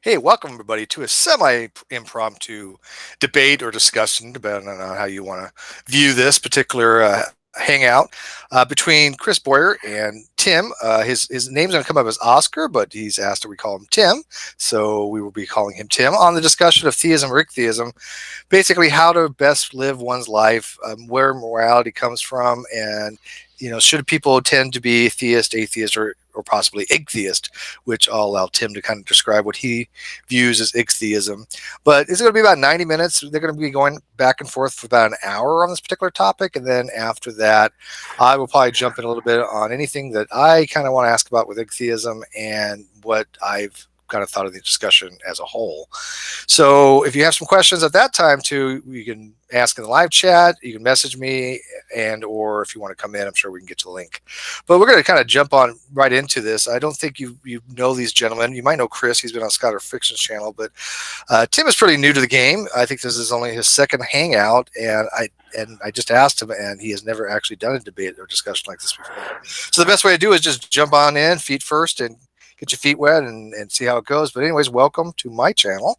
Hey, welcome everybody to a semi-impromptu debate or discussion, depending on how you want to view this particular hangout between Chris Boyer and Tim. His name's going to come up as Oscar, but he's asked that we call him Tim, so we will be calling him Tim on the discussion of theism or igtheism, basically how to best live one's life, where morality comes from, and should people tend to be theist, atheist, or possibly igtheist, which I'll allow Tim to kind of describe what he views as igtheism. But it's going to be about 90 minutes. They're going to be going back and forth for about an hour on this particular topic. And then after that, I will probably jump in a little bit on anything that I kind of want to ask about with igtheism and what I've kind of thought of the discussion as a whole. So if you have some questions at that time too, you can ask in the live chat, you can message me, and or if you want to come in, I'm sure we can get to the link. But we're going to kind of jump on right into this. I don't think you know these gentlemen. You might know Chris. He's been on Scott or Fiction's channel, but Tim is pretty new to the game. I think this is only his second hangout, and I just asked him, and he has never actually done a debate or discussion like this before. So the best way to do is just jump on in, feet first, and get your feet wet and see how it goes. But anyways, welcome to my channel,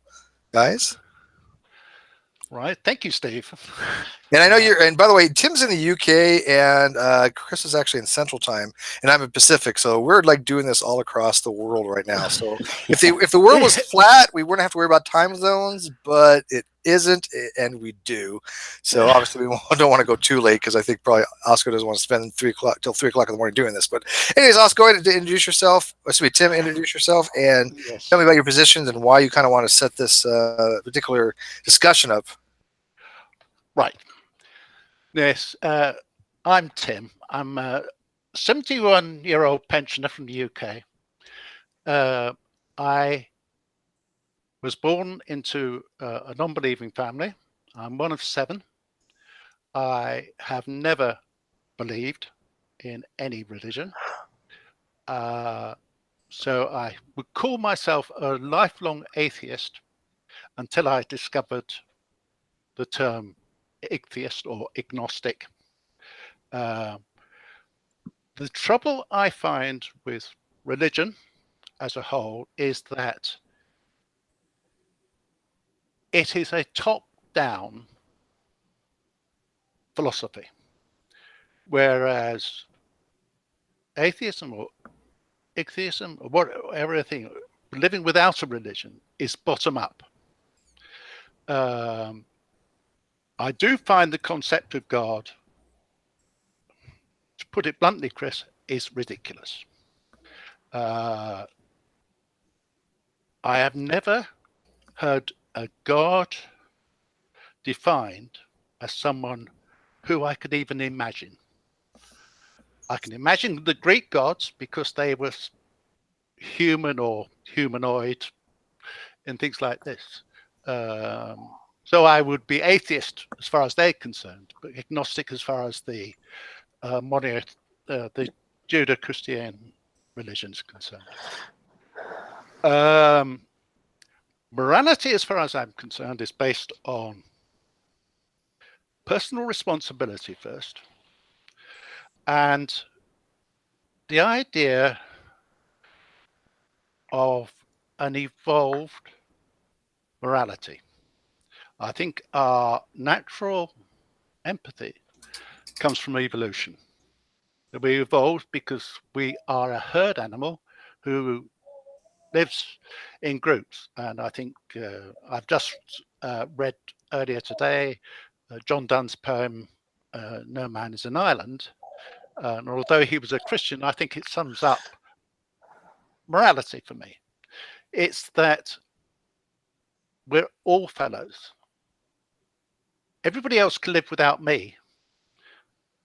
guys. Right. Thank you, Steve. And I know and by the way, Tim's in the UK and Chris is actually in Central Time and I'm in Pacific. So we're like doing this all across the world right now. So if the world was flat, we wouldn't have to worry about time zones, but it isn't, and we do. So obviously we don't want to go too late because I think probably Oscar doesn't want to spend 3 o'clock till 3 o'clock in the morning doing this. But anyways, Oscar, go ahead and introduce yourself. Tim, introduce yourself and tell me about your positions and why you kind of want to set this particular discussion up. Right. Yes, I'm Tim. I'm a 71-year-old pensioner from the UK. I was born into a non-believing family. I'm one of 7. I have never believed in any religion. So I would call myself a lifelong atheist until I discovered the term igtheist or agnostic. The trouble I find with religion as a whole is that it is a top-down philosophy, whereas atheism or igtheism or whatever thing, living without a religion, is bottom-up. I do find the concept of God, to put it bluntly, Chris, is ridiculous. I have never heard a God defined as someone who I could even imagine. I can imagine the Greek gods because they were human or humanoid and things like this. So I would be atheist as far as they're concerned, but agnostic as far as the the Judeo-Christian religion is concerned. Morality, as far as I'm concerned, is based on personal responsibility first, and the idea of an evolved morality. I think our natural empathy comes from evolution. We evolved because we are a herd animal who lives in groups. And I think I've just read earlier today John Donne's poem, No Man is an Island. And although he was a Christian, I think it sums up morality for me. It's that we're all fellows. Everybody else can live without me.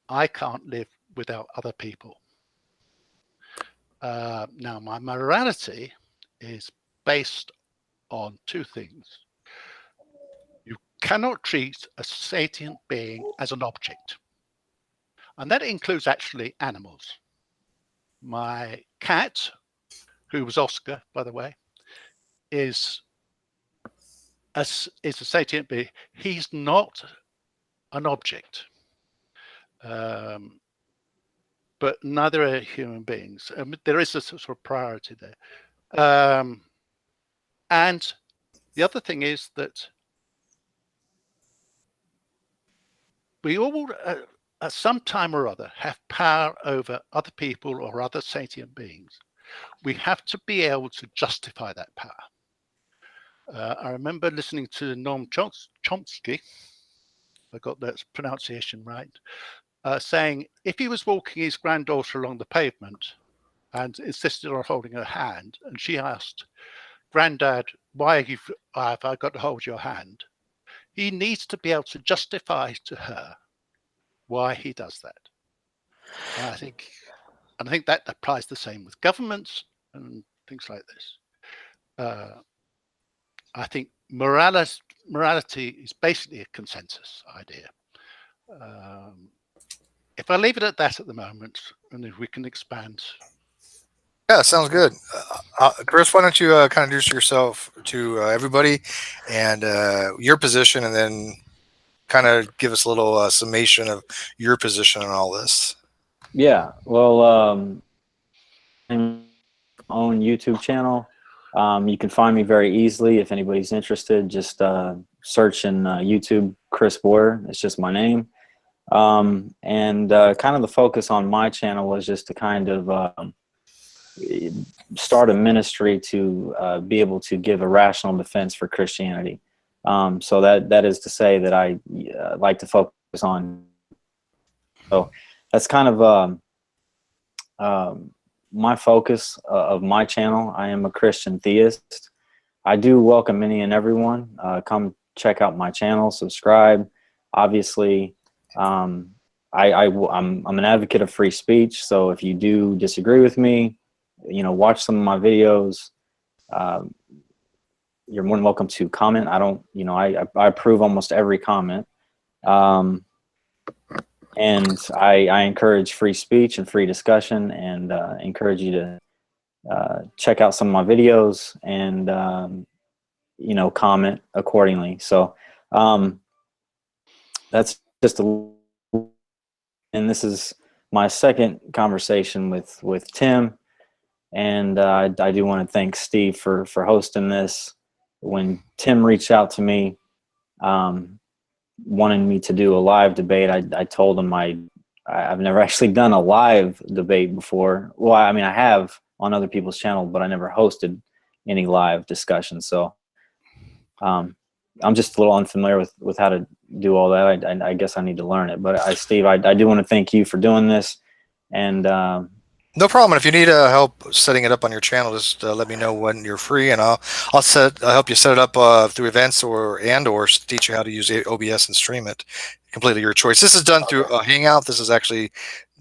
I can't live without other people. Now, my morality is based on 2 things. You cannot treat a sentient being as an object. And that includes actually animals. My cat, who was Oscar, by the way, is a sentient being. He's not an object, but neither are human beings. There is a sort of priority there. And the other thing is that we all, at some time or other, have power over other people or other sentient beings. We have to be able to justify that power. I remember listening to Noam Chomsky, I got that pronunciation right, saying if he was walking his granddaughter along the pavement and insisted on holding her hand, and she asked, "Granddad, why have I got to hold your hand?" He needs to be able to justify to her why he does that. And I think that applies the same with governments and things like this. I think morality is basically a consensus idea. If I leave it at that at the moment, and if we can expand. Yeah, sounds good. Chris, why don't you kind of introduce yourself to everybody and your position, and then kind of give us a little summation of your position on all this. Yeah, well, own YouTube channel. You can find me very easily if anybody's interested. Just search in YouTube Chris Boyer. It's just my name. And kind of the focus on my channel was just to kind of start a ministry to be able to give a rational defense for Christianity. So that is to say that I like to focus on. So that's kind of my focus of my channel. I am a Christian theist. I do welcome any and everyone. Come check out my channel, subscribe. Obviously, I'm an advocate of free speech. So if you do disagree with me, watch some of my videos. You're more than welcome to comment. I don't, I approve almost every comment. And I encourage free speech and free discussion, and encourage you to check out some of my videos and, comment accordingly. So that's just and this is my second conversation with Tim. And I do want to thank Steve for hosting this. When Tim reached out to me, wanting me to do a live debate, I told him I've never actually done a live debate before. Well, I mean, I have on other people's channel, but I never hosted any live discussion. So I'm just a little unfamiliar with how to do all that. I guess I need to learn it. But Steve, I do want to thank you for doing this. And no problem. And if you need help setting it up on your channel, just let me know when you're free, and I'll help you set it up through events or teach you how to use OBS and stream it. Completely your choice. This is done through a Hangout. This is actually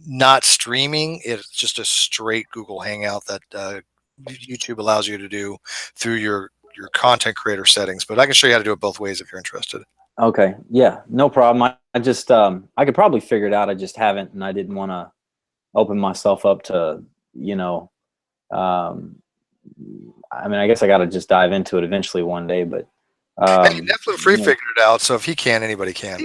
not streaming. It's just a straight Google Hangout that YouTube allows you to do through your content creator settings. But I can show you how to do it both ways if you're interested. Okay. Yeah, no problem. I just I could probably figure it out. I just haven't, and I didn't want to open myself up to, I mean, I guess I got to just dive into it eventually one day, but hey, Nephilim Free figured it out, so if he can, anybody can.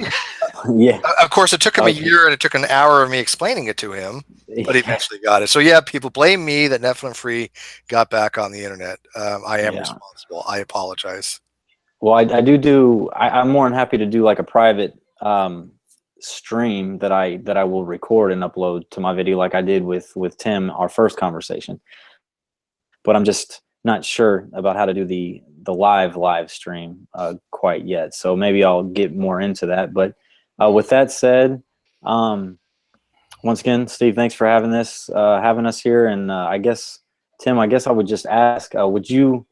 Yeah. Of course, it took him a year, and it took an hour of me explaining it to him, but he eventually got it. So yeah, people blame me that Nephilim Free got back on the internet. I am responsible. I apologize. Well, I'm more than happy to do like a private stream that I will record and upload to my video, like I did with Tim, our first conversation. But I'm just not sure about how to do the live stream quite yet. So maybe I'll get more into that. But with that said, once again, Steve, thanks for having us here. And I guess, Tim, I would just ask, would you,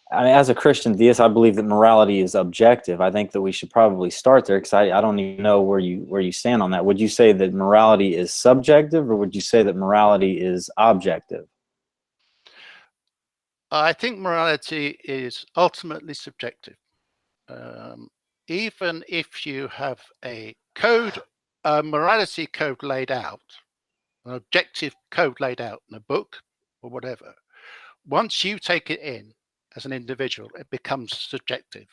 I mean, as a Christian theist, I believe that morality is objective. I think that we should probably start there, because I don't even know where you stand on that. Would you say that morality is subjective, or would you say that morality is objective? I think morality is ultimately subjective. Even if you have a morality code laid out, an objective code laid out in a book or whatever, once you take it in as an individual, it becomes subjective,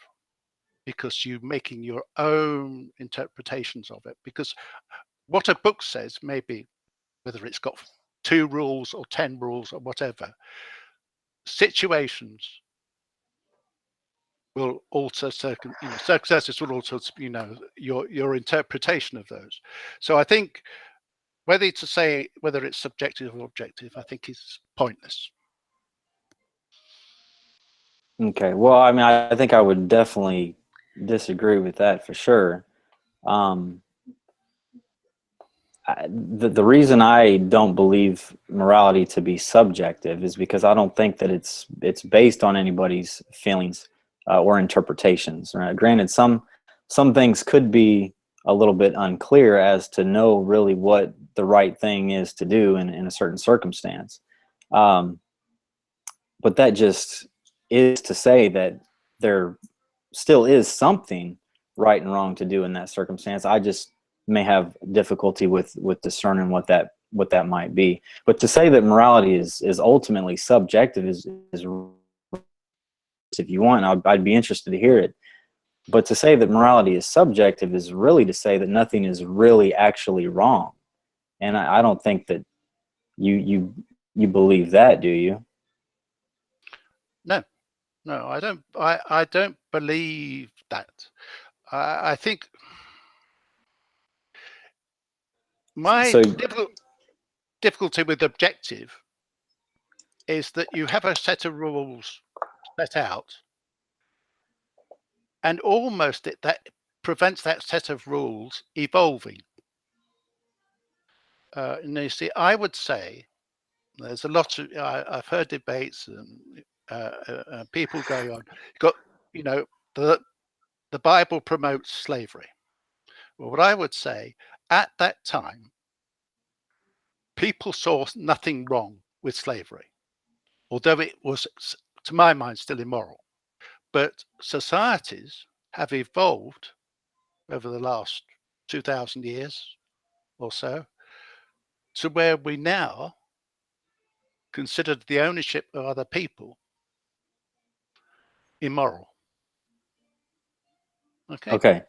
because you're making your own interpretations of it. Because what a book says, maybe whether it's got 2 rules or 10 rules or whatever, situations will alter circumstances will alter, your interpretation of those. So I think whether it's subjective or objective, I think is pointless. Okay. Well, I mean, I think I would definitely disagree with that for sure. The reason I don't believe morality to be subjective is because I don't think that it's based on anybody's feelings or interpretations. Right? Granted, some things could be a little bit unclear as to know really what the right thing is to do in a certain circumstance. But that just is to say that there still is something right and wrong to do in that circumstance. I just may have difficulty with discerning what that might be. But to say that morality is ultimately subjective is if you want, I'd be interested to hear it. But to say that morality is subjective is really to say that nothing is really actually wrong. And I don't think that you believe that, do you? No, I don't. I don't believe that. I think my difficulty with objective is that you have a set of rules set out, and almost that prevents that set of rules evolving. And you see, I would say there's a lot of I've heard debates and people going on. You've got the Bible promotes slavery. Well, what I would say at that time, people saw nothing wrong with slavery, although it was, to my mind, still immoral. But societies have evolved over the last 2,000 years or so to where we now consider the ownership of other people immoral. Okay.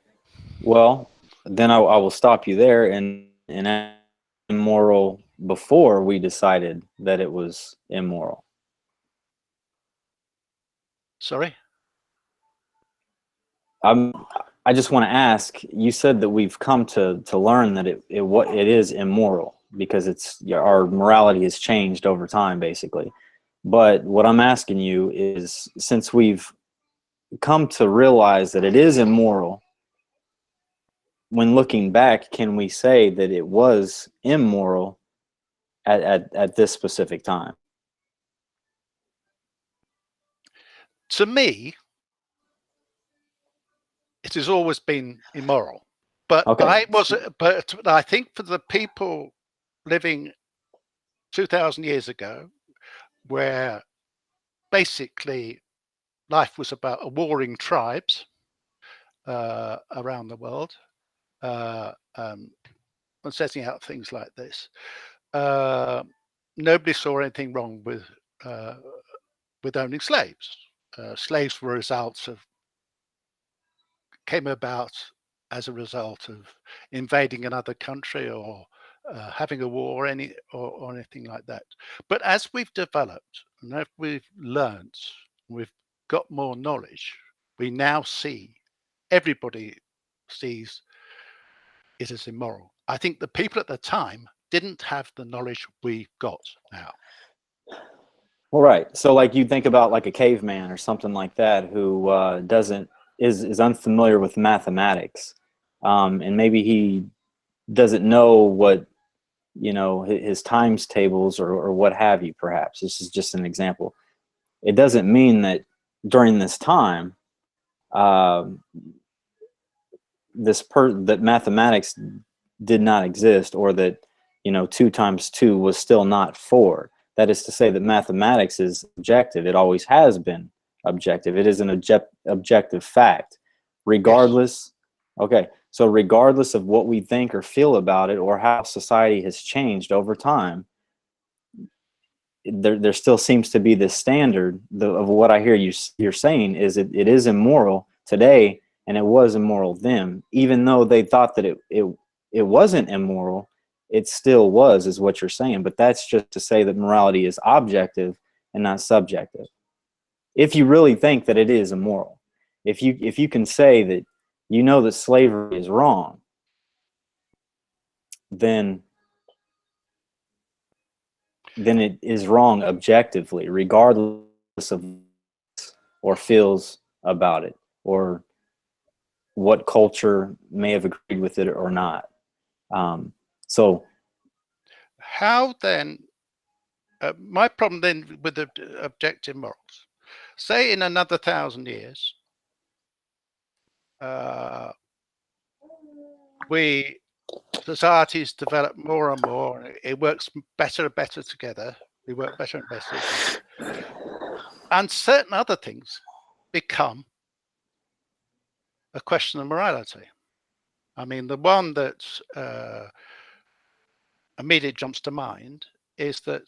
Well, then I will stop you there. And immoral before we decided that it was immoral. Sorry? I just want to ask, you said that we've come to learn that it is immoral because our morality has changed over time, basically. But what I'm asking you is, since we've come to realize that it is immoral, when looking back, can we say that it was immoral at this specific time? To me, it has always been immoral. But okay. But I think for the people living 2,000 years ago, where basically life was about warring tribes around the world, and setting out things like this, nobody saw anything wrong with owning slaves. Slaves were came about as a result of invading another country or having a war or anything like that. But as we've developed and as we've learned, we've got more knowledge, we now see, everybody sees it as immoral. I think the people at the time didn't have the knowledge we've got now. Well, right. So like you think about like a caveman or something like that who is unfamiliar with mathematics, and maybe he doesn't know what, his times tables or what have you, perhaps. This is just an example. It doesn't mean that during this time that mathematics did not exist, or that 2 times 2 was still not 4. That is to say that mathematics is objective. It always has been objective. It is an objective fact, regardless. Yes. Okay, so regardless of what we think or feel about it, or how society has changed over time, there still seems to be this standard of what I hear you're saying is it is immoral today, and it was immoral then. Even though they thought that it wasn't immoral, it still was, is what you're saying. But that's just to say that morality is objective and not subjective. If you really think that it is immoral. if you can say that you know that slavery is wrong, then it is wrong objectively, regardless of or feels about it, or what culture may have agreed with it or not. So how then, my problem then with the objective morals, say in another 1,000 years, societies develop more and more, it works better and better together, we work better and better together, and certain other things become a question of morality. I mean, the one that immediately jumps to mind is that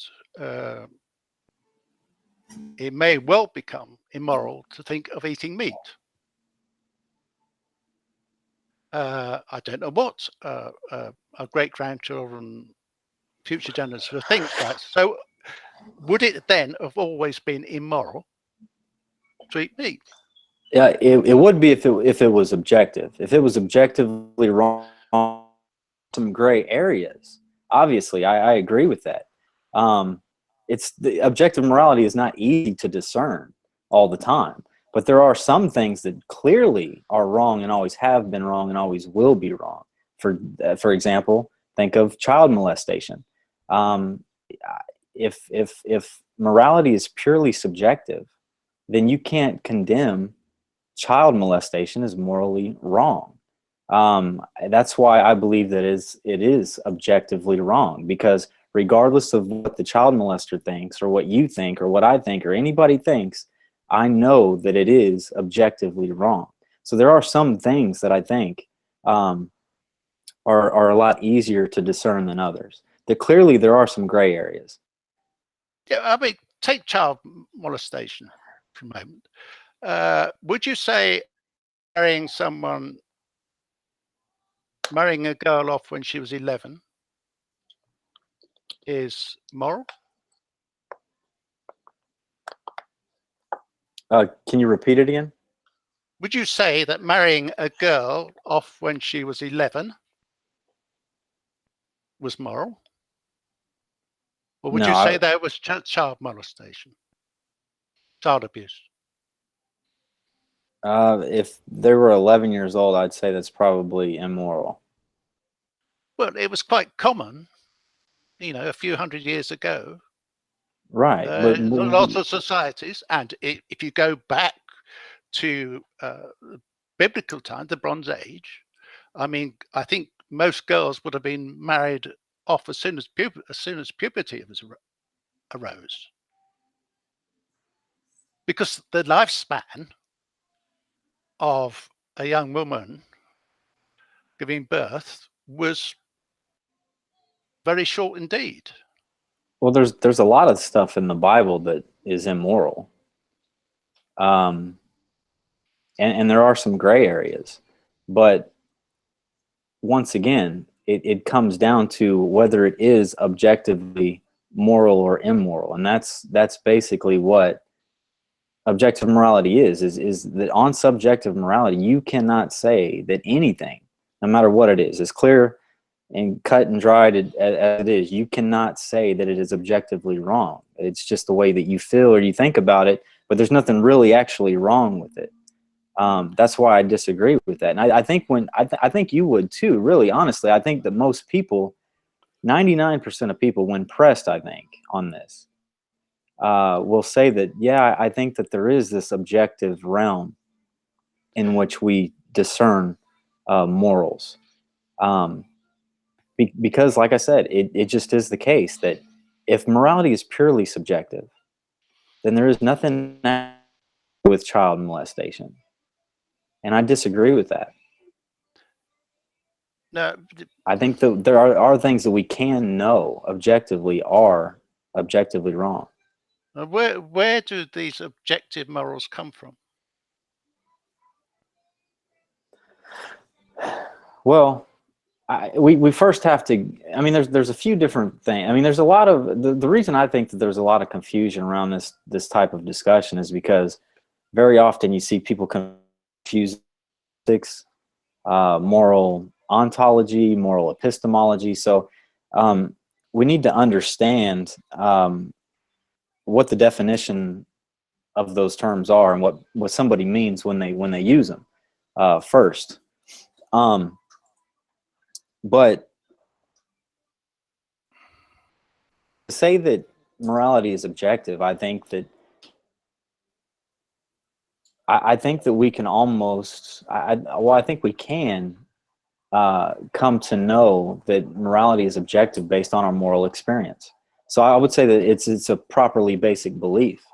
it may well become immoral to think of eating meat. I don't know what our great-grandchildren, future generations will think that. So would it then have always been immoral to eat meat? yeah, it would be if it was objective. If it was objectively wrong, some gray areas. Obviously, I agree with that. It's the objective morality is not easy to discern all the time, but there are some things that clearly are wrong and always have been wrong and always will be wrong. For example, think of child molestation. If morality is purely subjective, then you can't condemn child molestation as morally wrong. That's why I believe that it is objectively wrong, because regardless of what the child molester thinks or what you think or what I think or anybody thinks, I know that it is objectively wrong. So there are some things that I think are a lot easier to discern than others. That clearly there are some gray areas. Yeah, I mean, take child molestation for a moment. Would you say marrying a girl off when she was 11 is moral? Can you repeat it again? Would you say that marrying a girl off when she was 11 was moral? Or would you say that it was child molestation, child abuse? If they were 11 years old, I'd say that's probably immoral. Well, it was quite common, a few hundred years ago. Right. Lots of societies, and if you go back to biblical time, the Bronze Age, I mean, I think most girls would have been married off as soon as puberty arose, because the lifespan of a young woman giving birth was very short indeed. Well, there's a lot of stuff in the Bible that is immoral, and there are some gray areas, but once again, it comes down to whether it is objectively moral or immoral, and that's basically what objective morality is that on subjective morality, you cannot say that anything, no matter what it is clear and cut and dried as it is. You cannot say that it is objectively wrong. It's just the way that you feel or you think about it, but there's nothing really actually wrong with it. That's why I disagree with that. And I think I think you would too, really, honestly. I think that most people, 99% of people, when pressed, I think, on this, will say that, yeah, I think that there is this objective realm in which we discern morals. Because, like I said, it just is the case that if morality is purely subjective, then there is nothing with child molestation. And I disagree with that. No, I think that there are things that we can know objectively are objectively wrong. where do these objective morals come from? Well, we first have to, I mean, there's a few different things. I mean, there's a lot of, the reason I think that there's a lot of confusion around this type of discussion is because very often you see people come metaphysics, moral ontology, moral epistemology. So we need to understand what the definition of those terms are and what somebody means when they use them first. But to say that morality is objective, I think that we can almost, I think we can come to know that morality is objective based on our moral experience. So I would say that it's a properly basic belief.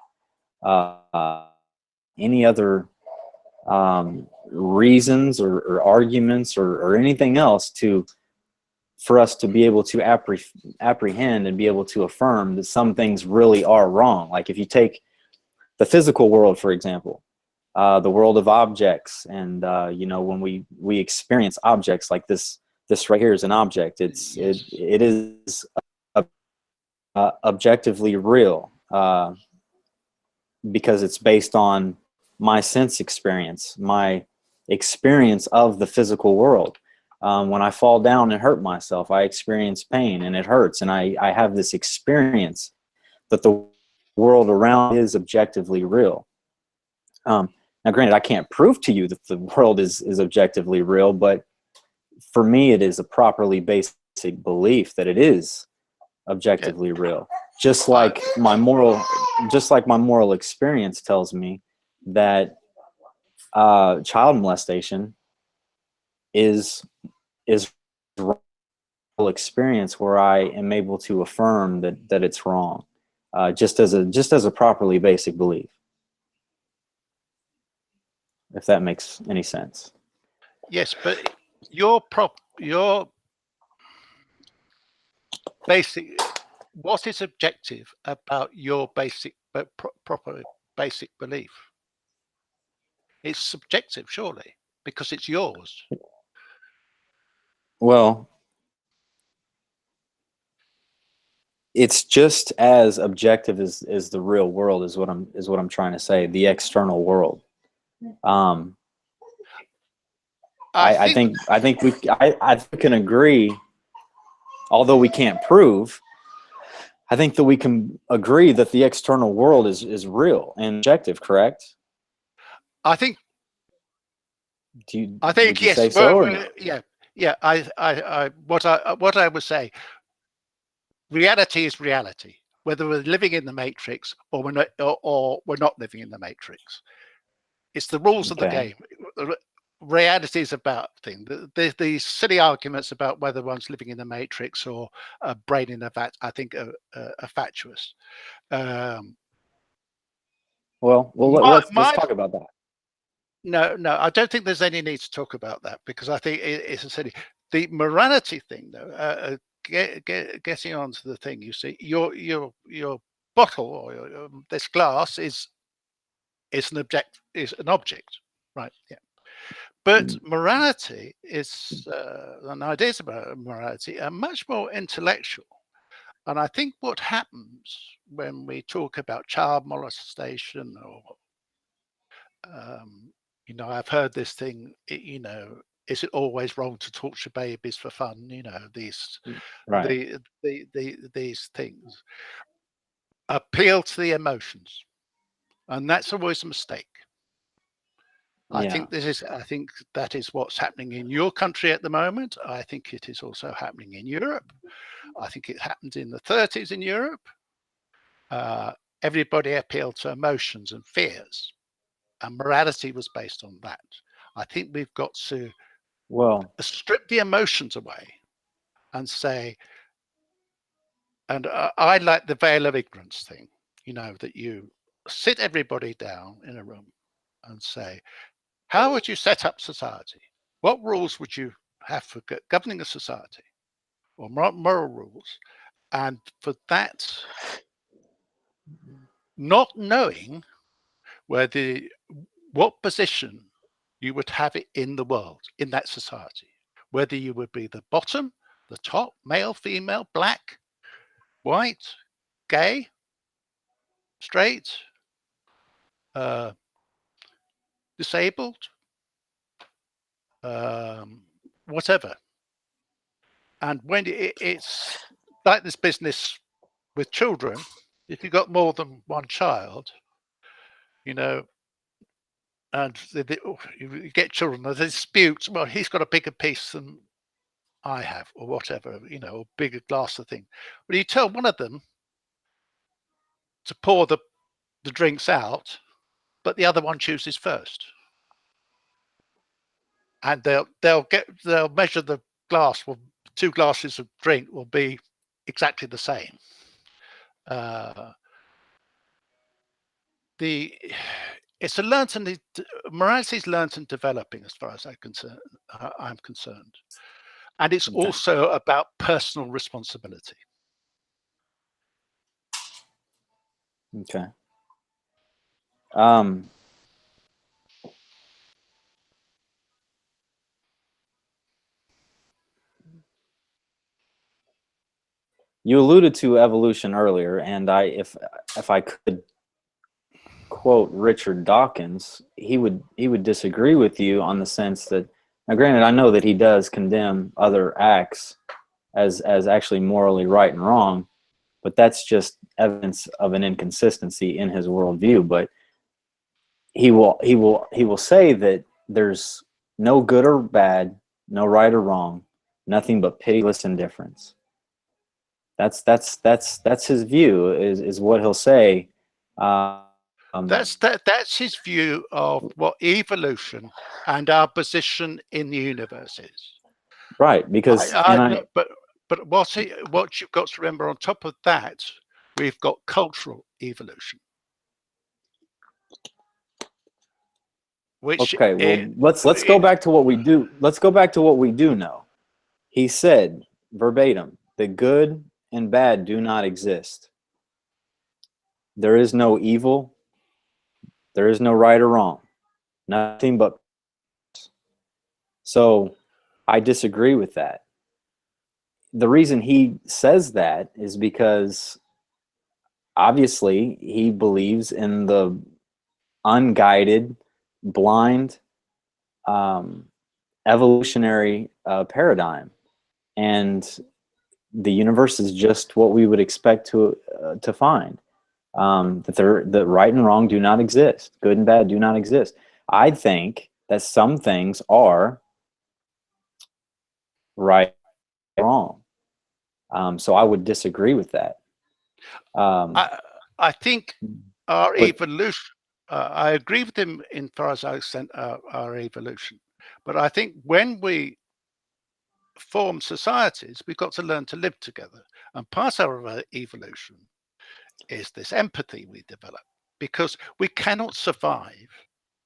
Any other reasons or arguments or anything else for us to be able to apprehend and be able to affirm that some things really are wrong. Like if you take the physical world, for example, the world of objects, and you know, when we experience objects like this right here is an object. It is objectively real because it's based on my sense experience, my experience of the physical world. When I fall down and hurt myself, I experience pain and it hurts, and I have this experience that the world around is objectively real. Now, granted, I can't prove to you that the world is objectively real, but for me, it is a properly basic belief that it is objectively real. Just like my moral experience tells me that child molestation is real experience where I am able to affirm that it's wrong, just as a properly basic belief. If that makes any sense. Yes, but your basic, what is objective about your basic, proper basic belief? It's subjective, surely, because it's yours. Well, it's just as objective as the real world is what I'm trying to say. The external world. I think we can agree, although we can't prove. I think that we can agree that the external world is real and objective. Correct? I think. Would you yes. say so, or no? Yeah. What I would say. Reality is reality, whether we're living in the matrix or we're not, or we're not living in the matrix. It's the rules of the game. Reality is about things. The silly arguments about whether one's living in the matrix or a brain in a vat, I think, are fatuous. Let's talk about that. No, I don't think there's any need to talk about that, because I think it's a silly. The morality thing, though, getting onto the thing, you see, your bottle or this glass is an object, right? Yeah. But morality is, and ideas about morality are much more intellectual. And I think what happens when we talk about child molestation, or, you know, I've heard this thing, you know, is it always wrong to torture babies for fun? You know, these things appeal to the emotions, and that's always a mistake. I think that is what's happening in your country at the moment. I think it is also happening in Europe. I think it happened in the 30s in Europe. Everybody appealed to emotions and fears, and morality was based on that. I think we've got to strip the emotions away and say, and I like the veil of ignorance thing, you know, that you sit everybody down in a room and say, how would you set up society? What rules would you have for governing a society, or moral rules? And for that, not knowing what position you would have it in the world, in that society, whether you would be the bottom, the top, male, female, black, white, gay, straight, disabled, whatever. And when it's like this business with children, if you've got more than one child, you know, and you get children, there's disputes. Well, he's got a bigger piece than I have, or whatever, you know, a bigger glass of thing. But you tell one of them to pour the drinks out, but the other one chooses first, and they'll measure the glass. Well, 2 glasses of drink will be exactly the same. It's a learnt and morality is learnt and developing, as far as I'm concerned, and it's also about personal responsibility. Okay. You alluded to evolution earlier, and if I could quote Richard Dawkins, he would disagree with you on the sense that, now granted, I know that he does condemn other acts as actually morally right and wrong, but that's just evidence of an inconsistency in his worldview. But he will say that there's no good or bad, no right or wrong, nothing but pitiless indifference. That's his view, is what he'll say. That's his view of what evolution and our position in the universe is. Right, because but what you've got to remember, on top of that, we've got cultural evolution. Which okay, well, let's go back to what we do. Let's go back to what we do know. He said verbatim that good and bad do not exist. There is no evil. There is no right or wrong. Nothing but. So I disagree with that. The reason he says that is because obviously he believes in the unguided, blind, evolutionary paradigm, and the universe is just what we would expect to find. That right and wrong do not exist. Good and bad do not exist. I think that some things are right and wrong. So I would disagree with that. I think our evolution, I agree with him in far as I extent our evolution. But I think when we form societies, we've got to learn to live together. And part of our evolution is this empathy we develop, because we cannot survive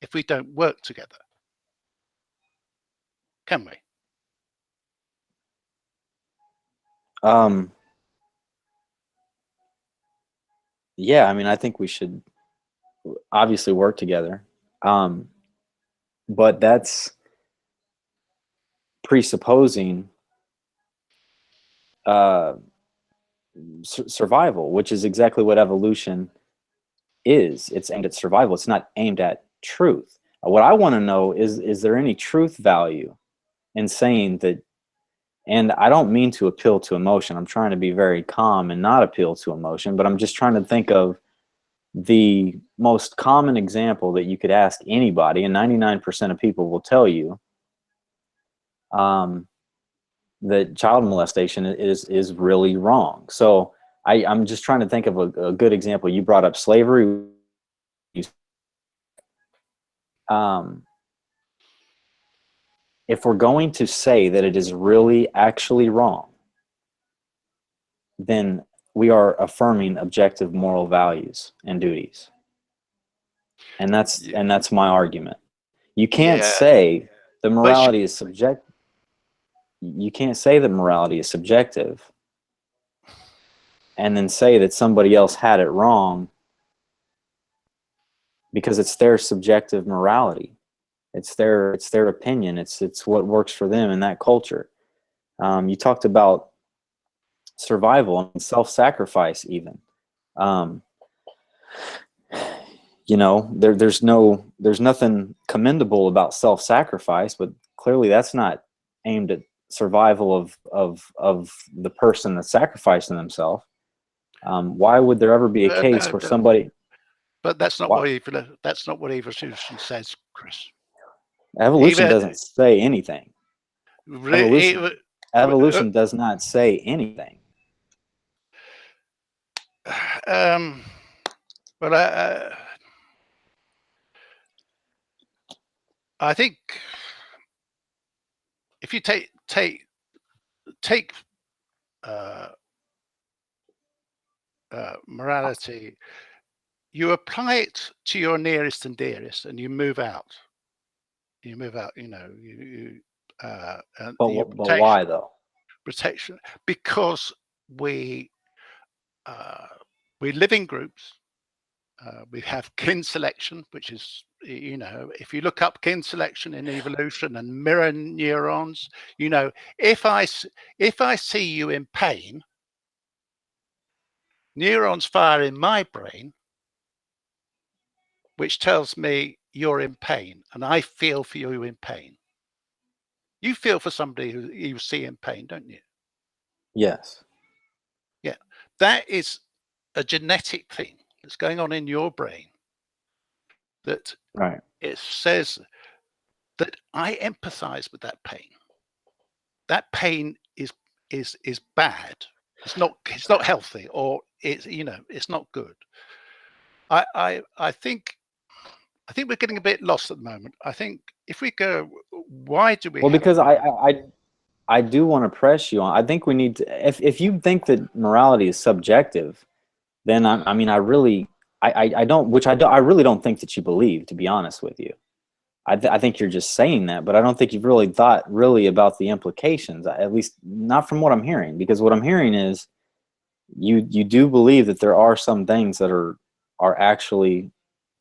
if we don't work together. Can we? Yeah, I mean, I think we should obviously work together. But that's presupposing survival, which is exactly what evolution is. It's aimed at survival. It's not aimed at truth. What I want to know is there any truth value in saying that? And I don't mean to appeal to emotion. I'm trying to be very calm and not appeal to emotion, but I'm just trying to think of the most common example that you could ask anybody, and 99% of people will tell you that child molestation is really wrong. So I'm just trying to think of a good example. You brought up slavery. If we're going to say that it is really actually wrong, then we are affirming objective moral values and duties. And that's my argument. You can't say that morality is subjective. You can't say that morality is subjective and then say that somebody else had it wrong, because it's their subjective morality. It's their opinion. It's what works for them in that culture. You talked about survival and self-sacrifice even. You know, there's nothing commendable about self-sacrifice, but clearly that's not aimed at survival of the person that's sacrificing themselves. Why would there ever be a case where somebody? But that's not what evolution says, Chris. Evolution doesn't say anything. Evolution does not say anything. Well, I think if you take morality, you apply it to your nearest and dearest, and you move out. You move out. You know. But why though? Protection, because we live in groups. We have kin selection, which is, you know, if you look up kin selection in evolution and mirror neurons, you know, if I see you in pain, neurons fire in my brain, which tells me you're in pain, and I feel for you in pain. You feel for somebody who you see in pain, don't you? Yes. Yeah, that is a genetic thing that's going on in your brain, that it says that I empathize with that pain. That pain is bad. It's not healthy, or it's not good. I think we're getting a bit lost at the moment. I think if we go, why do we? Well, because I do want to press you on. I think we need to. If you think that morality is subjective, then I really don't think that you believe, to be honest with you. I think you're just saying that, but I don't think you've really thought about the implications, at least not from what I'm hearing, because what I'm hearing is you do believe that there are some things that are actually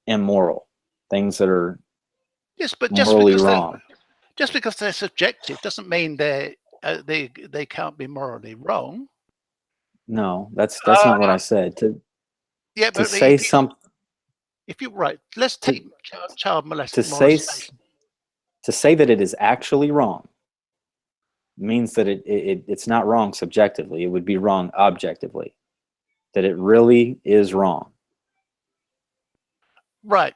immoral, things that are morally wrong. Just because they're subjective doesn't mean they can't be morally wrong. No, that's not what I said. To say something. If you're right, let's take child molestation. To say that it is actually wrong means that it's not wrong subjectively. It would be wrong objectively. That it really is wrong. Right.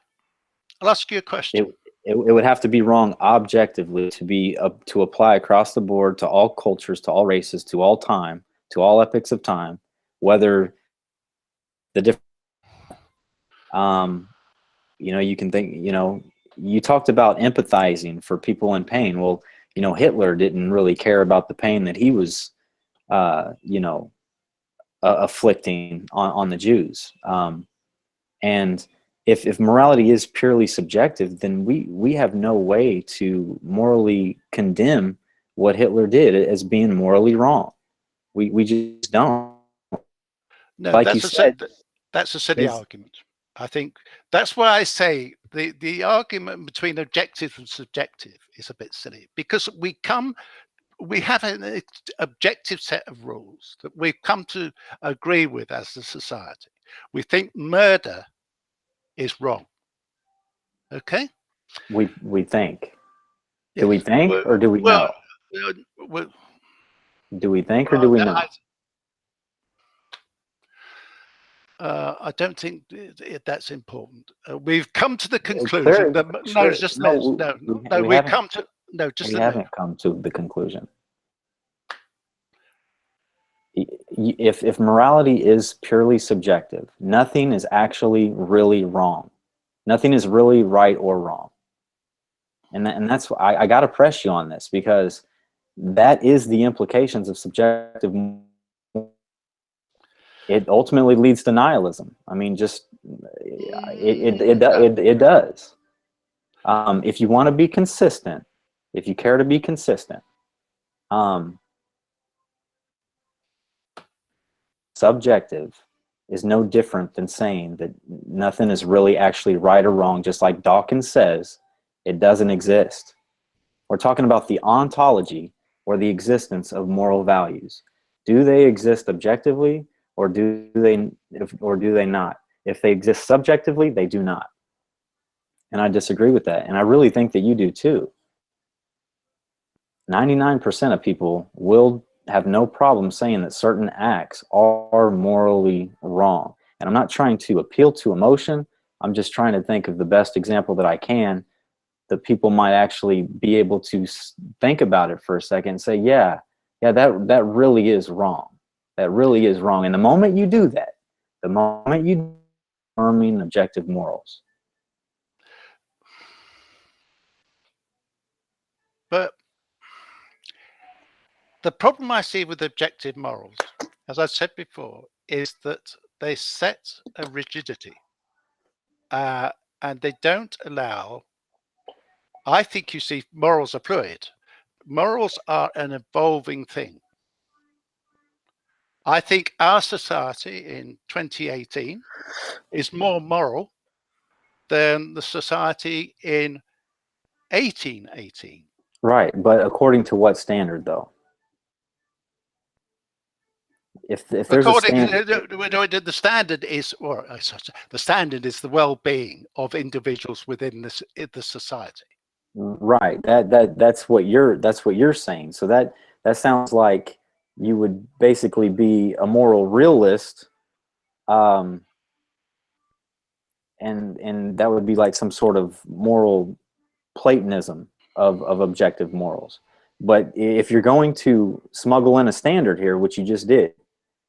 I'll ask you a question. It would have to be wrong objectively to apply across the board to all cultures, to all races, to all time, to all epochs of time, whether the different. You can think, you talked about empathizing for people in pain. Well, Hitler didn't really care about the pain that he was, afflicting on the Jews. And if morality is purely subjective, then we have no way to morally condemn what Hitler did as being morally wrong. We just don't. No, like you said, that's a silly argument. I think that's why I say the argument between objective and subjective is a bit silly, because we have an objective set of rules that we've come to agree with as a society. We think murder is wrong. Okay? We think. Do we think, or do we know? Do we think, or do we know? I don't think that's important. We've come to the conclusion that we haven't come to the conclusion. If morality is purely subjective, nothing is actually really wrong. Nothing is really right or wrong. And that's why I got to press you on this, because that is the implications of subjective. It ultimately leads to nihilism. I mean, just it does. If you want to be consistent, if you care to be consistent, subjective is no different than saying that nothing is really actually right or wrong. Just like Dawkins says, it doesn't exist. We're talking about the ontology, or the existence of moral values. Do they exist objectively? Or do they not? If they exist subjectively, they do not. And I disagree with that. And I really think that you do too. 99% of people will have no problem saying that certain acts are morally wrong. And I'm not trying to appeal to emotion. I'm just trying to think of the best example that I can, that people might actually be able to think about it for a second and say, yeah, that really is wrong. That really is wrong. And the moment you do that, the moment you affirming objective morals. But the problem I see with objective morals, as I said before, is that they set a rigidity and they don't allow. I think, you see, morals are fluid. Morals are an evolving thing. I think our society in 2018 is more moral than the society in 1818. Right, but according to what standard, though? If there's a standard, The standard is, or the standard is the well-being of individuals within the society. right? That's what you're saying. So that sounds like you would basically be a moral realist, and that would be like some sort of moral Platonism of objective morals. But if you're going to smuggle in a standard here, which you just did,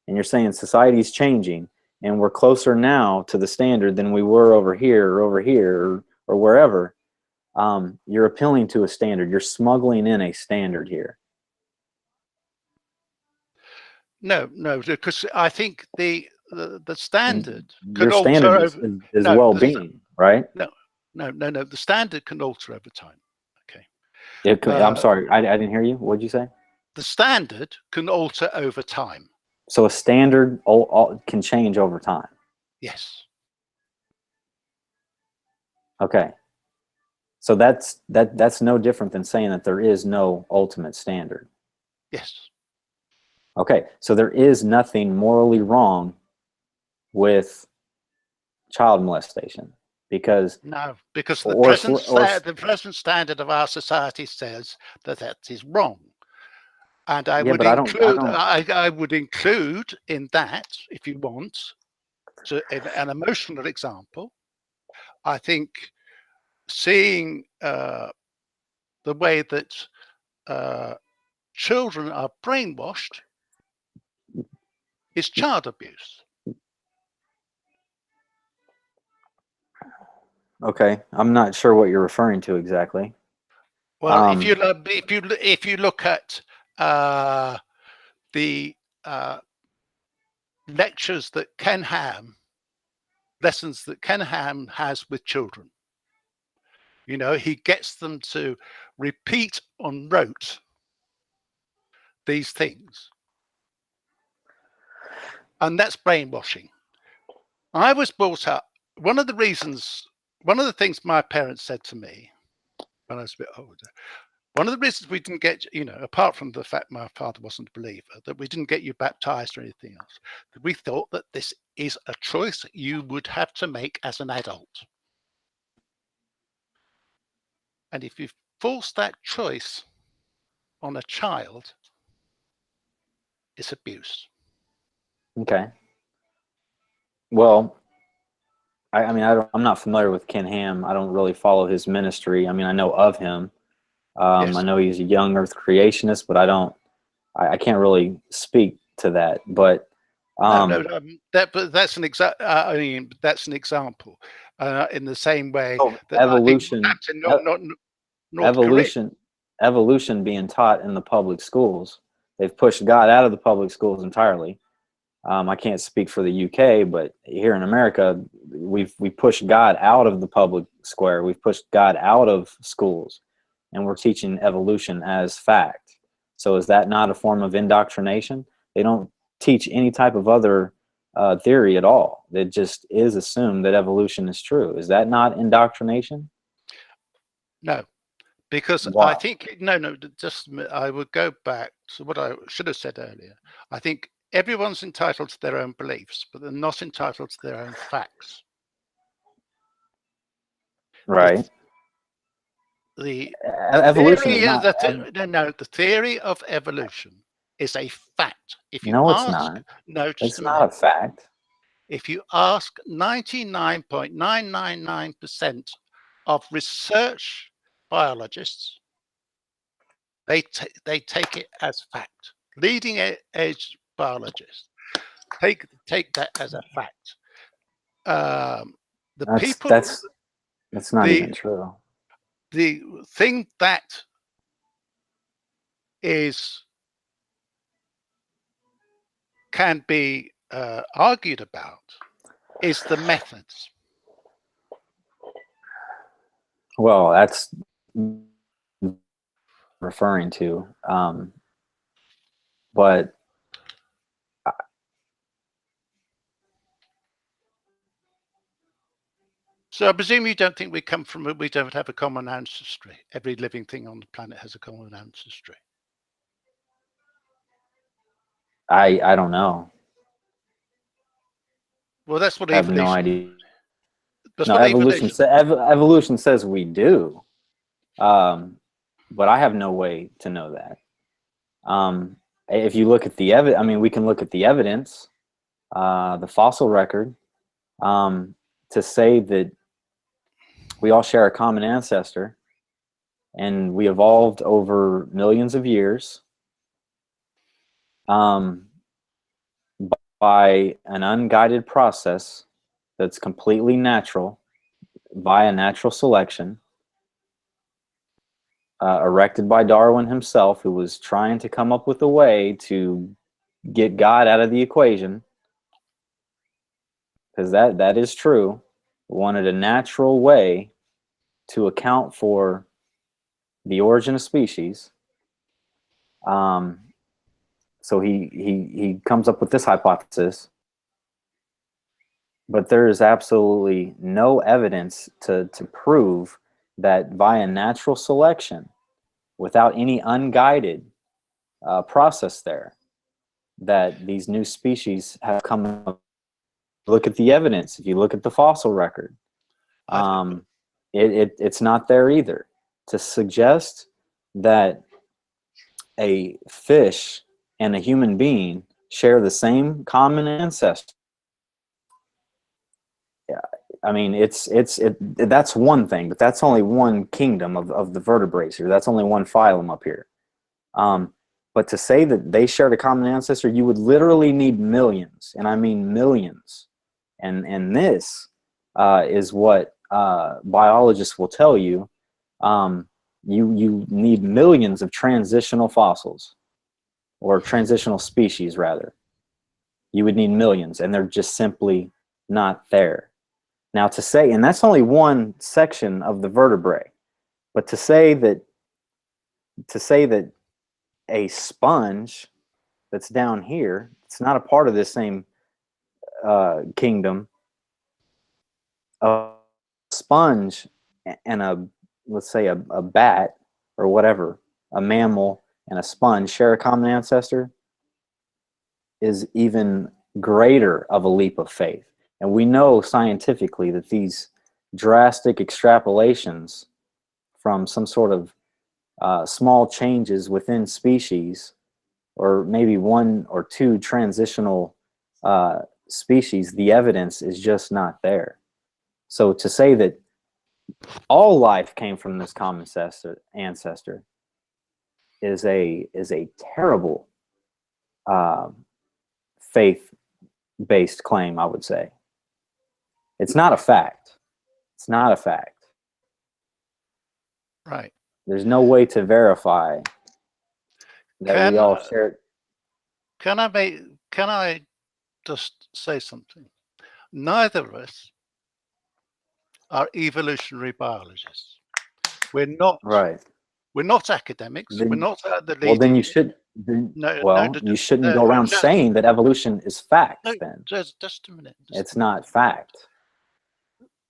and you're saying society's changing and we're closer now to the standard than we were over here or wherever, you're appealing to a standard. You're smuggling in a standard here. No, because I think the standard Your can standard alter is well-being, right? No. The standard can alter over time. Okay. I'm sorry, I didn't hear you. What'd you say? The standard can alter over time. So a standard can change over time. Yes. Okay. So that's no different than saying that there is no ultimate standard. Yes. Okay. So there is nothing morally wrong with child molestation, because the present standard of our society says that is wrong. And I would include in that, if you want, an emotional example. I think seeing the way that children are brainwashed is child abuse. Okay, I'm not sure what you're referring to exactly. Well, if you look at the lectures that Ken Ham, lessons that Ken Ham has with children, you know, he gets them to repeat on rote these things, and that's brainwashing. I was brought up. One of the things my parents said to me when I was a bit older, one of the reasons we didn't get, you know, apart from the fact my father wasn't a believer, that we didn't get you baptized or anything else, that we thought that this is a choice you would have to make as an adult. And if you force that choice on a child, it's abuse. Okay. Well, I mean, I'm not familiar with Ken Ham. I don't really follow his ministry. I mean, I know of him. Yes. I know he's a young Earth creationist, but I can't really speak to that. But that's an that's an example. In the same way that evolution, evolution being taught in the public schools, they've pushed God out of the public schools entirely. I can't speak for the UK, but here in America, we pushed God out of the public square. We've pushed God out of schools, and we're teaching evolution as fact. So is that not a form of indoctrination? They don't teach any type of other theory at all. It just is assumed that evolution is true. Is that not indoctrination? No, because Why? I think I would go back to what I should have said earlier. I think everyone's entitled to their own beliefs, but they're not entitled to their own facts. Right. Evolution is theory of not. the theory of evolution is a fact. If you No, it's ask, not. no, just It's a not minute. a fact. If you ask 99.999% of research biologists, they take it as fact. Leading edge biologists take that as a fact. That's not even true. The thing that can be argued about is the methods. Well, that's referring to, but So I presume you don't think we don't have a common ancestry. Every living thing on the planet has a common ancestry. I don't know. Well, that's what I have evolution. no idea. That's No, what evolution says we do, but I have no way to know that. If you look at the evidence, I mean, we can look at the evidence, the fossil record, to say that we all share a common ancestor, and we evolved over millions of years by an unguided process that's completely natural, via natural selection, erected by Darwin himself, who was trying to come up with a way to get God out of the equation, because that is true. Wanted a natural way to account for the origin of species. So he comes up with this hypothesis, but there is absolutely no evidence to prove that via natural selection, without any unguided process there, that these new species have come up. Look at the evidence. If you look at the fossil record, it's not there either. To suggest that a fish and a human being share the same common ancestor, I mean, that's one thing, but that's only one kingdom of the vertebrates here. That's only one phylum up here. But to say that they shared a common ancestor, you would literally need millions, and I mean millions. And this is what biologists will tell you. You need millions of transitional fossils, or transitional species, rather. You would need millions, and they're just simply not there. Now, to say, and that's only one section of the vertebrae, but to say that a sponge that's down here, it's not a part of this same kingdom. A sponge and let's say a bat or whatever, a mammal and a sponge share a common ancestor, is even greater of a leap of faith. And we know scientifically that these drastic extrapolations from some sort of small changes within species, or maybe one or two transitional species, the evidence is just not there. So to say that all life came from this common ancestor is a terrible faith-based claim, I would say. It's not a fact. It's not a fact. Right. There's no way to verify that we all share. Can I just say something? Neither of us are evolutionary biologists. We're not. Right. We're not academics. We're not the leading. Well, then you should. You shouldn't go around saying that evolution is fact. Then just a minute. It's not fact.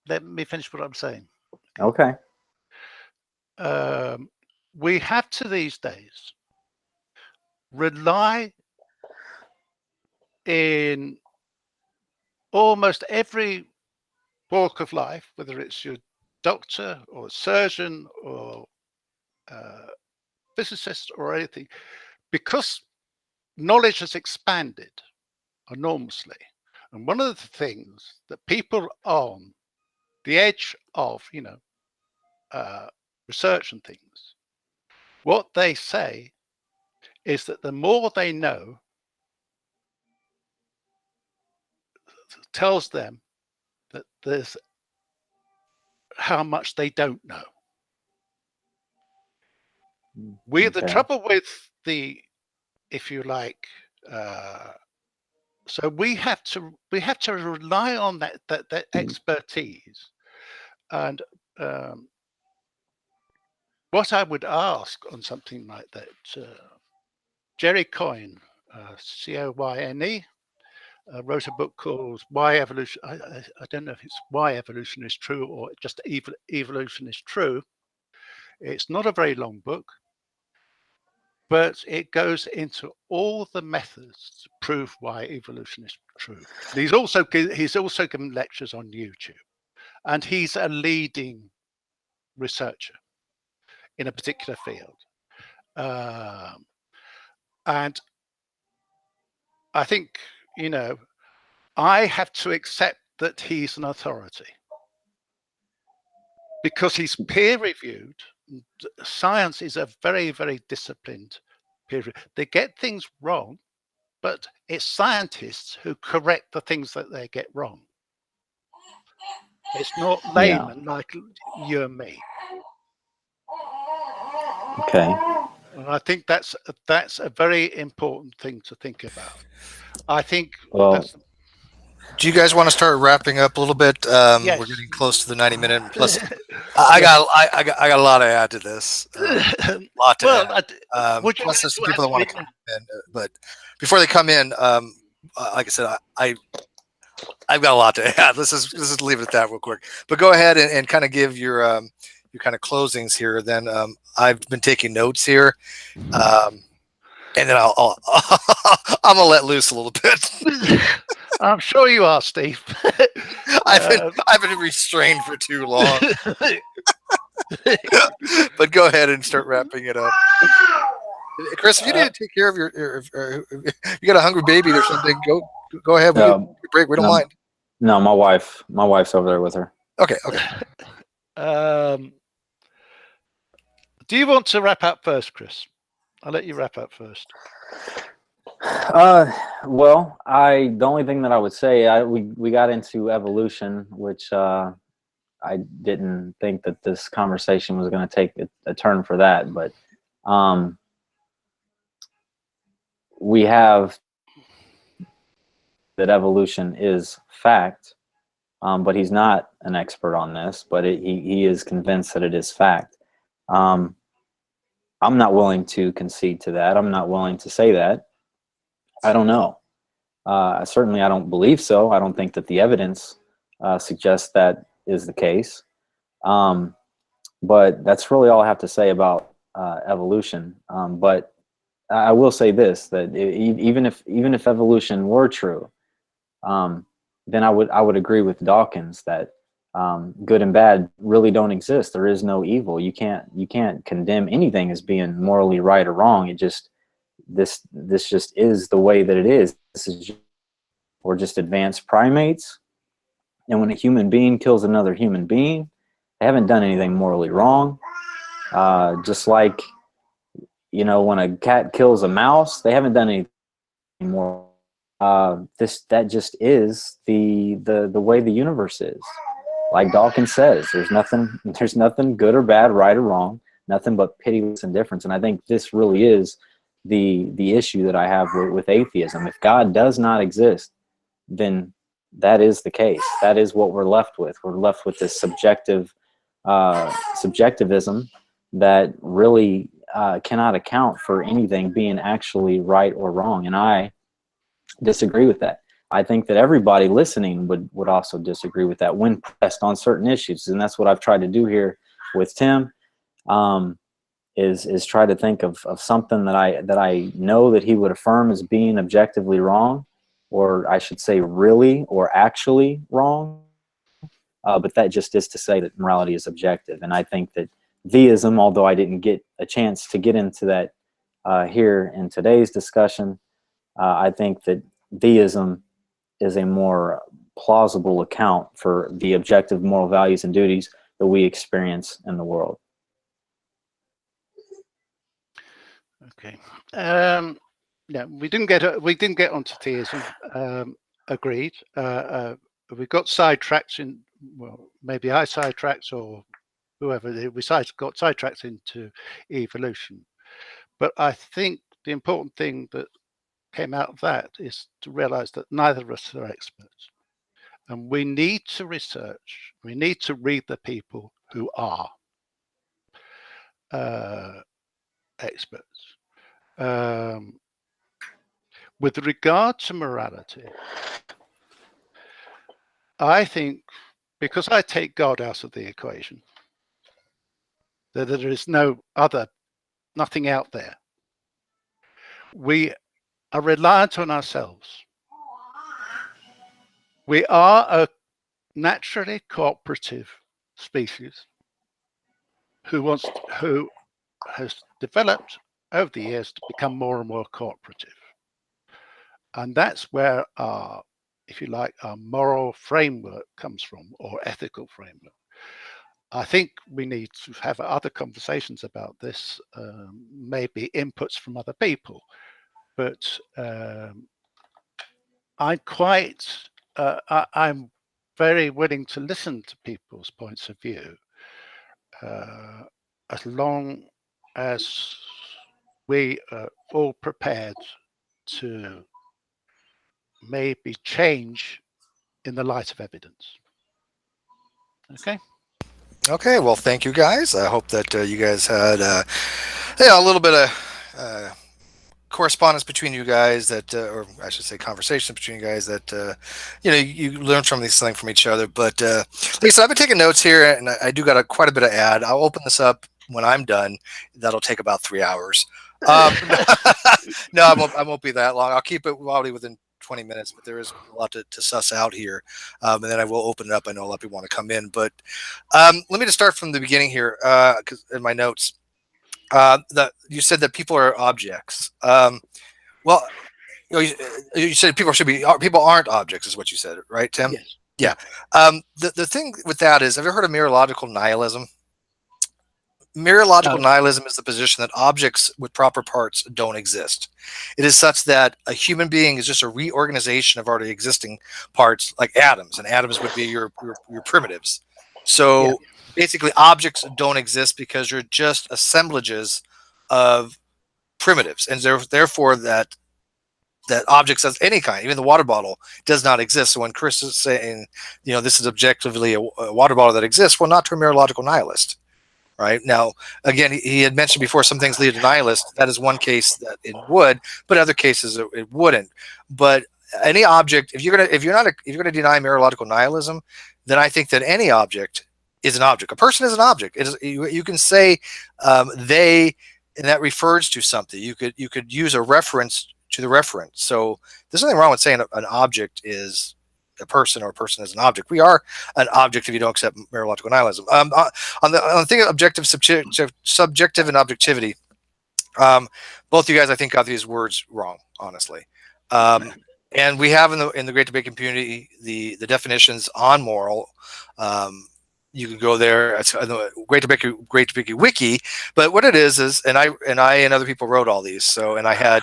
Let me finish what I'm saying. Okay. We have to these days rely in almost every walk of life, whether it's your doctor or surgeon or physicist or anything, because knowledge has expanded enormously. And one of the things that people on the edge of, research and things, what they say is that the more they know tells them that there's how much they don't know. The trouble with the, if you like, so we have to rely on that expertise. And what I would ask on something like that, Jerry Coyne, C-O-Y-N-E, wrote a book called Why Evolution. I don't know if it's Why Evolution is True or just Evolution is True. It's not a very long book, but it goes into all the methods to prove why evolution is true. He's also given lectures on YouTube, and he's a leading researcher in a particular field. And I think, I have to accept that he's an authority because he's peer-reviewed. Science is a very, very disciplined peer. They get things wrong, but it's scientists who correct the things that they get wrong. It's not laymen like you and me. Okay. And I think that's a very important thing to think about. I think. Well, do you guys want to start wrapping up a little bit? Yes. We're getting close to the 90-minute. Plus, I got a lot to add to this. Lot to add. Plus, there's some people that want to come in, but before they come in, like I said, I've got a lot to add. Let's just leave it at that real quick. But go ahead and kind of give your kind of closings here. Then I've been taking notes here, and then I'm gonna let loose a little bit. I'm sure you are, Steve. I've been restrained for too long. But go ahead and start wrapping it up. Chris, if you need to take care of you got a hungry baby or something, go ahead. Break. We don't mind. No, my wife's over there with her. Okay. Do you want to wrap up first, Chris? I'll let you wrap up first. Well, the only thing that I would say, we got into evolution, which I didn't think that this conversation was going to take a turn for that, but we have that evolution is fact, but he's not an expert on this, but he is convinced that it is fact. I'm not willing to concede to that. I'm not willing to say that. I don't know. Certainly, I don't believe so. I don't think that the evidence suggests that is the case. But that's really all I have to say about evolution. But I will say this: that even if evolution were true, then I would agree with Dawkins that good and bad really don't exist. There is no evil. You can't condemn anything as being morally right or wrong. It just this just is the way that it is. We're just advanced primates, and when a human being kills another human being, they haven't done anything morally wrong. Just like, when a cat kills a mouse, they haven't done anything more. That just is the way the universe is. Like Dawkins says, there's nothing good or bad, right or wrong, nothing but pitiless indifference. And I think this really is the issue that I have with atheism. If God does not exist, then that is the case. That is what we're left with. We're left with this subjectivism that really cannot account for anything being actually right or wrong. And I disagree with that. I think that everybody listening would also disagree with that when pressed on certain issues. And that's what I've tried to do here with Tim. Is try to think of something that I know that he would affirm as being objectively wrong, or I should say really or actually wrong. But that just is to say that morality is objective. And I think that theism, although I didn't get a chance to get into that here in today's discussion. I think that theism is a more plausible account for the objective moral values and duties that we experience in the world. Okay. Yeah, we didn't get onto theism. Agreed. We got sidetracked in, well, maybe I sidetracked or whoever, got sidetracked into evolution. But I think the important thing that came out of that is to realize that neither of us are experts. And we need to research, we need to read the people who are experts. With regard to morality, I think, because I take God out of the equation, that there is nothing out there. We are reliant on ourselves. We are a naturally cooperative species who has developed over the years to become more and more cooperative. And that's where our, if you like, our moral framework comes from, or ethical framework. I think we need to have other conversations about this, maybe inputs from other people, but I'm very willing to listen to people's points of view, as long as we are all prepared to maybe change in the light of evidence. Okay. Okay, well, thank you guys. I hope that you guys had a little bit of correspondence between you guys, that or I should say conversation between you guys, that you learn from these things from each other. But like I said, I've been taking notes here, and I do got quite a bit of ad. I'll open this up when I'm done. That'll take about 3 hours. No, I won't be that long. I'll keep it probably within 20 minutes, but there is a lot to suss out here, and then I will open it up. I know a lot of people want to come in, but let me just start from the beginning here, because in my notes, that you said that people are objects. Well, you said people aren't objects, is what you said, right, Tim? Yes. Yeah. The thing with that is, have you heard of mereological nihilism? Mereological nihilism is the position that objects with proper parts don't exist. It is such that a human being is just a reorganization of already existing parts, like atoms, and atoms would be your primitives. So basically, objects don't exist because you're just assemblages of primitives, and therefore that objects of any kind, even the water bottle, does not exist. So when Chris is saying, this is objectively a water bottle that exists, well, not to a mereological nihilist. Right now, again, he had mentioned before some things lead to nihilist. That is one case that it would, but other cases it wouldn't. But any object, if you're gonna deny mereological nihilism, then I think that any object is an object. A person is an object. You can say they, and that refers to something. You could use a reference to the reference. So there's nothing wrong with saying an object is a person, or a person is an object. We are an object if you don't accept mereological nihilism. On the thing of objective, subjective, and objectivity, both you guys, I think, got these words wrong, honestly. And we have in the Great Debate community the definitions on moral. You can go there. It's Great Debate Wiki. But what it is, and I and other people wrote all these. So, and I had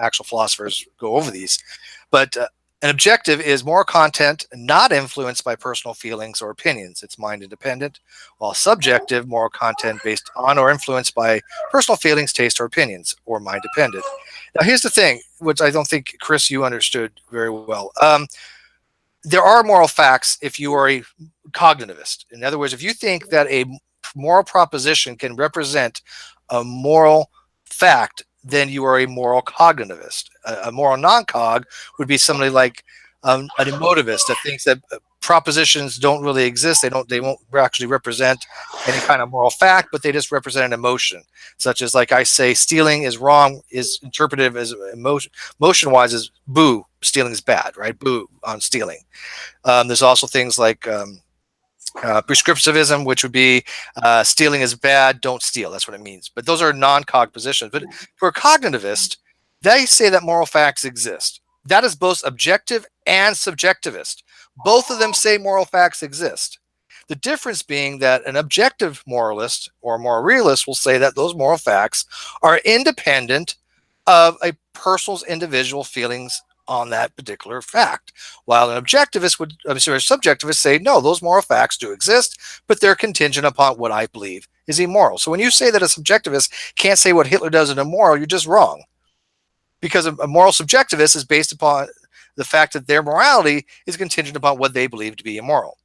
actual philosophers go over these. But an objective is moral content not influenced by personal feelings or opinions. It's mind independent, while subjective, moral content based on or influenced by personal feelings, taste, or opinions, or mind dependent. Now, here's the thing, which I don't think, Chris, you understood very well. There are moral facts if you are a cognitivist. In other words, if you think that a moral proposition can represent a moral fact, then you are a moral cognitivist. A moral non-cog would be somebody like an emotivist that thinks that propositions don't really exist. They won't actually represent any kind of moral fact, but they just represent an emotion, such as, like I say, stealing is wrong, is interpretive as motion-wise as boo, stealing is bad, right? Boo on stealing. There's also things like prescriptivism, which would be stealing is bad, don't steal. That's what it means. But those are non-cog positions. But for a cognitivist, they say that moral facts exist. That is both objective and subjectivist. Both of them say moral facts exist. The difference being that an objective moralist or moral realist will say that those moral facts are independent of a person's individual feelings on that particular fact, while an objectivist would, a subjectivist say, no, those moral facts do exist, but they're contingent upon what I believe is immoral. So when you say that a subjectivist can't say what Hitler does is immoral, you're just wrong, because a moral subjectivist is based upon the fact that their morality is contingent upon what they believe to be immoral.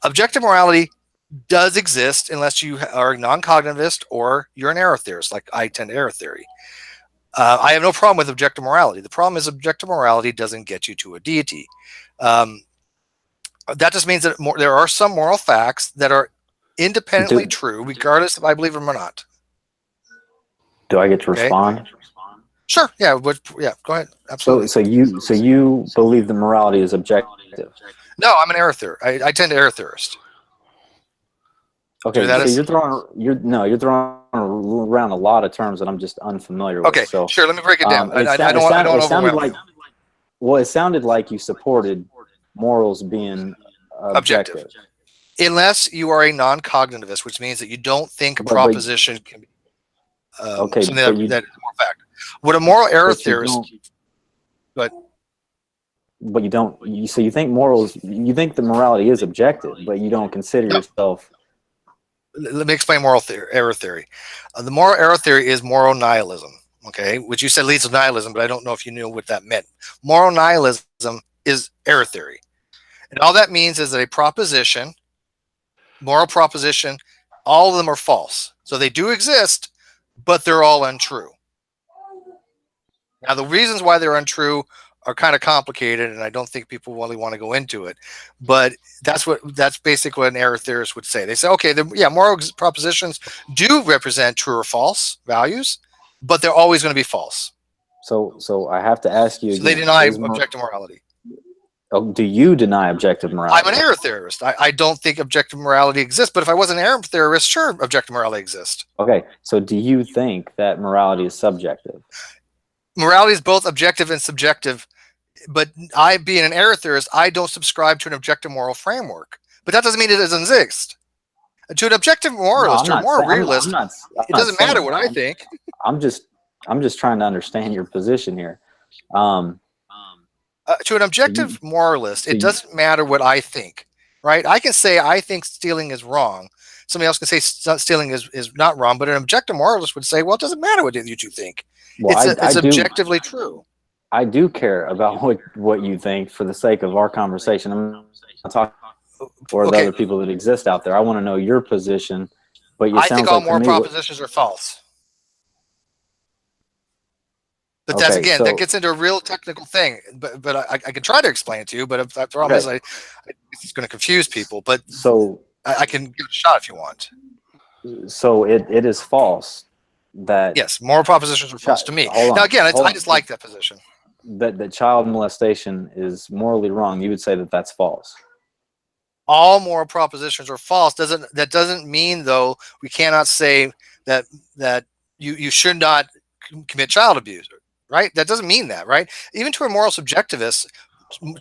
Objective morality does exist unless you are a non-cognitivist or you're an error theorist, like I tend to error theory. I have no problem with objective morality. The problem is objective morality doesn't get you to a deity. That just means that there are some moral facts that are independently true, regardless if I believe them or not. Do I get to respond? Sure. Yeah. Yeah. Go ahead. Absolutely. So you believe the morality is objective? No, I'm an error theorist. I tend to error theorist. Okay, so you're throwing around a lot of terms that I'm just unfamiliar with. Okay, so sure. Let me break it down. I don't sounded it sounded like you supported morals being objective. Unless you are a non-cognitivist, which means that you don't think a proposition can be something that is a moral fact. What a moral error theorist, but you don't. So you think morals? You think the morality is objective, but you don't consider yourself. Let me explain error theory. The moral error theory is moral nihilism, okay, which you said leads to nihilism, but I don't know if you knew what that meant. Moral nihilism is error theory. And all that means is that a proposition, moral proposition, all of them are false. So they do exist, but they're all untrue. Now, the reasons why they're untrue are kind of complicated, and I don't think people really want to go into it. But that's basically what an error theorist would say. They say, okay, moral propositions do represent true or false values, but they're always going to be false. So I have to ask you. So they deny objective morality. Oh, do you deny objective morality? I'm an error theorist. I don't think objective morality exists, but if I was an error theorist, sure, objective morality exists. Okay, so do you think that morality is subjective? Morality is both objective and subjective, but I, being an error theorist, I don't subscribe to an objective moral framework. But that doesn't mean it doesn't exist. To an objective moralist or moral realist, it doesn't matter what I think. I'm just trying to understand your position here. To an objective moralist, it doesn't matter what I think, right? I can say I think stealing is wrong. Somebody else can say stealing is not wrong, but an objective moralist would say, well, it doesn't matter what you two think. Well, it's objectively true. I do care about what you think for the sake of our conversation. I'm not talking for the other people that exist out there. I want to know your position. But I think all moral propositions are false. But that's again, that gets into a real technical thing. But I can try to explain it to you. But the problem is, it's going to confuse people. But I can give it a shot if you want. So it is false that yes, moral propositions are false to me. Now again, I just like that position. That child molestation is morally wrong. You would say that that's false. All moral propositions are false. That doesn't mean though we cannot say that you should not commit child abuse, right? That doesn't mean that, right? Even to a moral subjectivist,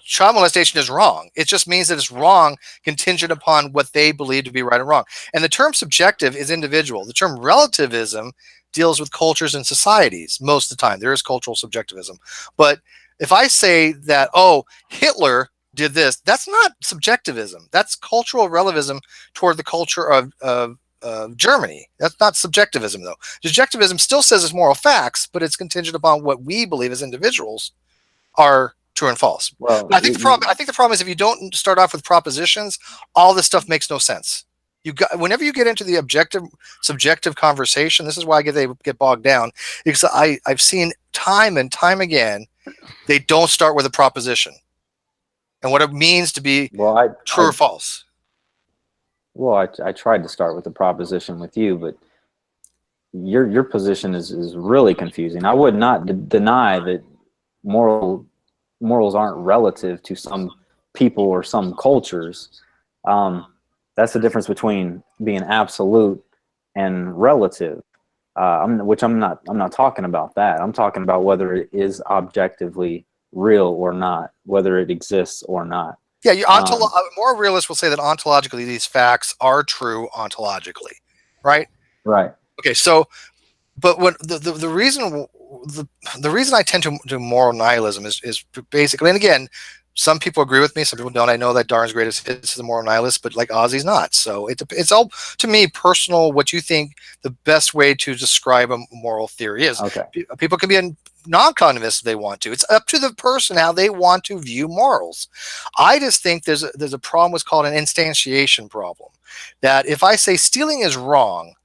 child molestation is wrong. It just means that it's wrong contingent upon what they believe to be right and wrong. And the term subjective is individual. The term relativism deals with cultures and societies most of the time. There is cultural subjectivism. But if I say that, oh, Hitler did this, that's not subjectivism. That's cultural relativism toward the culture of Germany. That's not subjectivism, though. Subjectivism still says it's moral facts, but it's contingent upon what we believe as individuals are true and false. Well, I think the problem is if you don't start off with propositions, all this stuff makes no sense. Whenever you get into the objective subjective conversation, this is why they get bogged down, because I've seen time and time again they don't start with a proposition and what it means to be true or false. Well, I tried to start with the proposition with you, but your position is really confusing. I would not deny that morals aren't relative to some people or some cultures. That's the difference between being absolute and relative. Which I'm not talking about that. I'm talking about whether it is objectively real or not, whether it exists or not. Yeah, more realists will say that ontologically these facts are true ontologically, right? Right. Okay, so but what the reason I tend to do moral nihilism is basically, and again, some people agree with me, some people don't. I know that Darwin's greatest hits is a moral nihilist, but like Ozzy's not. So it's all, to me, personal. What you think the best way to describe a moral theory is. Okay. People can be a non-conformist if they want to. It's up to the person how they want to view morals. I just think there's a problem what's called an instantiation problem. That if I say stealing is wrong,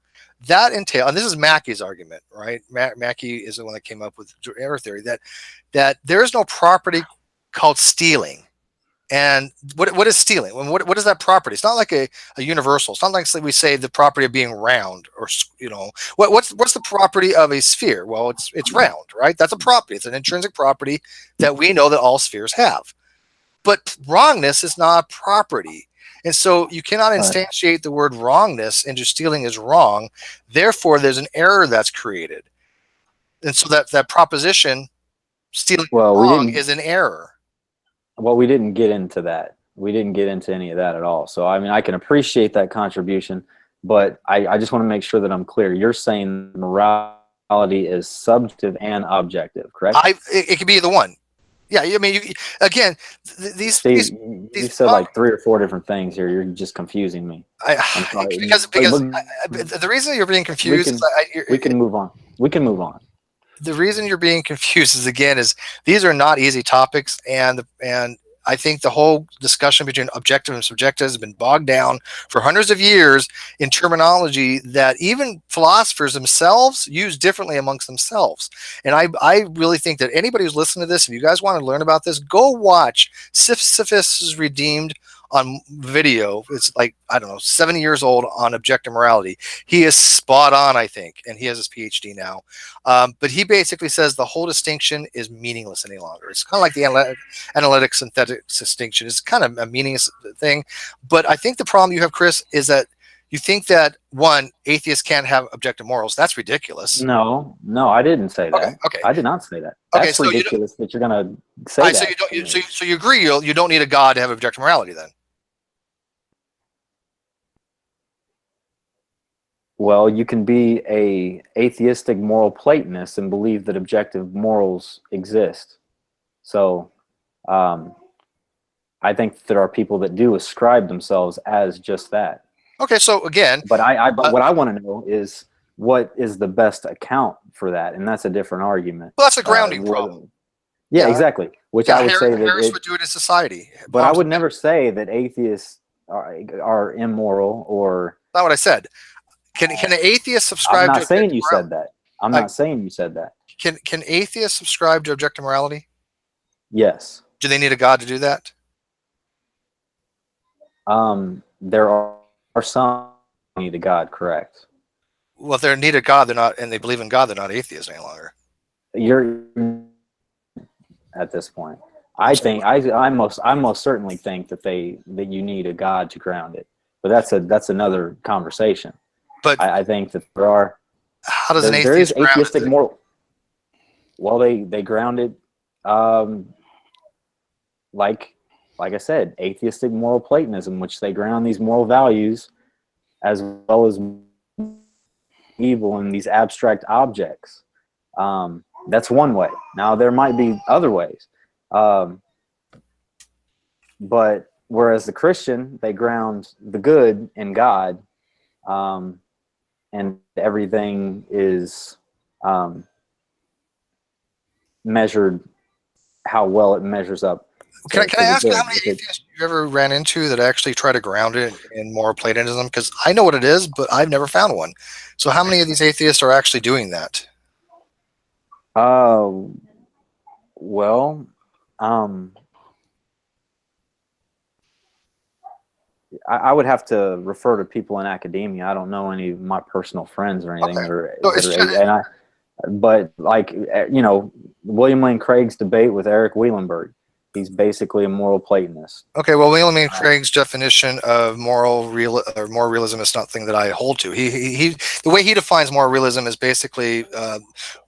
that entails, and this is Mackey's argument, right? Mackey is the one that came up with error theory, that there is no property called stealing. And what is stealing? What is that property? It's not like a universal. It's not like we say the property of being round, or what's the property of a sphere? Well, it's round, right? That's a property. It's an intrinsic property that we know that all spheres have. But wrongness is not a property. And so you cannot instantiate the word wrongness into stealing is wrong. Therefore, there's an error that's created. And so that proposition, stealing wrong, is an error. Well, we didn't get into that. We didn't get into any of that at all. So, I mean, I can appreciate that contribution, but I just want to make sure that I'm clear. You're saying morality is subjective and objective, correct? It could be either one. Yeah, I mean, these said like 3 or 4 different things here. You're just confusing me. Because the reason you're being confused we can move on. We can move on. The reason you're being confused is these are not easy topics, and I think the whole discussion between objective and subjective has been bogged down for hundreds of years in terminology that even philosophers themselves use differently amongst themselves. And I really think that anybody who's listening to this, if you guys want to learn about this, go watch Sisyphus Redeemed on video. It's like, I don't know, 70 years old, on objective morality. He is spot on, I think, and he has his PhD now. But he basically says the whole distinction is meaningless any longer. It's kind of like the analytic synthetic distinction. It's kind of a meaningless thing. But I think the problem you have, Chris, is that you think that, one, atheists can't have objective morals. That's ridiculous. No, I didn't say that. Okay. I did not say that. That's ridiculous that you're going to say that. So you agree you don't need a God to have objective morality then? Well, you can be a atheistic moral Platonist and believe that objective morals exist. So I think there are people that do ascribe themselves as just that. Okay, so again, but what I want to know is what is the best account for that, and that's a different argument. Well, that's a grounding problem. Yeah, exactly. Which I would say that Harris would do it in society. But I would never say that atheists are immoral or. That's not what I said. Can an atheist subscribe? I'm not saying you said that. I'm not saying you said that. Can atheists subscribe to objective morality? Yes. Do they need a God to do that? There are some who need a God, correct? Well, if they need a God, they're not, and they believe in God, they're not atheists any longer. You're at this point. I think I most certainly think that you need a God to ground it, but that's another conversation. But I think that there are. How does an atheist ground atheistic moral? Well, they ground it, like I said, atheistic moral Platonism, which they ground these moral values as well as evil in these abstract objects. That's one way. Now there might be other ways, but whereas the Christian, they ground the good in God. And everything is measured, how well it measures up. Can I ask you how many atheists you ever ran into that actually try to ground it in moral Platonism? Because I know what it is, but I've never found one. So how many of these atheists are actually doing that? Well, I would have to refer to people in academia. I don't know any of my personal friends or anything. Okay. But like, William Lane Craig's debate with Eric Wielenberg, He's basically a moral Platonist. Okay, well, William Craig's definition of moral realism is something that I hold to. He the way he defines moral realism is basically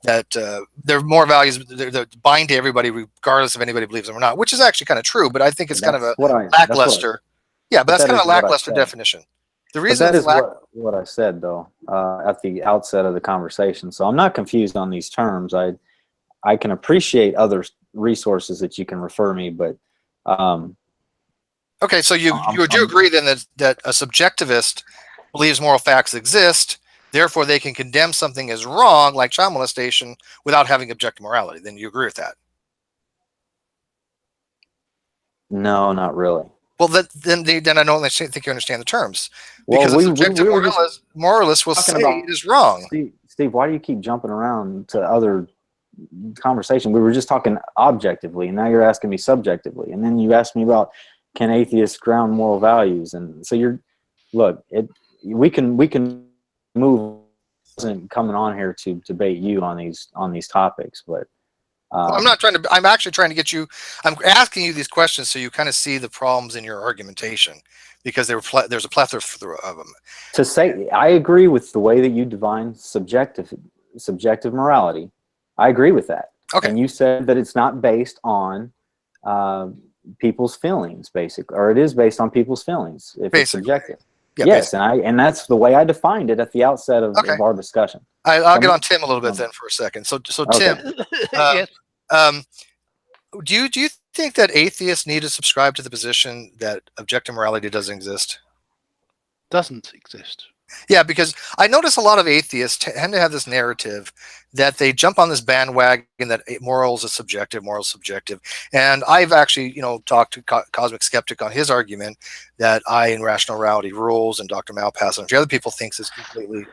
that there are more values that bind to everybody, regardless if anybody believes them or not, which is actually kind of true. But I think it's kind of a lackluster. Yeah, but that's kind of a lackluster definition. The reason that is what I said, though, at the outset of the conversation. So I'm not confused on these terms. I can appreciate other resources that you can refer me, but okay, so you do agree then that a subjectivist believes moral facts exist, therefore they can condemn something as wrong, like child molestation, without having objective morality. Then you agree with that? No, not really. Well, then I don't think you understand the terms, because a subjective moralist will say it is wrong. Steve, why do you keep jumping around to other conversation? We were just talking objectively, and now you're asking me subjectively, and then you asked me about can atheists ground moral values, and so we can move. Isn't coming on here to debate you on these topics, but well, I'm not trying to. I'm actually trying to get you. I'm asking you these questions so you kind of see the problems in your argumentation, because there's a plethora of them. To say I agree with the way that you define subjective morality. I agree with that. Okay. And you said that it's not based on people's feelings, basically, or it is based on people's feelings if it's subjective. Yeah, yes, basically. and that's the way I defined it at the outset of our discussion. I'll get on Tim a little bit then for a second. So Tim, Yes. Do you think that atheists need to subscribe to the position that objective morality doesn't exist? Doesn't exist. Yeah, because I notice a lot of atheists tend to have this narrative that they jump on this bandwagon that morals is subjective, and I've actually, talked to Cosmic Skeptic on his argument that I in Rational Morality Rules, and Dr. Malpass and a few other people thinks is completely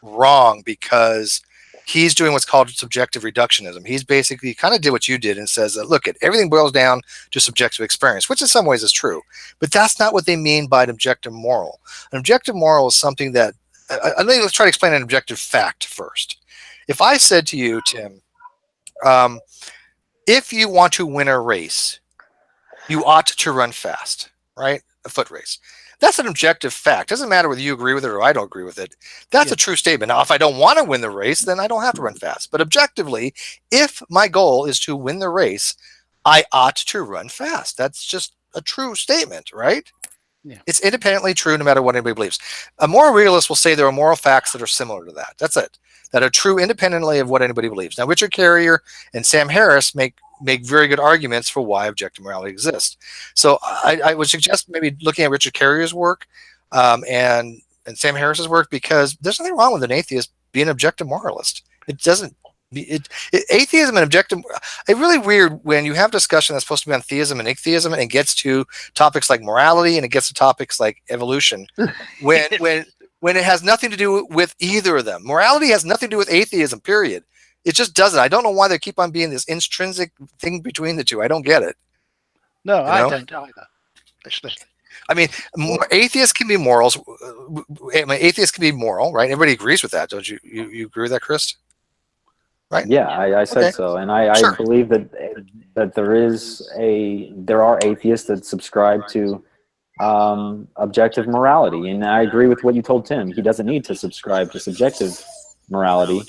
wrong, because he's doing what's called subjective reductionism. He's basically kind of did what you did and says that, look, everything boils down to subjective experience, which in some ways is true, but that's not what they mean by an objective moral. An objective moral is something that, let's try to explain an objective fact first. If I said to you, Tim, if you want to win a race, you ought to run fast, right? A foot race. That's an objective fact. Doesn't matter whether you agree with it or I don't agree with it. That's a true statement. Now, if I don't want to win the race, then I don't have to run fast. But objectively, if my goal is to win the race, I ought to run fast. That's just a true statement, right? Yeah. It's independently true no matter what anybody believes. A moral realist will say there are moral facts that are similar to that. That's it. That are true independently of what anybody believes. Now, Richard Carrier and Sam Harris make very good arguments for why objective morality exists. So I would suggest maybe looking at Richard Carrier's work and Sam Harris's work, because there's nothing wrong with an atheist being an objective moralist. It doesn't. Atheism and objective. It's really weird when you have discussion that's supposed to be on theism and igtheism, and it gets to topics like morality and it gets to topics like evolution, when it has nothing to do with either of them. Morality has nothing to do with atheism. Period. It just doesn't. I don't know why they keep on being this intrinsic thing between the two. I don't get it. No, I don't either. I mean, atheists can be morals. Atheists can be moral, right? Everybody agrees with that, don't you? You agree with that, Chris? Right? Yeah, I said so, and I believe that there are atheists that subscribe to objective morality, and I agree with what you told Tim. He doesn't need to subscribe to subjective morality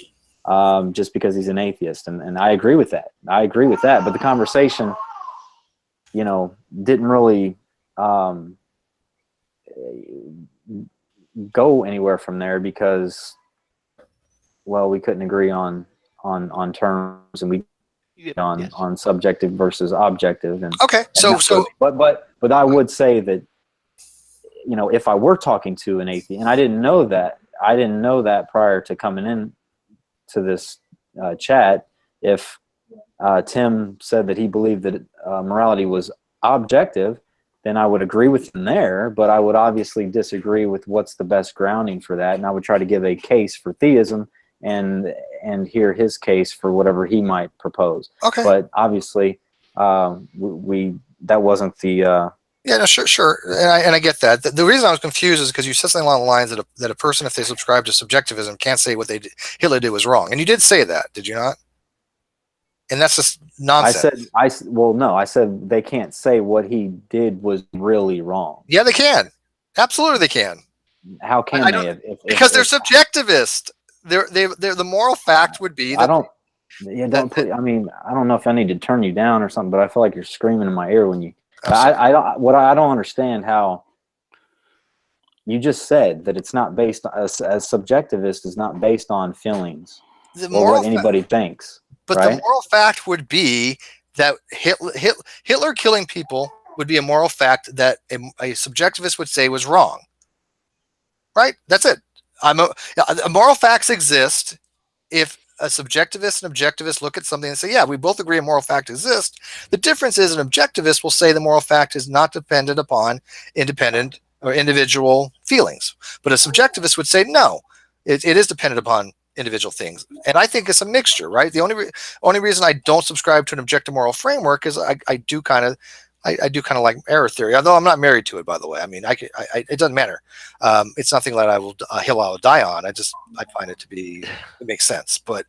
just because he's an atheist, and I agree with that. But the conversation, didn't really go anywhere from there because, well, we couldn't agree on terms, and we on subjective versus objective. And okay, but I would say that if I were talking to an atheist, and I didn't know that prior to coming in to this chat, if Tim said that he believed that morality was objective, then I would agree with him there, but I would obviously disagree with what's the best grounding for that, and I would try to give a case for theism and hear his case for whatever he might propose. Okay. But obviously, that wasn't the. Yeah, no, sure, and I get that. The reason I was confused is because you said something along the lines that a person, if they subscribe to subjectivism, can't say what Hitler did was wrong, and you did say that, did you not? and that's just I nonsense. said, well, no, I said they can't say what he did was really wrong. Yeah, they can. Absolutely, they can. How can I they? don't, because they're subjectivist. They're the moral fact would be that I don't. Yeah, don't put. I mean, I don't know if I need to turn you down or something, but I feel like you're screaming in my ear when you. I don't understand how. You just said that it's not based as subjectivist is not based on feelings or what anybody thinks. But right? the moral fact would be that Hitler killing people would be a moral fact that a subjectivist would say was wrong. Right? That's it. Moral facts exist if a subjectivist and objectivist look at something and say, yeah, we both agree a moral fact exists. The difference is an objectivist will say the moral fact is not dependent upon independent or individual feelings. But a subjectivist would say, no, it is dependent upon individual things. And I think it's a mixture, right? The only reason I don't subscribe to an objective moral framework is I do kind of like error theory, although I'm not married to it, by the way. I mean, it doesn't matter. It's nothing that I will die on. I find it to be, it makes sense. But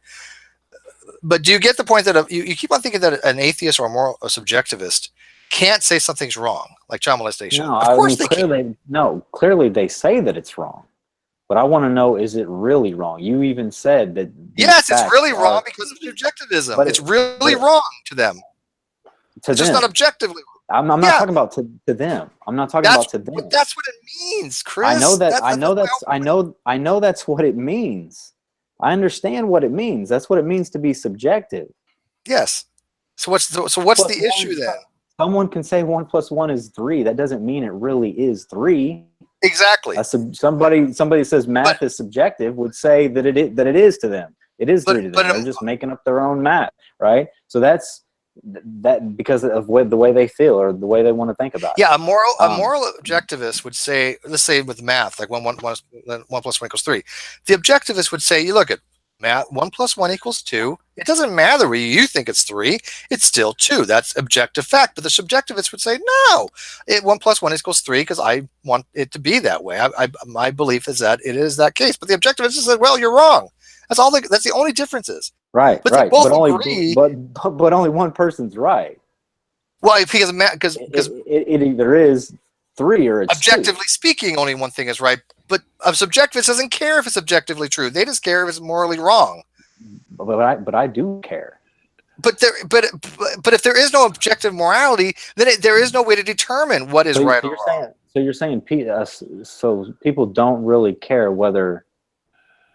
do you get the point that you keep on thinking that an atheist or a subjectivist can't say something's wrong, like child molestation? No, of course they can. No, clearly they say that it's wrong. But I want to know, is it really wrong? You even said that. Yes, it's really wrong because of subjectivism. But it's really wrong to them. It's just not objectively wrong. I'm not talking about to them. I'm not talking about to them. But that's what it means, Chris. I know that. I know that's what it means. I understand what it means. That's what it means to be subjective. Yes. So what's the issue then? Someone can say 1 + 1 is 3. That doesn't mean it really is 3. Exactly. Somebody says math is subjective would say that it is to them. It is 3 to them. They're just making up their own math, right? So that's because of the way they feel or the way they want to think about it. Yeah, a moral objectivist would say, let's say with math, like 1 + 1 = 3. The objectivist would say, you look at math, 1 + 1 = 2. It doesn't matter whether you think it's 3, it's still 2. That's objective fact. But the subjectivist would say, no, 1 + 1 = 3 because I want it to be that way. My belief is that it is that case. But the objectivist said, well, you're wrong. That's the only difference is. Right, but right. They both agree. But only one person's right. Well, because it either is 3 or it's objectively 2. speaking, only one thing is right. But a subjectivist doesn't care if it's objectively true. They just care if it's morally wrong. But I do care. But if there is no objective morality, then there is no way to determine what is right or wrong. So you're saying so people don't really care whether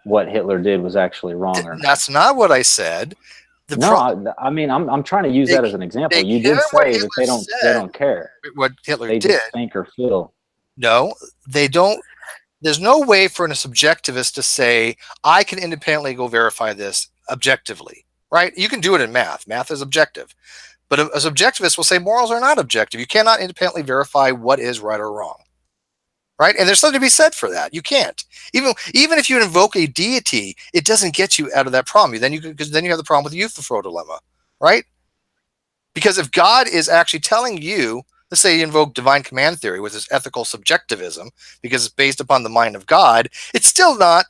what Hitler did was actually wrong or not. That's not what I said. I mean, I'm trying to use that as an example. You did say that they don't care what Hitler did. They just think or feel. No, they don't. There's no way for a subjectivist to say, I can independently go verify this objectively, right? You can do it in math. Math is objective. But a subjectivist will say morals are not objective. You cannot independently verify what is right or wrong. Right? And there's something to be said for that. You can't. Even if you invoke a deity, it doesn't get you out of that problem. Because then you have the problem with the Euthyphro dilemma, right? Because if God is actually telling you, let's say you invoke divine command theory, which is ethical subjectivism, because it's based upon the mind of God, it's still not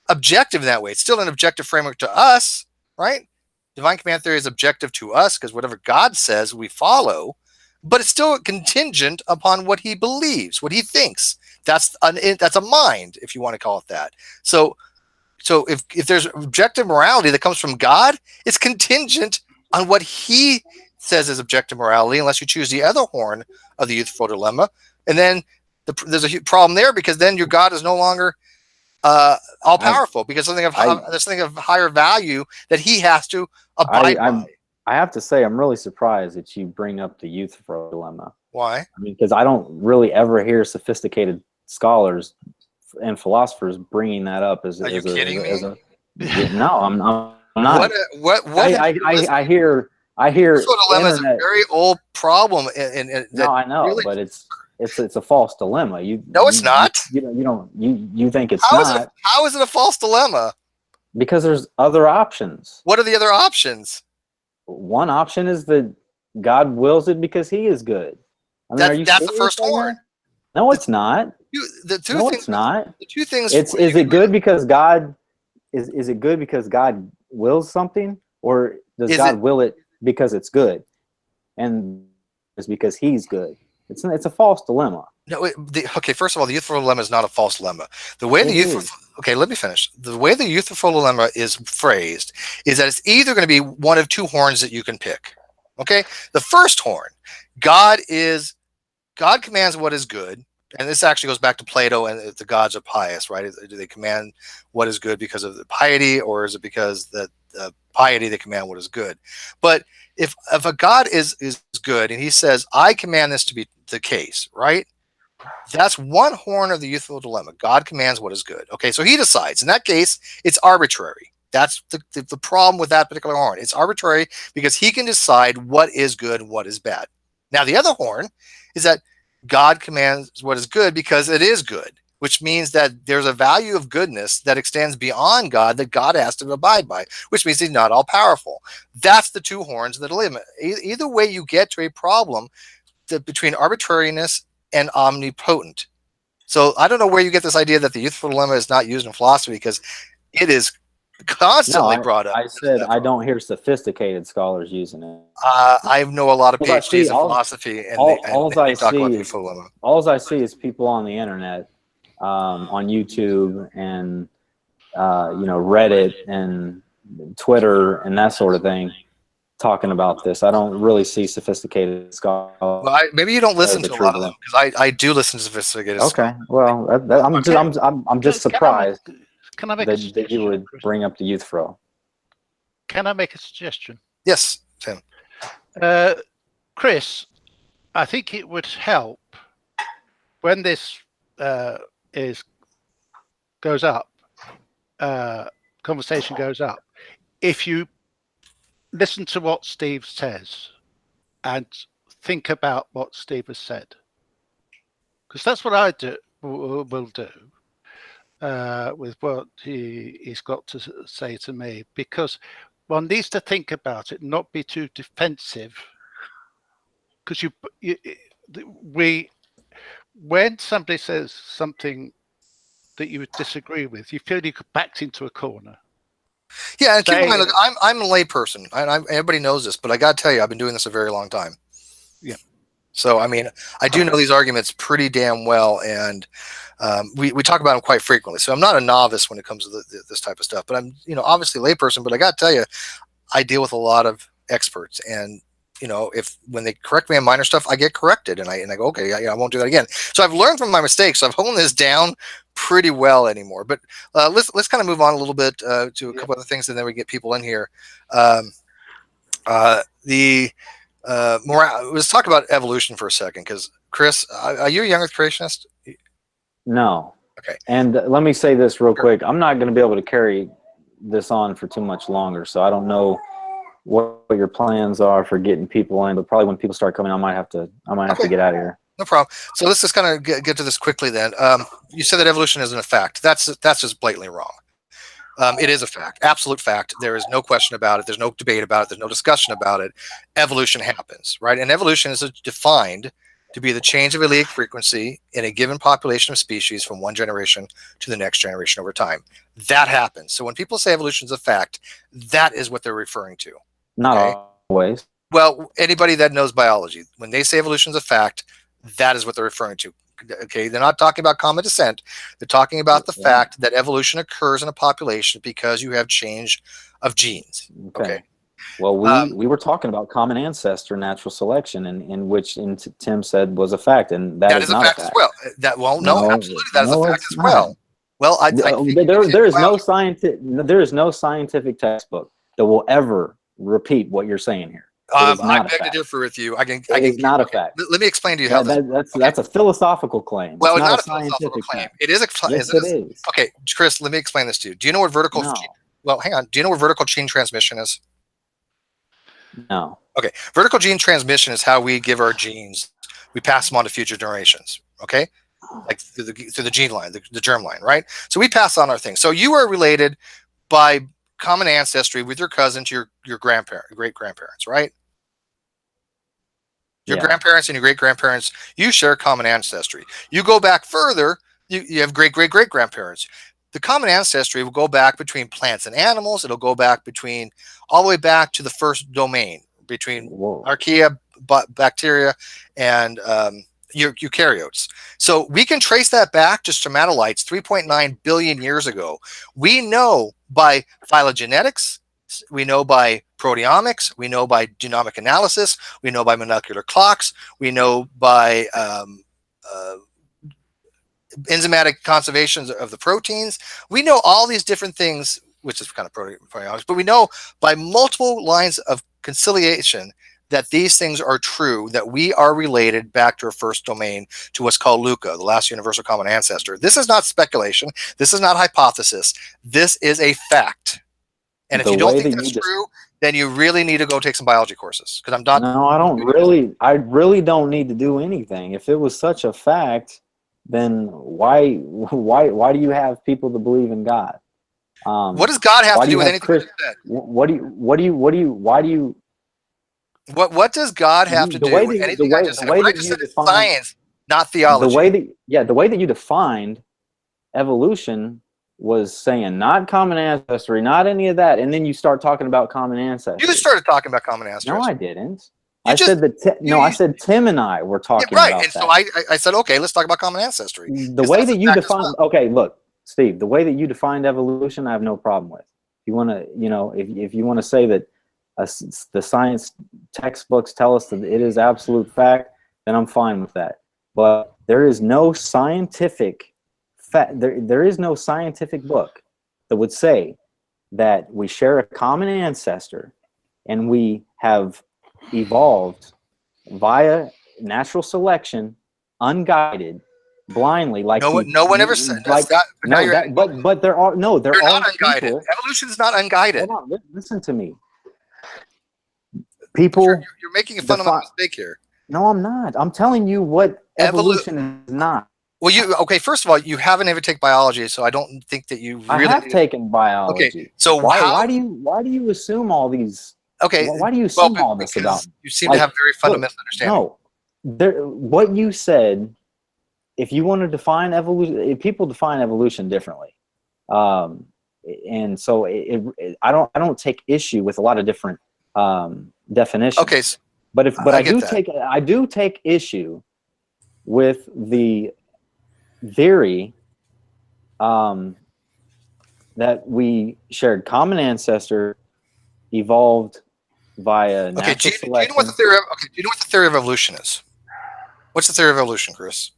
objective in that way. It's still an objective framework to us, right? Divine command theory is objective to us because whatever God says, we follow, but it's still contingent upon what he believes, what he thinks. That's a mind, if you want to call it that. So if there's objective morality that comes from God, it's contingent on what he says is objective morality, unless you choose the other horn of the Euthyphro dilemma. And then there's a problem there because then your God is no longer all powerful because there's something of higher value that he has to abide by. I have to say, I'm really surprised that you bring up the Euthyphro dilemma. Why? I mean, because I don't really ever hear sophisticated scholars and philosophers bringing that up as. Are you kidding me? No, I'm not. What? I hear. Euthyphro dilemma is a very old problem. No, I know, really, but it's a false dilemma. It's not. You think it's not. How is it a false dilemma? Because there's other options. What are the other options? One option is that God wills it because he is good. I mean, that's the first horn. No, it's not. It's not. The two things. Is it good because God is it good because God wills something, or does God will it because it's good, and it's because he's good. It's a false dilemma. No, okay. First of all, the Euthyphro dilemma is not a false dilemma. The way okay, let me finish. The way the Euthyphro dilemma is phrased is that it's either going to be one of two horns that you can pick. Okay, the first horn, God commands what is good, and this actually goes back to Plato and the gods are pious, right? Do they command what is good because of the piety, or is it because the piety they command what is good? But if a God is good and he says, I command this to be the case, right? That's one horn of the Euthyphro dilemma. God commands what is good. Okay, so he decides. In that case, it's arbitrary. That's the problem with that particular horn. It's arbitrary because he can decide what is good and what is bad. Now, the other horn is that God commands what is good because it is good, which means that there's a value of goodness that extends beyond God that God has to abide by, which means he's not all powerful. That's the two horns of the dilemma. Either way, you get to a problem between arbitrariness and omnipotent. So I don't know where you get this idea that the Euthyphro dilemma is not used in philosophy, because it is constantly brought up. I said I don't hear sophisticated scholars using it. I know a lot of PhDs in philosophy, and they talk about the Euthyphro dilemma. All I see is people on the internet, on YouTube and Reddit and Twitter and that sort of thing, talking about this. I don't really see sophisticated scholars. Well, maybe you don't listen to a lot of them, because I do listen to sophisticated. Okay, well, I'm just surprised that you would bring up the Euthyphro. Can I make a suggestion? Yes, Tim. Chris, I think it would help when this goes up, conversation goes up, if you listen to what Steve says and think about what Steve has said, because that's what I will do with what he's got to say to me, because one needs to think about it, not be too defensive, because when somebody says something that you would disagree with, you feel you could backed into a corner. Yeah, and keep in mind, look, I'm a layperson, and everybody knows this, but I got to tell you, I've been doing this a very long time. Yeah. So, I mean, I do know these arguments pretty damn well, and we talk about them quite frequently. So I'm not a novice when it comes to this type of stuff, but I'm, obviously a layperson, but I got to tell you, I deal with a lot of experts, and when they correct me on minor stuff, I get corrected, and I go, okay, I won't do that again. So I've learned from my mistakes. So I've honed this down pretty well anymore. But let's kind of move on a little bit to a couple other things, and then we get people in here. Let's talk about evolution for a second, because Chris, are you a young Earth creationist? No. Okay. And let me say this real quick. I'm not going to be able to carry this on for too much longer, so I don't know what your plans are for getting people in, but probably when people start coming, I might have to get out of here. No problem. So let's just kind of get to this quickly then. You said that evolution isn't a fact. That's just blatantly wrong. It is a fact, absolute fact. There is no question about it. There's no debate about it. There's no discussion about it. Evolution happens, right? And evolution is defined to be the change of allelic frequency in a given population of species from one generation to the next generation over time. That happens. So when people say evolution is a fact, that is what they're referring to. Not always. Well, anybody that knows biology, when they say evolution is a fact, that is what they're referring to. Okay, they're not talking about common descent. They're talking about the fact that evolution occurs in a population because you have change of genes. Okay. Well, we were talking about common ancestor, natural selection, in which Tim said was a fact, and that is not a fact as well. No, absolutely, that is a fact as well. Well, there is no scientific textbook that will ever repeat what you're saying here. I beg to differ with you. It is not a fact. Let me explain to you how that's a philosophical claim. Well, it's not a philosophical claim. Fact. It is a claim. Yes, it is. Okay, Chris, let me explain this to you. Do you know what vertical? No. Well, hang on. Do you know what vertical gene transmission is? No. Okay, vertical gene transmission is how we give our genes. We pass them on to future generations. Okay, like through the gene line, the germ line, right? So we pass on our things. So you are related by common ancestry with your cousin to your great grandparents, right? Your grandparents and your great grandparents, you share common ancestry. You go back further, you have great grandparents. The common ancestry will go back between plants and animals. It'll go back all the way back to the first domain, between Whoa. archaea, bacteria, and eukaryotes. So we can trace that back to stromatolites 3.9 billion years ago. We know by phylogenetics, we know by proteomics, we know by genomic analysis, we know by molecular clocks, we know by enzymatic conservations of the proteins. We know all these different things, which is kind of proteomics, but we know by multiple lines of conciliation that these things are true, that we are related back to our first domain, to what's called LUCA, the last universal common ancestor. This is not speculation. This is not hypothesis. This is a fact. And if you don't think that's true, then you really need to go take some biology courses. Because I'm not. No, I don't really. I really don't need to do anything. If it was such a fact, then why do you have people that believe in God? What does God have to do with anything? What does God have to do with anything I just said? What I just said is science, not theology. The way that you defined evolution was saying not common ancestry, not any of that, and then you start talking about common ancestry. You just started talking about common ancestry. No, I didn't. I said Tim and I were talking about that. Right, and so I said, okay, let's talk about common ancestry. The way that you define, okay, look, Steve, the way that you defined evolution, I have no problem with. If you want to, if you want to say that the science textbooks tell us that it is absolute fact, then I'm fine with that. But there is no scientific there is no scientific book that would say that we share a common ancestor and we have evolved via natural selection, unguided, blindly, like no one ever said that. But there are not unguided. People, evolution is not unguided. Hold on, listen to me. People, you're making a fundamental mistake here. No, I'm not. I'm telling you what evolution is not. Well, first of all, you haven't ever taken biology, so I don't think that you really. I have taken biology. Okay, so why do you assume all these? Okay, why do you assume all this about? You seem to have very fundamental understanding. No, what you said. If you want to define evolution, people define evolution differently, and so I don't take issue with a lot of different definitions. Okay, but I do take issue with the theory that we shared common ancestor, evolved via natural selection. Do you know what the theory of evolution is? What's the theory of evolution, Chris?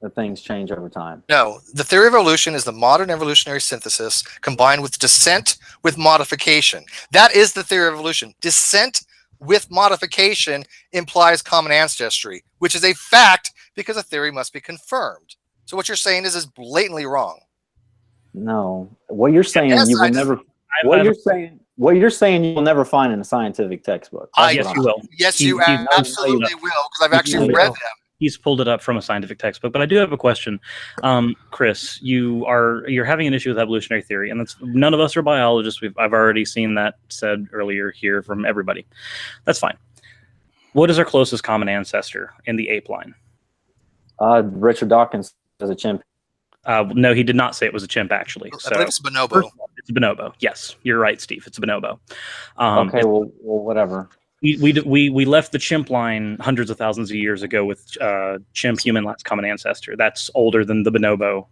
That things change over time. No, the theory of evolution is the modern evolutionary synthesis combined with descent with modification. That is the theory of evolution. Descent with modification implies common ancestry, which is a fact because a theory must be confirmed. So what you're saying is blatantly wrong. No, what you're saying you will never. What you're saying you will never find in a scientific textbook. Yes, you will. Yes, you absolutely will, because I've actually read them. He's pulled it up from a scientific textbook, but I do have a question. Chris, you're having an issue with evolutionary theory, and none of us are biologists. I've already seen that said earlier here from everybody. That's fine. What is our closest common ancestor in the ape line? Richard Dawkins is a chimp. No, he did not say it was a chimp, actually. I believe it's a bonobo. It's a bonobo. Yes, you're right, Steve. It's a bonobo. Okay, well, whatever. We left the chimp line hundreds of thousands of years ago with chimp human last common ancestor. That's older than the bonobo,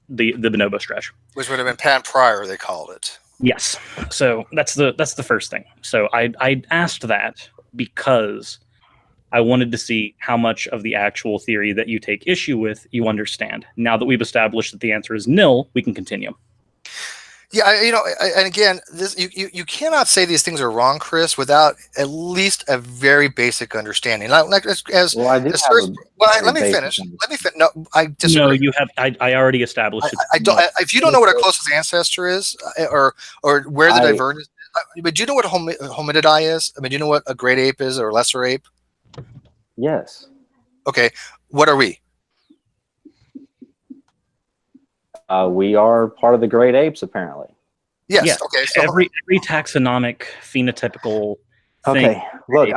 the bonobo stretch, which would have been Pan prior, they called it. Yes. So that's the first thing. So I asked that because I wanted to see how much of the actual theory that you take issue with you understand. Now that we've established that the answer is nil, we can continue. Yeah, and again, you cannot say these things are wrong, Chris, without at least a very basic understanding. Let me finish. No, I disagree. No, you have. I already established. I don't. If you don't know what our closest ancestor is, or where the divergence, but do you know what hominidae is? I mean, do you know what a great ape is or a lesser ape? Yes. Okay, what are we? We are part of the great apes, apparently. Yes. Okay. So every taxonomic phenotypical thing. Okay. Look,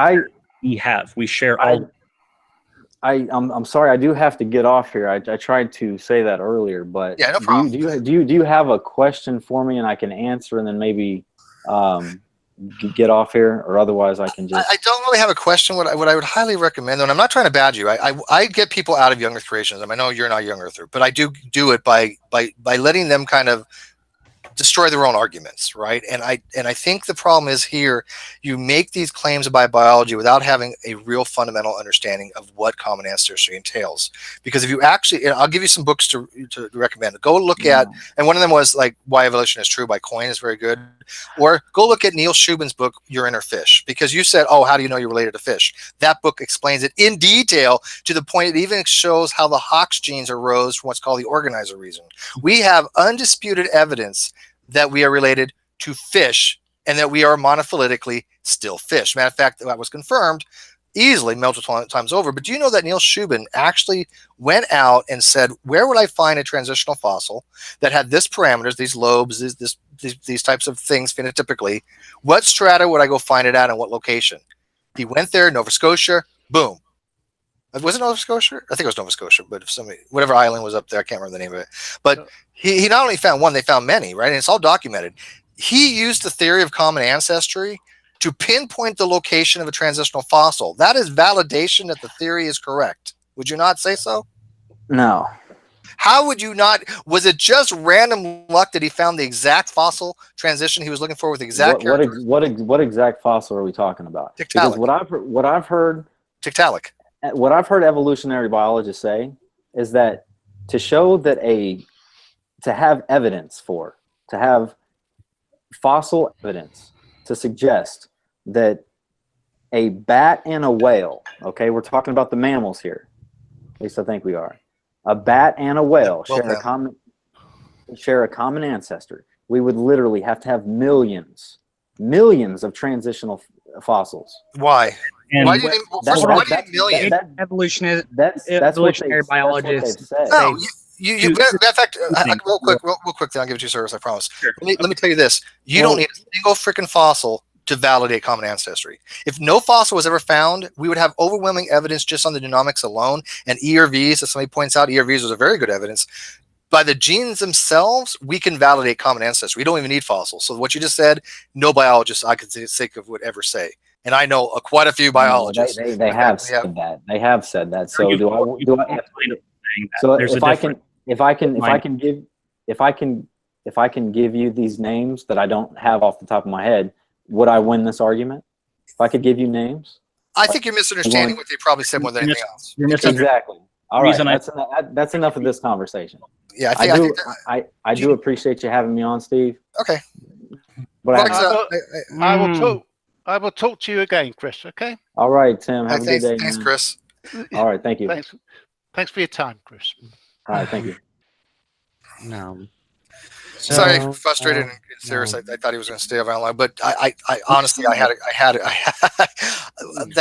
we share all. I'm sorry, I do have to get off here. I tried to say that earlier, but yeah, no problem. Do you have a question for me and I can answer, and then maybe get off here, or otherwise I can just. I don't really have a question. What I would highly recommend, and I'm not trying to bad you. I get people out of young Earth creationism. I know you're not young Earther, but I do it by letting them kind of destroy their own arguments, right? And I think the problem is here, you make these claims about biology without having a real fundamental understanding of what common ancestry entails. Because if you actually, I'll give you some books to recommend. Go look at, and one of them was like Why Evolution is True by Coyne is very good. Or go look at Neil Shubin's book, Your Inner Fish, because you said, oh, how do you know you're related to fish? That book explains it in detail to the point it even shows how the Hox genes arose from what's called the organizer reason. We have undisputed evidence that we are related to fish and that we are monophyletically still fish. Matter of fact, that was confirmed easily multiple times over. But do you know that Neil Shubin actually went out and said, where would I find a transitional fossil that had this parameters, these lobes, these types of things phenotypically? What strata would I go find it at and what location? He went there, Nova Scotia, boom. Was it Nova Scotia? I think it was Nova Scotia, but if somebody, whatever island was up there, I can't remember the name of it. But he not only found one, they found many, right? And it's all documented. He used the theory of common ancestry to pinpoint the location of a transitional fossil. That is validation that the theory is correct. Would you not say so? No. How would you not? Was it just random luck that he found the exact fossil transition he was looking for with exact characters? What exact fossil are we talking about? Tiktaalik. Because what I've heard Tiktaalik. What I've heard evolutionary biologists say is that to show that to have evidence to have fossil evidence to suggest that a bat and a whale, okay, we're talking about the mammals here, at least I think we are, a bat and a whale share a common ancestor. We would literally have to have millions of transitional fossils. Why? And Why do you need millions? Evolutionary That's biologists. what they've said. No, you in fact, real quick, then I'll give it to you service, I promise. Sure. Let me tell you this. You don't need a single freaking fossil to validate common ancestry. If no fossil was ever found, we would have overwhelming evidence just on the genomics alone, and ERVs, as somebody points out, ERVs was a very good evidence. By the genes themselves, we can validate common ancestry. We don't even need fossils. So what you just said, no biologist I could think of would ever say. And I know quite a few biologists. They have said that. They have said that. So So if I can give you these names that I don't have off the top of my head, would I win this argument? If I could give you names? I think you're misunderstanding what they probably said more than anything else. Exactly. All right. That's enough of this conversation. Yeah, I do appreciate you having me on, Steve. Okay. But I will talk to you again, Chris. Okay. All right, Tim. Have a good day. Thanks, man. Chris. All right. Thank you. Thanks for your time, Chris. All right. Thank you. No. Sorry, frustrated and serious. I thought he was going to stay around, but I honestly, that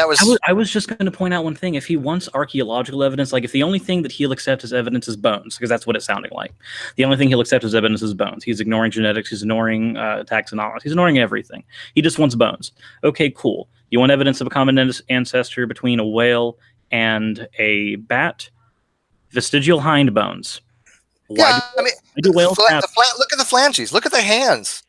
was. I was just going to point out one thing. If he wants archaeological evidence, like if the only thing that he'll accept as evidence is bones, because that's what it's sounding like. The only thing he'll accept as evidence is bones. He's ignoring genetics. He's ignoring taxonomics. He's ignoring everything. He just wants bones. Okay, cool. You want evidence of a common ancestor between a whale and a bat? Vestigial hind bones. Yeah, whales look at the phalanges. Look at the hands.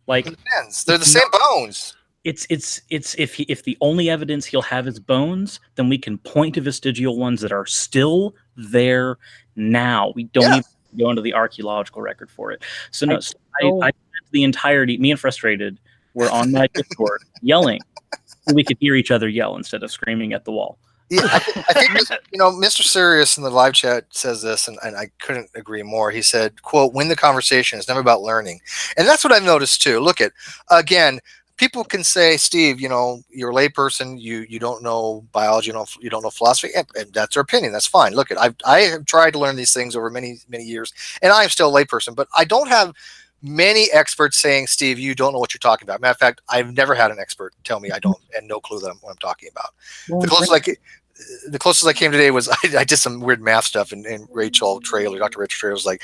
Like they're the same bones. It's if the only evidence he'll have is bones, then we can point to vestigial ones that are still there now. We don't even go into the archaeological record for it. So no, I the entirety. Me and Frustrated were on my Discord yelling, so we could hear each other yell instead of screaming at the wall. Yeah, I think Mr. Sirius in the live chat says this, and I couldn't agree more. He said, quote, win the conversation. It's never about learning. And that's what I've noticed too. Look at, again, people can say, Steve, you're a layperson, you don't know biology, you don't know philosophy, and that's their opinion. That's fine. Look at, I have tried to learn these things over many, many years, and I'm still a layperson, but I don't have many experts saying, Steve, you don't know what you're talking about. Matter of fact, I've never had an expert tell me I don't, and no clue that what I'm talking about. Well, the closest I came today was I did some weird math stuff, and Rachel Traylor, Dr. Rachel Traylor was like,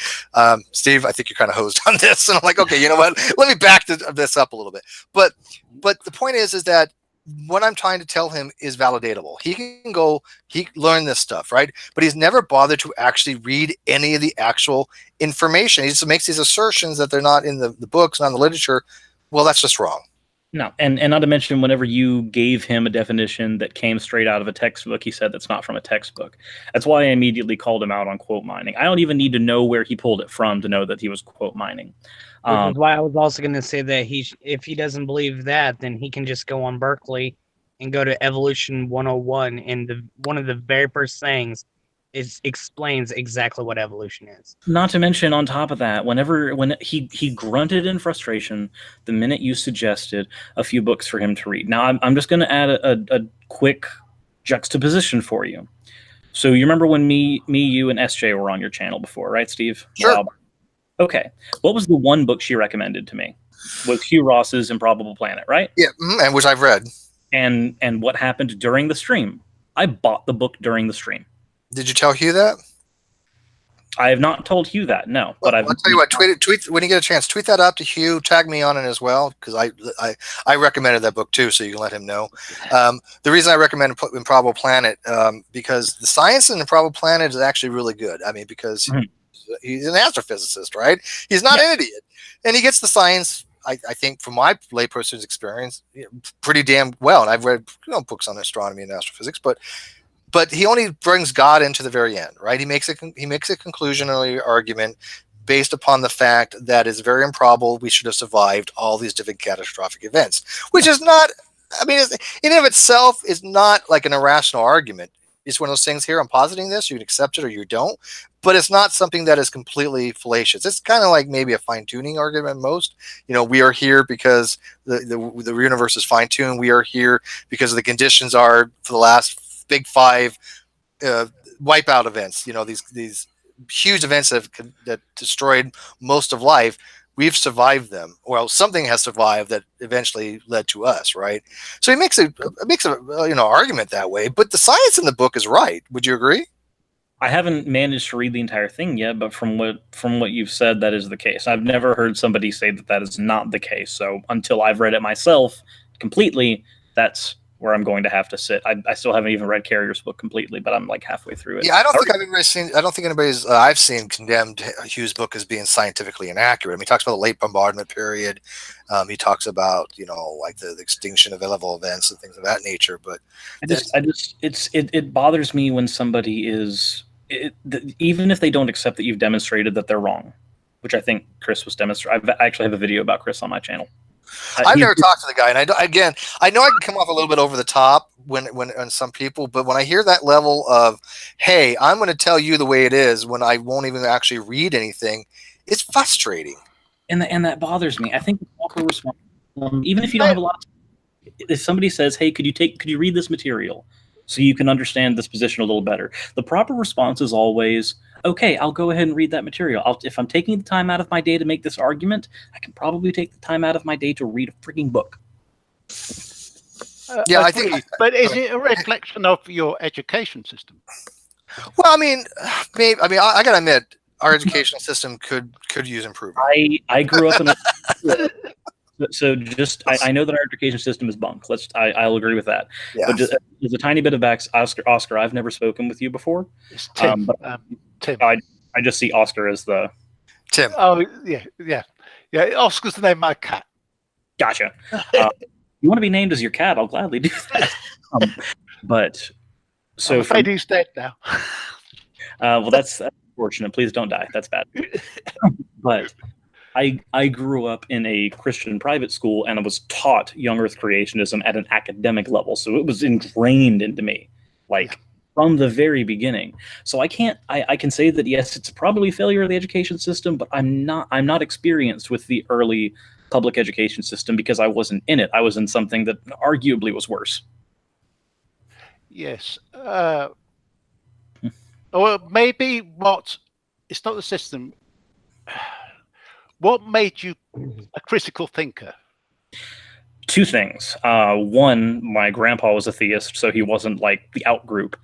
Steve, I think you're kind of hosed on this. And I'm like, okay, you know what? Let me back this up a little bit. But the point is that what I'm trying to tell him is validatable. He learn this stuff, right? But he's never bothered to actually read any of the actual information. He just makes these assertions that they're not in the books, not in the literature. Well, that's just wrong. No, and not to mention, whenever you gave him a definition that came straight out of a textbook, he said that's not from a textbook. That's why I immediately called him out on quote mining. I don't even need to know where he pulled it from to know that he was quote mining. Which is why I was also going to say that if he doesn't believe that, then he can just go on Berkeley and go to Evolution 101, and one of the very first things explains exactly what evolution is. Not to mention, on top of that, when he grunted in frustration the minute you suggested a few books for him to read. Now, I'm just going to add a quick juxtaposition for you. So you remember when me, you, and SJ were on your channel before, right, Steve? Sure. Wow. Okay. What was the one book she recommended to me? Was Hugh Ross's Improbable Planet, right? Yeah, and which I've read. And what happened during the stream? I bought the book during the stream. Did you tell Hugh that? I have not told Hugh that, no. Well, But I'll tell you what. Tweet when you get a chance. Tweet that up to Hugh. Tag me on it as well, because I recommended that book too, so you can let him know. The reason I recommend Improbable Planet because the science in Improbable Planet is actually really good. I mean, because he's an astrophysicist, right? He's not an idiot, and he gets the science. I think, from my layperson's experience, pretty damn well. And I've read books on astronomy and astrophysics, but he only brings God into the very end, right? He makes a conclusionary argument based upon the fact that it's very improbable we should have survived all these different catastrophic events, which is not, I mean, in and of itself is not like an irrational argument. It's one of those things here, I'm positing this, you can accept it or you don't, but it's not something that is completely fallacious. It's kind of like maybe a fine-tuning argument most. We are here because the universe is fine-tuned. We are here because the conditions are for the last big five wipeout events, these huge events that destroyed most of life. We've survived them. Well, something has survived that eventually led to us, right? So he makes a argument that way, but the science in the book is right. Would you agree? I haven't managed to read the entire thing yet, but from what you've said, that is the case. I've never heard somebody say that is not the case. So until I've read it myself completely, that's where I'm going to have to sit. I still haven't even read Carrier's book completely, but I'm like halfway through it. Yeah, I don't think anybody's I've seen condemned Hugh's book as being scientifically inaccurate. I mean, he talks about the late bombardment period. He talks about like the extinction of level events and things of that nature. But it bothers me when somebody even if they don't accept that you've demonstrated that they're wrong, which I think Chris was demonstrating. I actually have a video about Chris on my channel. I've never talked to the guy, and I know I can come off a little bit over the top when on some people, but when I hear that level of, hey, I'm going to tell you the way it is when I won't even actually read anything, it's frustrating. And that bothers me. I think the proper response, even if you don't have a lot of, if somebody says, hey, could you read this material so you can understand this position a little better? The proper response is always, okay, I'll go ahead and read that material. If I'm taking the time out of my day to make this argument, I can probably take the time out of my day to read a freaking book. Yeah, I think. But is it a reflection of your education system? Well, I mean, maybe. I mean, I gotta admit, our educational system could use improvement. I grew up in a so just I know that our education system is bunk. I'll agree with that. Yeah. But just, there's a tiny bit of back. Oscar, I've never spoken with you before. It's Tim. But Tim. I just see Oscar as the Tim. Oh yeah. Oscar's the name of my cat. Gotcha. You want to be named as your cat? I'll gladly do that. But so I'm afraid he's dead now. Well, that's unfortunate. Please don't die. That's bad. But I grew up in a Christian private school, and I was taught young Earth creationism at an academic level, so it was ingrained into me, from the very beginning. So I can say that yes, it's probably a failure of the education system, but I'm not experienced with the early public education system because I wasn't in it. I was in something that arguably was worse. Yes. Or maybe it's not the system. What made you a critical thinker? Two things. One, my grandpa was a theist, so he wasn't like the out group.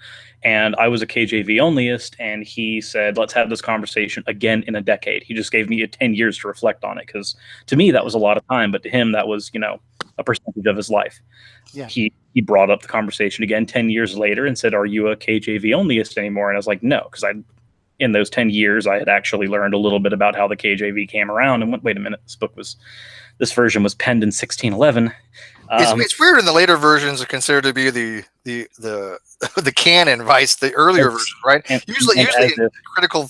And I was a KJV onlyist, and he said, let's have this conversation again in a decade. He just gave me 10 years to reflect on it, because to me, that was a lot of time, but to him, that was, a percentage of his life. Yeah. He brought up the conversation again 10 years later and said, are you a KJV onlyist anymore? And I was like, no, because in those 10 years, I had actually learned a little bit about how the KJV came around and went, wait a minute, this this version was penned in 1611. It's weird in the later versions are considered to be the canon, vice the earlier version, right? Usually in critical,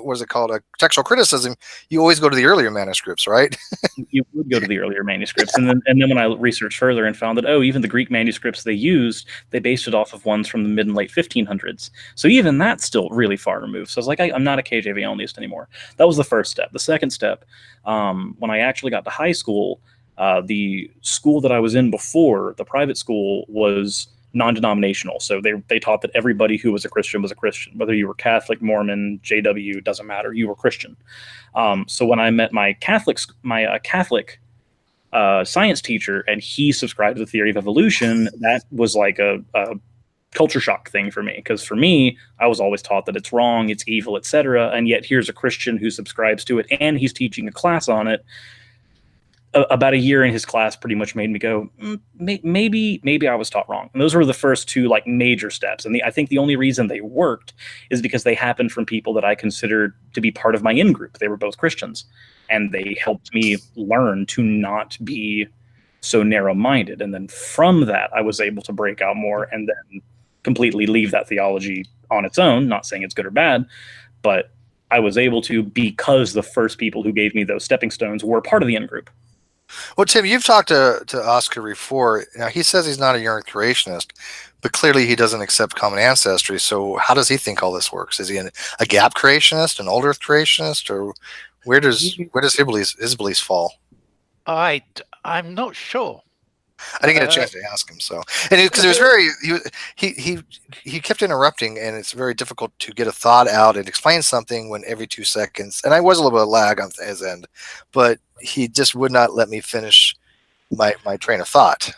what is it called? A textual criticism. You always go to the earlier manuscripts, right? You would go to the earlier manuscripts, and then when I researched further and found that even the Greek manuscripts they used, they based it off of ones from the mid and late 1500s. So even that's still really far removed. So I was like, I'm not a KJV onlyist anymore. That was the first step. The second step, when I actually got to high school. The school that I was in before, the private school, was non-denominational. So they taught that everybody who was a Christian, whether you were Catholic, Mormon, JW, doesn't matter. You were Christian. So when I met my Catholic science teacher, and he subscribed to the theory of evolution, that was like a culture shock thing for me. Because for me, I was always taught that it's wrong, it's evil, etc. And yet here's a Christian who subscribes to it, and he's teaching a class on it. About a year in his class pretty much made me go, maybe I was taught wrong. And those were the first two like major steps. And I think the only reason they worked is because they happened from people that I considered to be part of my in-group. They were both Christians, and they helped me learn to not be so narrow-minded. And then from that, I was able to break out more and then completely leave that theology on its own, not saying it's good or bad, but I was able to because the first people who gave me those stepping stones were part of the in-group. Well, Tim, you've talked to Oscar before. Now, he says he's not a yearn creationist, but clearly he doesn't accept common ancestry. So how does he think all this works? Is he a gap creationist, an old earth creationist, or where does his beliefs fall? I'm not sure. I didn't get a chance to ask him, so because it was very he kept interrupting, and it's very difficult to get a thought out and explain something when every 2 seconds. And I was a little bit of lag on his end, but he just would not let me finish my train of thought.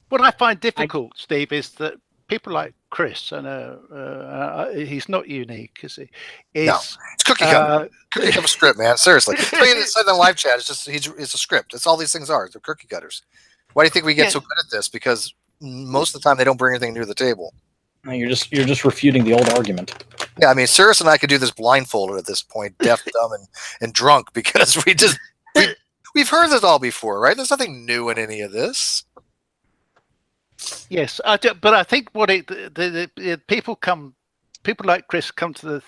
What I find difficult, Steve, is that people like Chris, and he's not unique, is he? No, it's cookie cutter. Cookie cutter script, man. Seriously, it's in the live chat. It's just it's a script. That's all these things are. They're cookie cutters. Why do you think we get so good at this? Because most of the time they don't bring anything new to the table. No, you're just refuting the old argument. Yeah, I mean, Cyrus and I could do this blindfolded at this point, deaf, dumb, and drunk, because we've heard this all before, right? There's nothing new in any of this. Yes, but I think what the people like Chris come to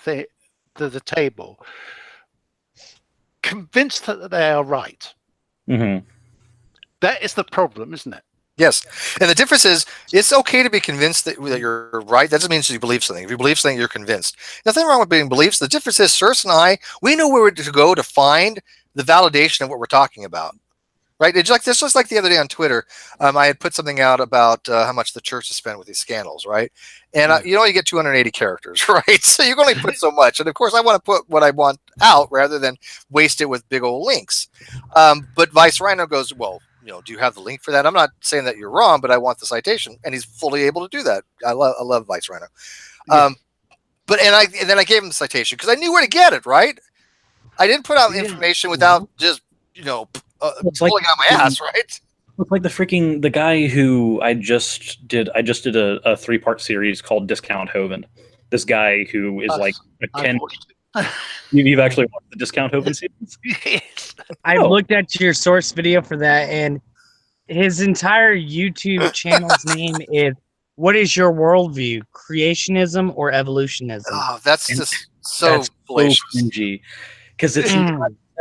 the table convinced that they are right. Mm-hmm. That is the problem, isn't it? Yes. And the difference is it's okay to be convinced that you're right. That doesn't mean you believe something. If you believe something, you're convinced. Nothing wrong with being beliefs. The difference is Cyrus and I, we know where to go to find the validation of what we're talking about. Right? It's like this was like the other day on Twitter. I had put something out about how much the church has spent with these scandals, right? And you only get 280 characters, right? So you can only put so much. And of course, I want to put what I want out rather than waste it with big old links. But Vice Rhino goes, well, do you have the link for that? I'm not saying that you're wrong, but I want the citation, and he's fully able to do that. I love Vice Rhino. Yeah. But then I gave him the citation because I knew where to get it. Right? I didn't put out information without just pulling out my ass. Right? It's like the guy who I just did a 3-part series called Discount Hovind. This guy who is like a Ken. You've actually watched the Discount Hovind series? Yes. I looked at your source video for that, and his entire YouTube channel's name is "What is your worldview? Creationism or evolutionism?" Oh, that's just so cringy. Because it's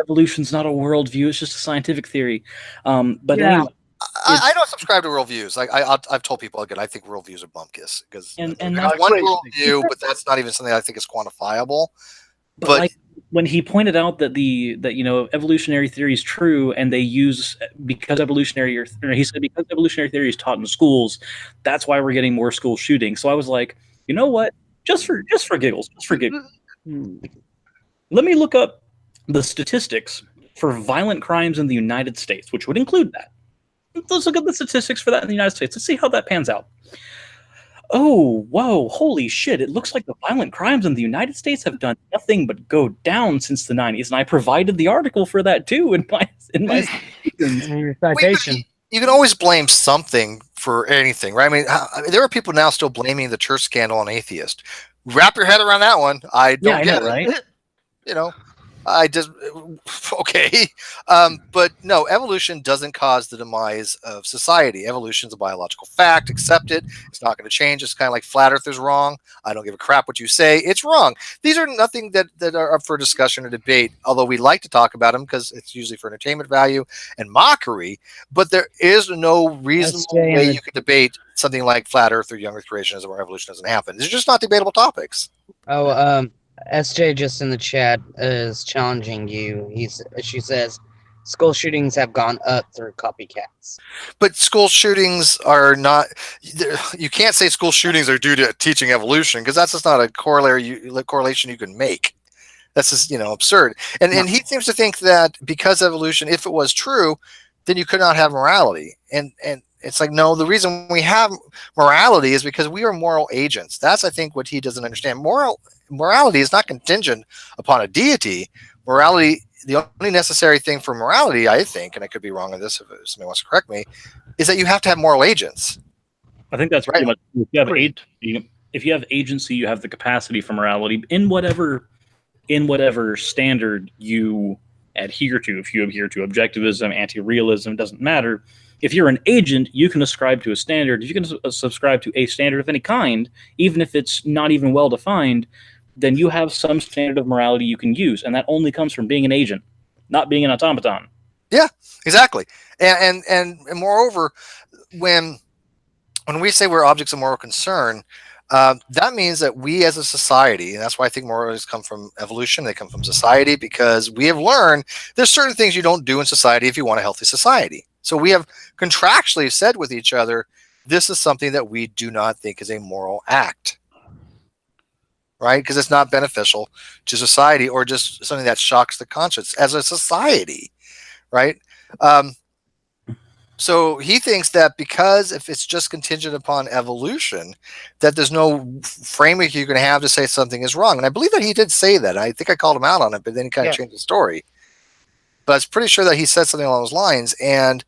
evolution's not a worldview; it's just a scientific theory. But yeah. anyway, I don't subscribe to worldviews. Like I've told people again, I think worldviews are bumpkiss because and that's one worldview, but that's not even something I think is quantifiable. But like when he pointed out that evolutionary theory is true, and they use because evolutionary theory is taught in schools, that's why we're getting more school shootings. So I was like, you know what? Just for giggles, let me look up the statistics for violent crimes in the United States, which would include that. Let's look at the statistics for that in the United States. Let's see how that pans out. Oh, whoa, holy shit. It looks like the violent crimes in the United States have done nothing but go down since the 90s. And I provided the article for that too in my citation. You can always blame something for anything, right? I mean, there are people now still blaming the church scandal on atheist. Wrap your head around that one. I don't get it. Right? I just okay, but no, evolution doesn't cause the demise of society. Evolution is a biological fact. Accept it. It's not going to change. It's kind of like flat Earth is wrong. I don't give a crap what you say. It's wrong. These are nothing that are up for discussion or debate. Although we like to talk about them because it's usually for entertainment value and mockery. But there is no reasonable way you could debate something like flat Earth or young Earth creationism or evolution doesn't happen. These are just not debatable topics. Oh, SJ just in the chat is challenging you. She says, school shootings have gone up through copycats. But school shootings are not. You can't say school shootings are due to teaching evolution because that's just not a correlation you can make. That's just absurd. And he seems to think that because evolution, if it was true, then you could not have morality. And it's like, no, the reason we have morality is because we are moral agents. That's, I think, what he doesn't understand. Morality is not contingent upon a deity. Morality, the only necessary thing for morality, I think, and I could be wrong on this if somebody wants to correct me, is that you have to have moral agents. I think that's right. pretty much, if you have agency, you have the capacity for morality in whatever standard you adhere to. If you adhere to objectivism, anti-realism, it doesn't matter. If you're an agent, you can ascribe to a standard. You can subscribe to a standard of any kind, even if it's not even well defined, then you have some standard of morality you can use. And that only comes from being an agent, not being an automaton. Yeah, exactly. And moreover, when we say we're objects of moral concern, that means that we as a society, and that's why I think morals come from evolution, they come from society, because we have learned there's certain things you don't do in society if you want a healthy society. So we have contractually said with each other, this is something that we do not think is a moral act, right? Because it's not beneficial to society or just something that shocks the conscience as a society, right? So he thinks that because if it's just contingent upon evolution, that there's no framework you're going to have to say something is wrong. And I believe that he did say that. I think I called him out on it, but then he kind of changed the story. But I was pretty sure that he said something along those lines. And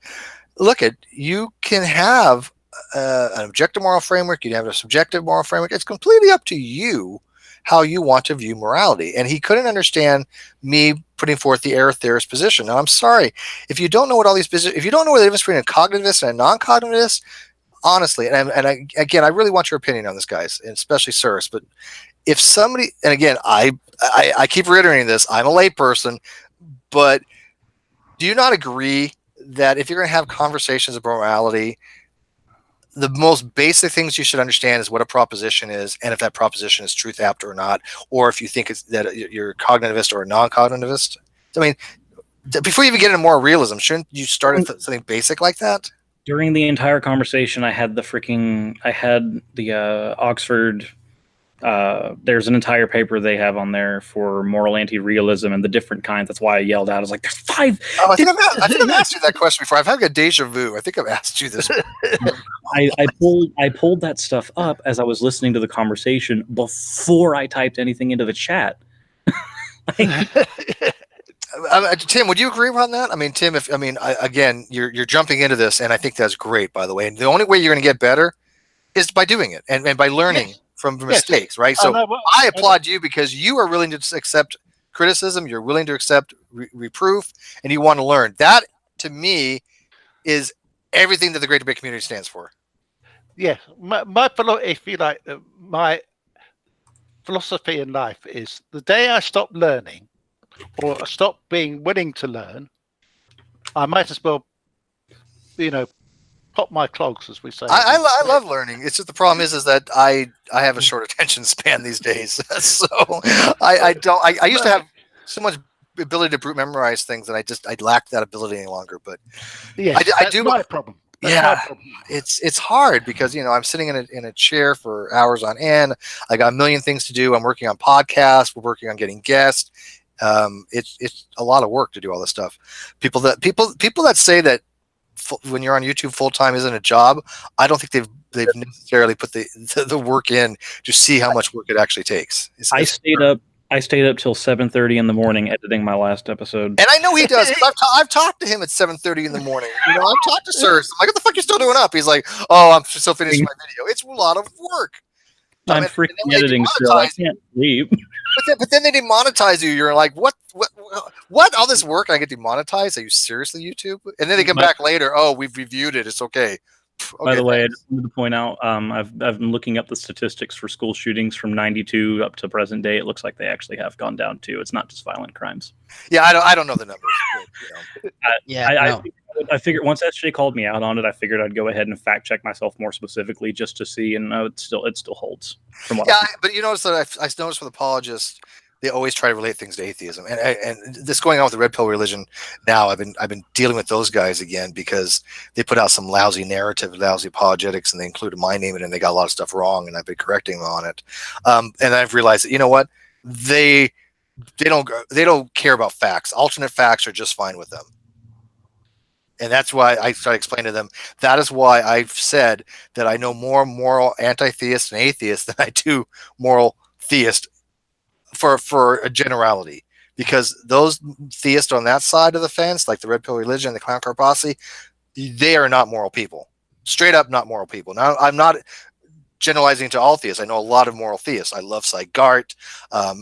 look, you can have an objective moral framework. You can have a subjective moral framework. It's completely up to you how you want to view morality. And he couldn't understand me putting forth the error theorist position. Now, I'm sorry. If you don't know what all these if you don't know what the difference between a cognitivist and a non-cognitivist, honestly, again, I really want your opinion on this, guys, and especially Sirs, but if somebody, and again, I keep reiterating this, I'm a layperson, but do you not agree that if you're going to have conversations about morality, the most basic things you should understand is what a proposition is, and if that proposition is truth apt or not, or if you think it's that you're a cognitivist or a non-cognitivist? I mean, before you even get into moral realism, shouldn't you start with something basic like that? During the entire conversation, I had the Oxford. There's an entire paper they have on there for moral anti-realism and the different kinds. That's why I yelled out. I was like, "There's 5." Oh, I think I've asked you that question before. I've had a deja vu. I think I've asked you this. I pulled that stuff up as I was listening to the conversation before I typed anything into the chat. Tim, would you agree on that? I mean, Tim, again, you're jumping into this, and I think that's great, by the way. And the only way you're going to get better is by doing it and by learning from mistakes, right? So I applaud you because you are willing to accept criticism, you're willing to accept reproof, and you want to learn. That, to me, is everything that the Great Debate community stands for. Yeah, my philosophy in life is the day I stop learning or stop being willing to learn, I might as well, pop my clogs, as we say. I love learning. It's just the problem is that I have a short attention span these days. So I used to have so much ability to brute memorize things, and I lack that ability any longer. But yes, I do. My problem. It's hard because I'm sitting in a chair for hours on end. I got a million things to do. I'm working on podcasts. We're working on getting guests. It's a lot of work to do all this stuff. People that say that when you're on YouTube full time isn't a job, I don't think they've necessarily put the work in to see how much work it actually takes. I stayed up till 7:30 in the morning editing my last episode, and I know he does. I've talked to him at 7:30 in the morning. I've talked to Sir. I'm like, what the fuck you still doing up? He's like, oh, I'm still finishing my video. It's a lot of work. I'm freaking editing still. I can't sleep. But then they demonetize you. You're like, what what? All this work and I get demonetized? Are you seriously, YouTube? And then they come back later. Oh, we've reviewed it. It's okay. Okay, by the way, I thanks. just wanted to point out, I've been looking up the statistics for school shootings from '92 up to present day. It looks like they actually have gone down too. It's not just violent crimes. Yeah, I don't know the numbers. But, Yeah, I figured once SJ called me out on it, I figured I'd go ahead and fact check myself more specifically just to see, and it still holds from what. Yeah, but you notice that I noticed with apologists, they always try to relate things to atheism, and this going on with the red pill religion now. I've been dealing with those guys again because they put out some lousy narrative, lousy apologetics, and they included my name in it, and they got a lot of stuff wrong, and I've been correcting them on it. And I've realized that, you know what, they don't care about facts. Alternate facts are just fine with them. And that's why I started explaining to them. That is why I've said that I know more moral anti-theist and atheist than I do moral theist for a generality. Because those theists on that side of the fence, like the red pill religion, the clown car posse, they are not moral people. Straight up not moral people. Now, I'm not generalizing to all theists. I know a lot of moral theists. I love Cy Gart,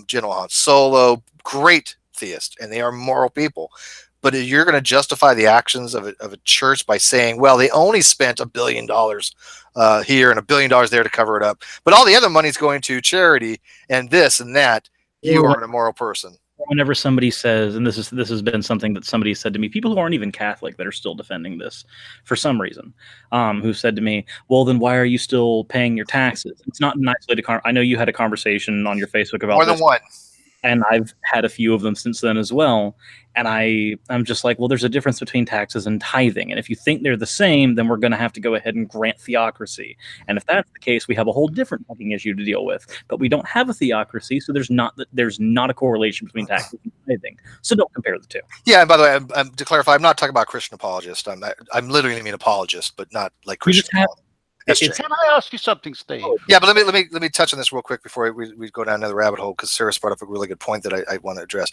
General Han Solo, great theists, and they are moral people. But if you're going to justify the actions of a church by saying, well, they only spent $1 billion here and $1 billion there to cover it up, but all the other money is going to charity and this and that, you aren't a moral person. Whenever somebody says, and this has been something that somebody said to me, people who aren't even Catholic that are still defending this for some reason, who said to me, well, then why are you still paying your taxes? It's not an isolated I know you had a conversation on your Facebook about more than this. one. And I've had a few of them since then as well. And I'm just like, well, there's a difference between taxes and tithing. And if you think they're the same, then we're going to have to go ahead and grant theocracy. And if that's the case, we have a whole different fucking issue to deal with. But we don't have a theocracy, so there's not a correlation between taxes and tithing. So don't compare the two. Yeah, and by the way, I'm to clarify, I'm not talking about Christian apologist. I'm literally mean apologist, but not like Christian. Can I ask you something, Steve? Yeah, but let me touch on this real quick before we go down another rabbit hole, because Sarah's brought up a really good point that I want to address.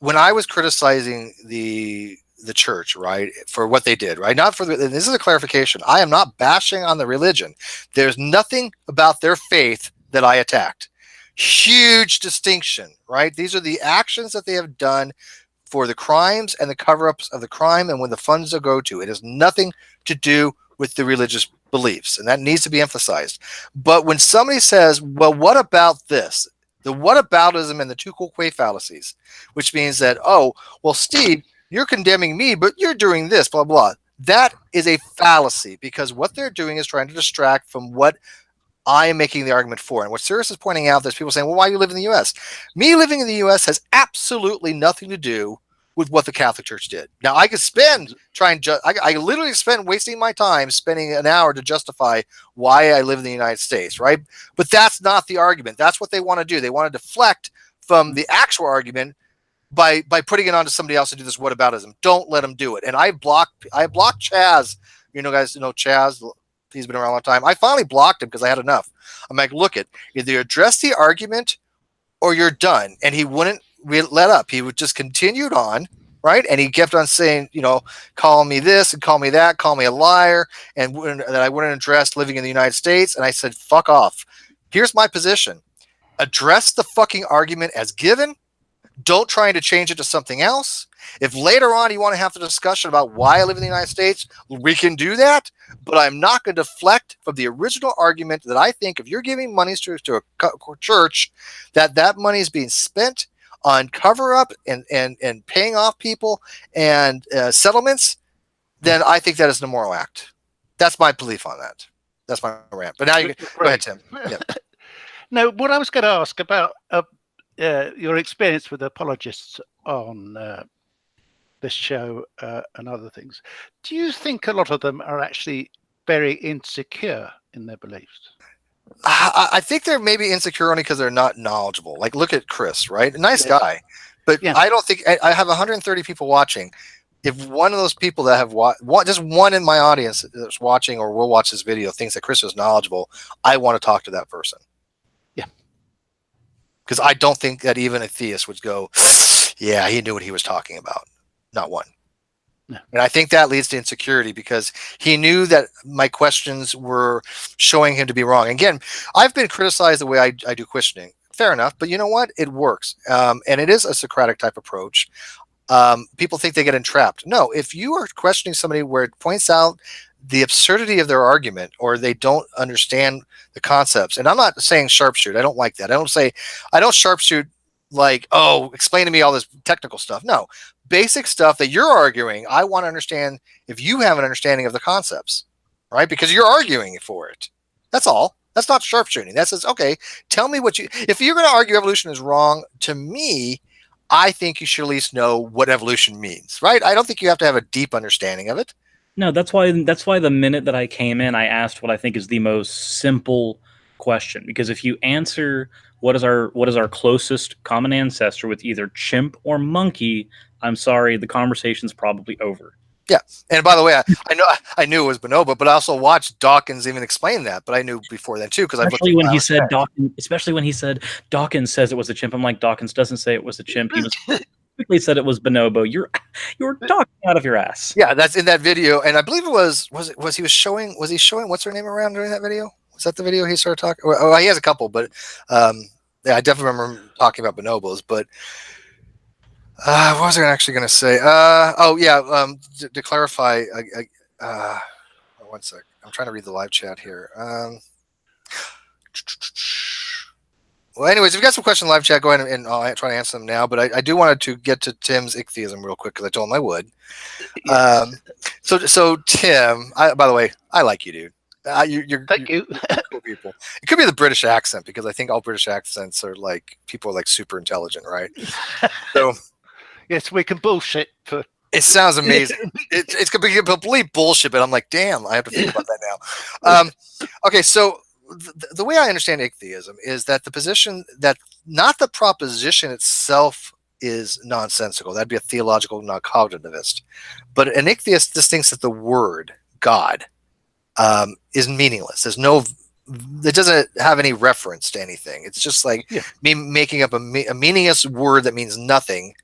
When I was criticizing the church, right, for what they did, right, not for this is a clarification. I am not bashing on the religion. There's nothing about their faith that I attacked. Huge distinction, right? These are the actions that they have done for the crimes and the cover-ups of the crime, and when the funds will go to. It has nothing to do with the religious beliefs, and that needs to be emphasized. But when somebody says, well, what about this? The whataboutism and the two quo fallacies, which means that, oh, well, Steve, you're condemning me, but you're doing this, blah, blah. That is a fallacy, because what they're doing is trying to distract from what I am making the argument for. And what Cyrus is pointing out, there's people saying, well, why do you live in the U.S.? Me living in the U.S. has absolutely nothing to do with what the Catholic Church did. Now, I could I literally spend wasting my time spending an hour to justify why I live in the United States, right? But that's not the argument. That's what they want to do. They want to deflect from the actual argument by putting it onto somebody else to do this whataboutism. Don't let them do it. And I blocked Chaz. You know, guys know Chaz. He's been around a long time. I finally blocked him because I had enough. I'm like, look, either address the argument or you're done. And he wouldn't let up. He would just continued on, right? And he kept on saying, you know, call me this and call me that, call me a liar, and that I wouldn't address living in the United States. And I said, fuck off. Here's my position. Address the fucking argument as given. Don't try to change it to something else. If later on you want to have the discussion about why I live in the United States, we can do that. But I'm not going to deflect from the original argument that I think if you're giving monies to a church, that money is being spent on cover up and paying off people and settlements, then I think that is an immoral act. That's my belief on that. That's my rant. But now you go ahead, Tim. Yeah. No, what I was going to ask about your experience with apologists on this show and other things. Do you think a lot of them are actually very insecure in their beliefs? I think they're maybe insecure only because they're not knowledgeable. Like, look at Chris, right? A nice guy. But yeah. I don't think I have 130 people watching. If one of those people that have just one in my audience that's watching or will watch this video thinks that Chris is knowledgeable, I want to talk to that person. Yeah. Because I don't think that even a theist would go, yeah, he knew what he was talking about. Not one. No. And I think that leads to insecurity because he knew that my questions were showing him to be wrong. Again, I've been criticized the way I do questioning fair enough. But you know what? It works. And it is a Socratic type approach. People think they get entrapped. No, if you are questioning somebody where it points out the absurdity of their argument, or they don't understand the concepts, and I'm not saying sharpshoot. I don't like that. I don't sharpshoot like, oh, explain to me all this technical stuff. No, basic stuff that you're arguing. I want to understand if you have an understanding of the concepts, right? Because you're arguing for it. That's all. That's not sharpshooting. That says, okay, tell me what if you're going to argue evolution is wrong, to me, I think you should at least know what evolution means, right? I don't think you have to have a deep understanding of it. No, that's why the minute that I came in, I asked what I think is the most simple question. Because if you answer what is our closest common ancestor with either chimp or monkey, I'm sorry, the conversation's probably over. Yeah, and by the way, I knew it was bonobo, but I also watched Dawkins even explain that. But I knew before then too, because especially when he said Dawkins says it was a chimp. I'm like, Dawkins doesn't say it was a chimp. He was quickly said it was bonobo. You're talking out of your ass. Yeah, that's in that video, and I believe it was he showing what's her name around during that video? Was that the video he started talking? Oh, he has a couple, but yeah, I definitely remember him talking about bonobos. But what was I actually going to say? Oh yeah, to clarify, one sec. I'm trying to read the live chat here. Well, anyways, if you got some questions in live chat, go ahead and I'll try to answer them now. But I do want to get to Tim's Igtheism real quick because I told him I would. Yes. So Tim, by the way, I like you, dude. You're Thank you. Cool people. It could be the British accent, because I think all British accents are like, people are like super intelligent, right? So yes, we can bullshit for. It sounds amazing. It's gonna be complete bullshit, but I'm like, damn, I have to think about that now. Okay, so the way I understand Igtheism is that the position that not the proposition itself is nonsensical. That'd be a theological non-cognitivist. But an Igtheist just thinks that the word God is meaningless. It doesn't have any reference to anything. It's just like me making up a meaningless word that means nothing.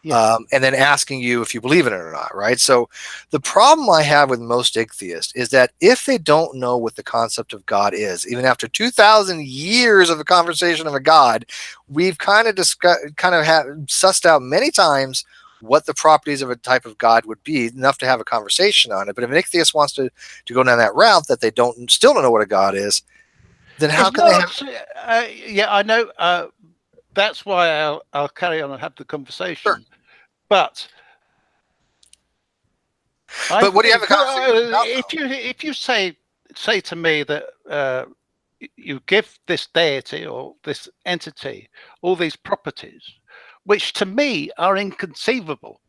And then asking you if you believe in it or not, right? So the problem I have with most atheists is that if they don't know what the concept of God is, even after 2,000 years of a conversation of a God, we've kind of sussed out many times what the properties of a type of God would be, enough to have a conversation on it. But if an atheist wants to go down that route that they still don't know what a God is, then how can they have... yeah, I know. That's why I'll carry on and have the conversation. Sure. But what do you have a conversation about? If you say to me that you give this deity or this entity all these properties, which to me are inconceivable,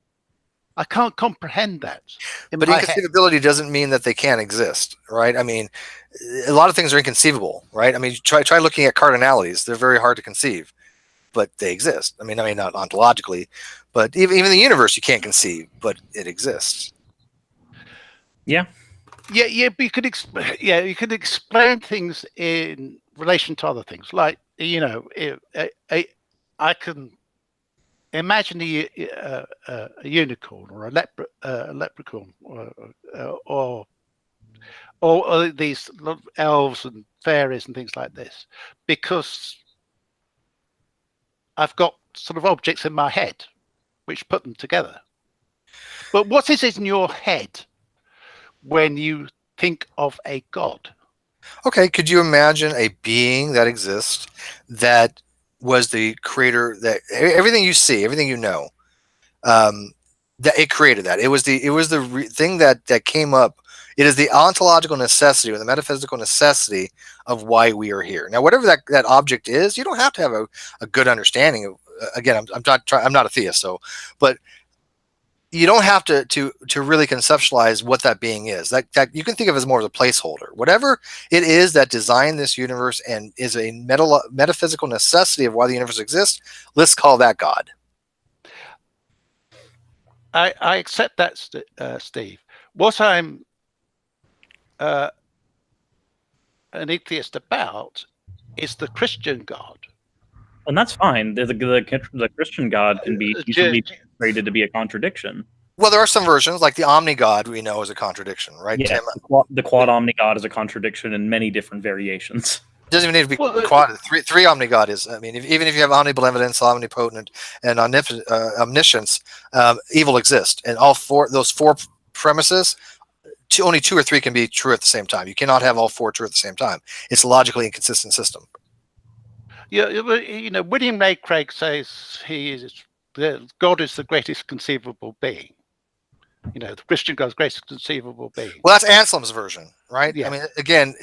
I can't comprehend that. But inconceivability doesn't mean that they can't exist, right? I mean, a lot of things are inconceivable, right? I mean, try looking at cardinalities; they're very hard to conceive, but they exist. I mean, not ontologically, but even the universe you can't conceive, but it exists. Yeah. But you could explain things in relation to other things, like I can imagine a unicorn or a leprechaun or these elves and fairies and things like this, because I've got sort of objects in my head which put them together. But what is in your head when you think of a God? Okay, could you imagine a being that exists that was the creator, that everything you see, everything you know, that it created that? It was the thing that came up. It is the ontological necessity or the metaphysical necessity of why we are here. Now, whatever that object is, you don't have to have a good understanding of. Again, I'm not a theist, but you don't have to really conceptualize what that being is. That you can think of as more of a placeholder. Whatever it is that designed this universe and is a metaphysical necessity of why the universe exists, let's call that God. I accept that, Steve. What I'm an atheist about is the Christian God. And that's fine. The Christian God can be easily created to be a contradiction. Well, there are some versions, like the Omni God we know is a contradiction, right? Yeah, Tim? the quad Omni God is a contradiction in many different variations. doesn't even need to be Well, quantity. Three omnigod is. I mean, even if you have omnibenevolence, omnipotent, and omniscience, evil exists, and those four premises. Only two or three can be true at the same time. You cannot have all four true at the same time. It's a logically inconsistent system. yeah, you know, William Lane Craig says God is the greatest conceivable being. You know, the Christian God is the greatest conceivable being. Well, that's Anselm's version, right? Yeah. I mean, again,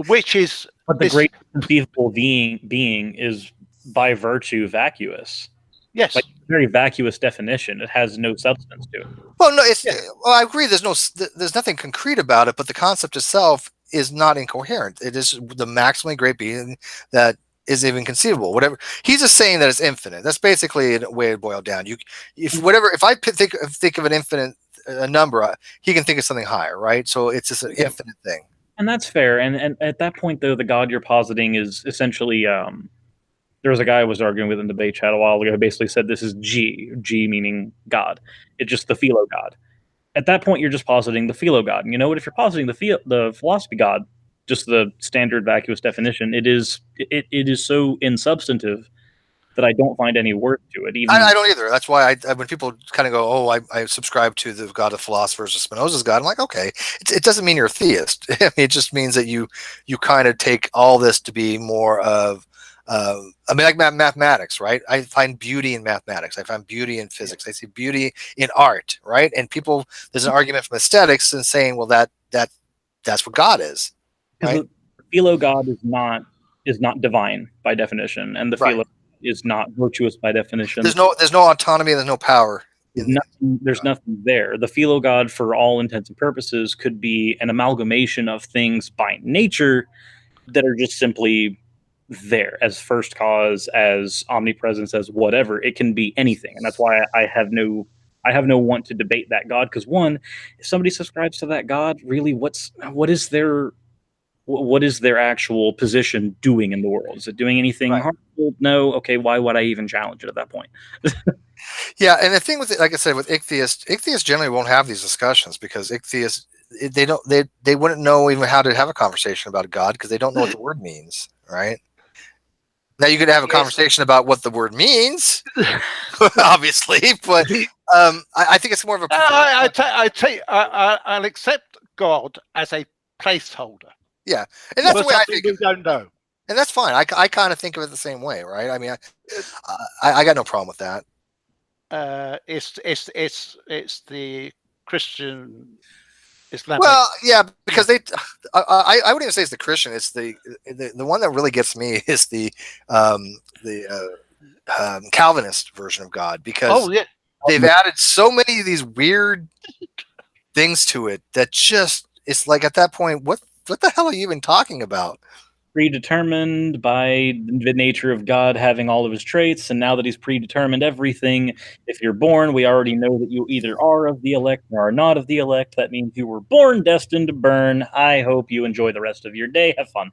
Which is But the great conceivable being is by virtue vacuous. yes, Like very vacuous definition. It has no substance to it. well, no, well, I agree. There's nothing concrete about it, but the concept itself is not incoherent. It is the maximally great being that is even conceivable. Whatever he's just saying that it's infinite. That's basically the way it boiled down. If I think of an infinite number, he can think of something higher, right? So it's just an infinite thing. And that's fair. And at that point, though, the God you're positing is essentially there was a guy I was arguing with in the debate chat a while ago who basically said this is G meaning God. It's just the philo God. At that point, you're just positing the philo God. And you know what? If you're positing the philosophy God, just the standard vacuous definition, it is so insubstantive that I don't find any worth to it. Even I don't either. That's why when people kind of go, "Oh, I subscribe to the God of philosophers or Spinoza's God," I'm like, okay, it doesn't mean you're a theist. I mean, it just means that you kind of take all this to be more of I mean, like mathematics, right? I find beauty in mathematics. I find beauty in physics. I see beauty in art, right? And there's an argument from aesthetics and saying, well, that's what God is, right? The philo God is not divine by definition, and the philo is not virtuous by definition. There's no autonomy. There's no power. There's nothing there. The philo God, for all intents and purposes, could be an amalgamation of things by nature that are just simply there as first cause, as omnipresence, as whatever. It can be anything, and that's why I have no want to debate that God. Because one, if somebody subscribes to that God, really, what is their actual position doing in the world? Is it doing anything harmful? No. Okay, why would I even challenge it at that point? Yeah, and the thing with it, like I said, with ichthyeists generally won't have these discussions because ichtheists they wouldn't know even how to have a conversation about a God because they don't know what the word means, right? Now you could have a conversation about what the word means, obviously, but I think it's more of a. I'll accept God as a placeholder. Yeah, and that's the way I think. We don't know, and that's fine. I kind of think of it the same way, right? I mean, I got no problem with that. It's the Christian Islamic. Well, yeah, because I wouldn't even say it's the Christian. It's the one that really gets me is the Calvinist version of God because they've added so many of these weird things to it that just it's like at that point, what the hell are you even talking about? Predetermined by the nature of God having all of his traits, and now that he's predetermined everything, if you're born, we already know that you either are of the elect or are not of the elect. That means you were born destined to burn. I hope you enjoy the rest of your day. Have fun.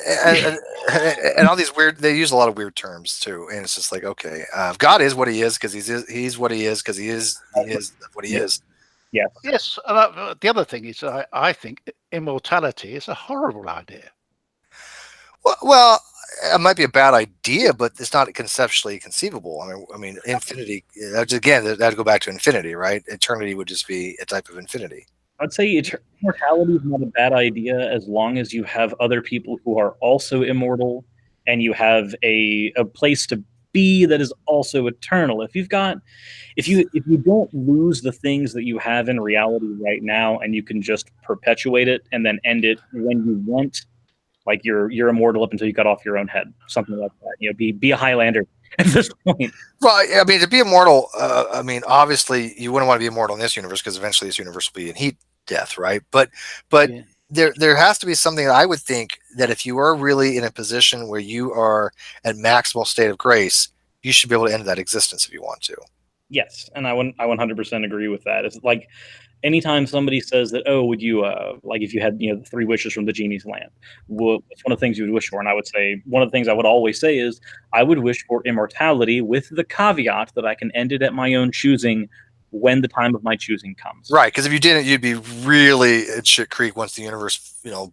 And all these they use a lot of weird terms too, and it's just like, okay, God is what he is because he's what he is because he is what he is. Yes. Yes. The other thing is, I think immortality is a horrible idea. Well, it might be a bad idea, but it's not conceptually conceivable. I mean, infinity. Again, that'd go back to infinity, right? Eternity would just be a type of infinity. I'd say immortality is not a bad idea as long as you have other people who are also immortal, and you have a place to be that is also eternal. If you don't lose the things that you have in reality right now, and you can just perpetuate it and then end it when you want. Like you're immortal up until you cut off your own head, something like that. You know, be a Highlander at this point. Well, I mean, to be immortal, I mean, obviously you wouldn't want to be immortal in this universe because eventually this universe will be in heat death, right? But there has to be something that I would think that if you are really in a position where you are at maximal state of grace, you should be able to end that existence if you want to. Yes, and I 100% agree with that. It's like anytime somebody says that, oh, would you like if you had the 3 wishes from the genie's lamp, what's one of the things you would wish for? And I would say one of the things I would always say is I would wish for immortality with the caveat that I can end it at my own choosing when the time of my choosing comes. Right, because if you didn't, you'd be really at shit creek once the universe, trillions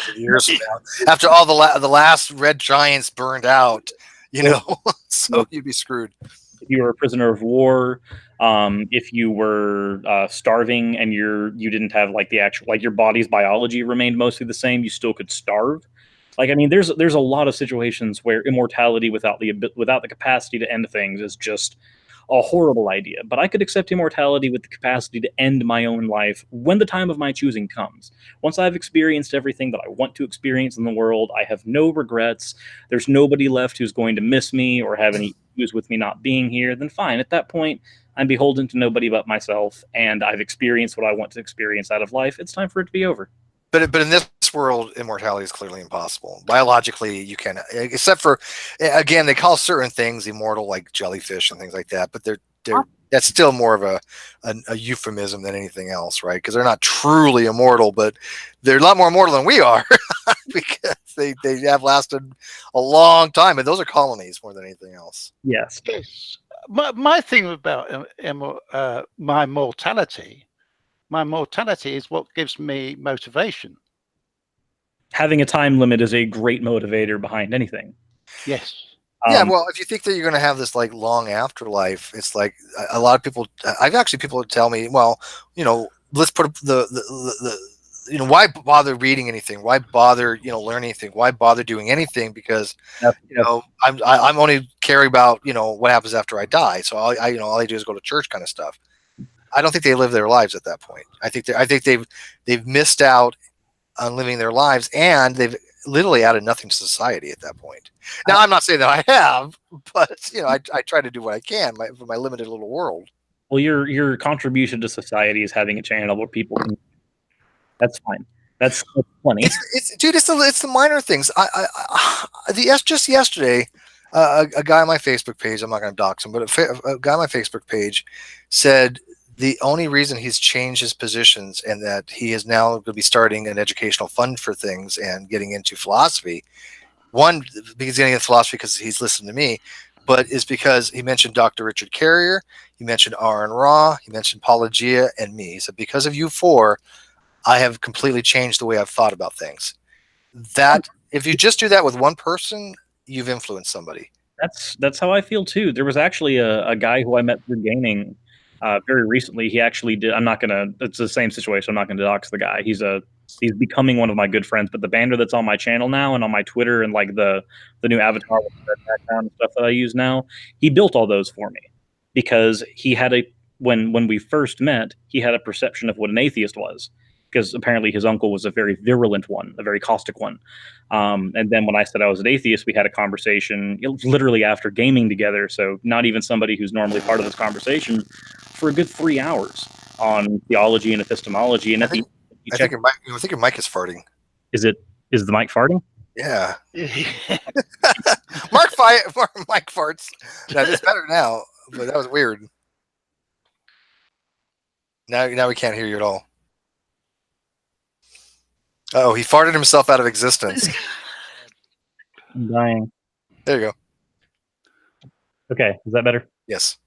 of years from now, after all the last red giants burned out, so you'd be screwed. If you were a prisoner of war, if you were starving and you didn't have like the actual, like your body's biology remained mostly the same, you still could starve. Like, I mean, there's a lot of situations where immortality without the capacity to end things is just a horrible idea. But I could accept immortality with the capacity to end my own life when the time of my choosing comes. Once I've experienced everything that I want to experience in the world, I have no regrets. There's nobody left who's going to miss me or have any issues with me not being here. Then fine. At that point, I'm beholden to nobody but myself, and I've experienced what I want to experience out of life. It's time for it to be over. But in this world, immortality is clearly impossible. Biologically, you can, except for, again, they call certain things immortal, like jellyfish and things like that. But that's still more of a euphemism than anything else, right? Because they're not truly immortal, but they're a lot more immortal than we are because they have lasted a long time, and those are colonies more than anything else. Yes. My thing about my mortality. My mortality is what gives me motivation. Having a time limit is a great motivator behind anything. Yes. Yeah, well, if you think that you're going to have this like long afterlife, it's like a lot of people. People tell me, well, let's put why bother reading anything? Why bother learning anything? Why bother doing anything? Because I'm only caring about what happens after I die. So all I do is go to church, kind of stuff. I don't think they live their lives at that point. I think they've missed out on living their lives, and they've literally added nothing to society at that point. Now, I'm not saying that I have, but I try to do what I can for my limited little world. Well, your contribution to society is having a channel where people can. That's fine. That's funny. It's the minor things. Just yesterday, a guy on my Facebook page. I'm not going to dox him, but a guy on my Facebook page said the only reason he's changed his positions and that he is now going to be starting an educational fund for things and getting into philosophy. One, because he's getting into philosophy because he's listened to me, but is because he mentioned Dr. Richard Carrier, he mentioned Aaron Ra, he mentioned Apologia, and me. He said, because of you four, I have completely changed the way I've thought about things. That if you just do that with one person, you've influenced somebody. That's how I feel too. There was actually a guy who I met through gaming very recently. He actually did. It's the same situation. I'm not going to dox the guy. He's becoming one of my good friends. But the banner that's on my channel now and on my Twitter and like the new avatar with the background and stuff that I use now, he built all those for me because he had when we first met, he had a perception of what an atheist was. Because apparently his uncle was a very virulent one, a very caustic one. And then when I said I was an atheist, we had a conversation literally after gaming together. So not even somebody who's normally part of this conversation for a good 3 hours on theology and epistemology. And I think your mic is farting. Is the mic farting? Yeah. Mike farts. Now, it's better now, but that was weird. Now we can't hear you at all. Oh, he farted himself out of existence. I'm dying. There you go. Okay, is that better? Yes.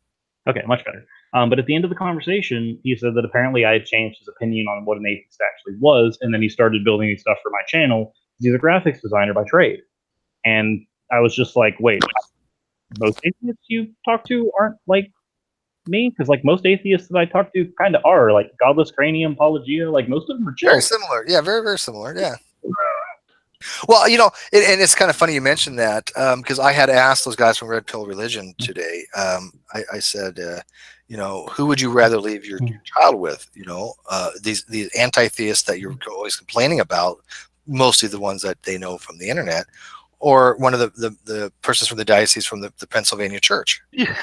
Okay, much better. But at the end of the conversation, he said that apparently I had changed his opinion on what an atheist actually was, and then he started building stuff for my channel. He's a graphics designer by trade. And I was just like, wait, most atheists you talk to aren't like me? Because like most atheists that I talk to kind of are, like Godless Cranium, Apologia, like most of them are chill. Very similar. Yeah, very, very similar. Yeah. Well, and it's kind of funny you mentioned that because I had asked those guys from Red Pill Religion today. I said, who would you rather leave your child with? These anti-theists that you're always complaining about, mostly the ones that they know from the internet, or one of the persons from the diocese from the Pennsylvania church. Yeah.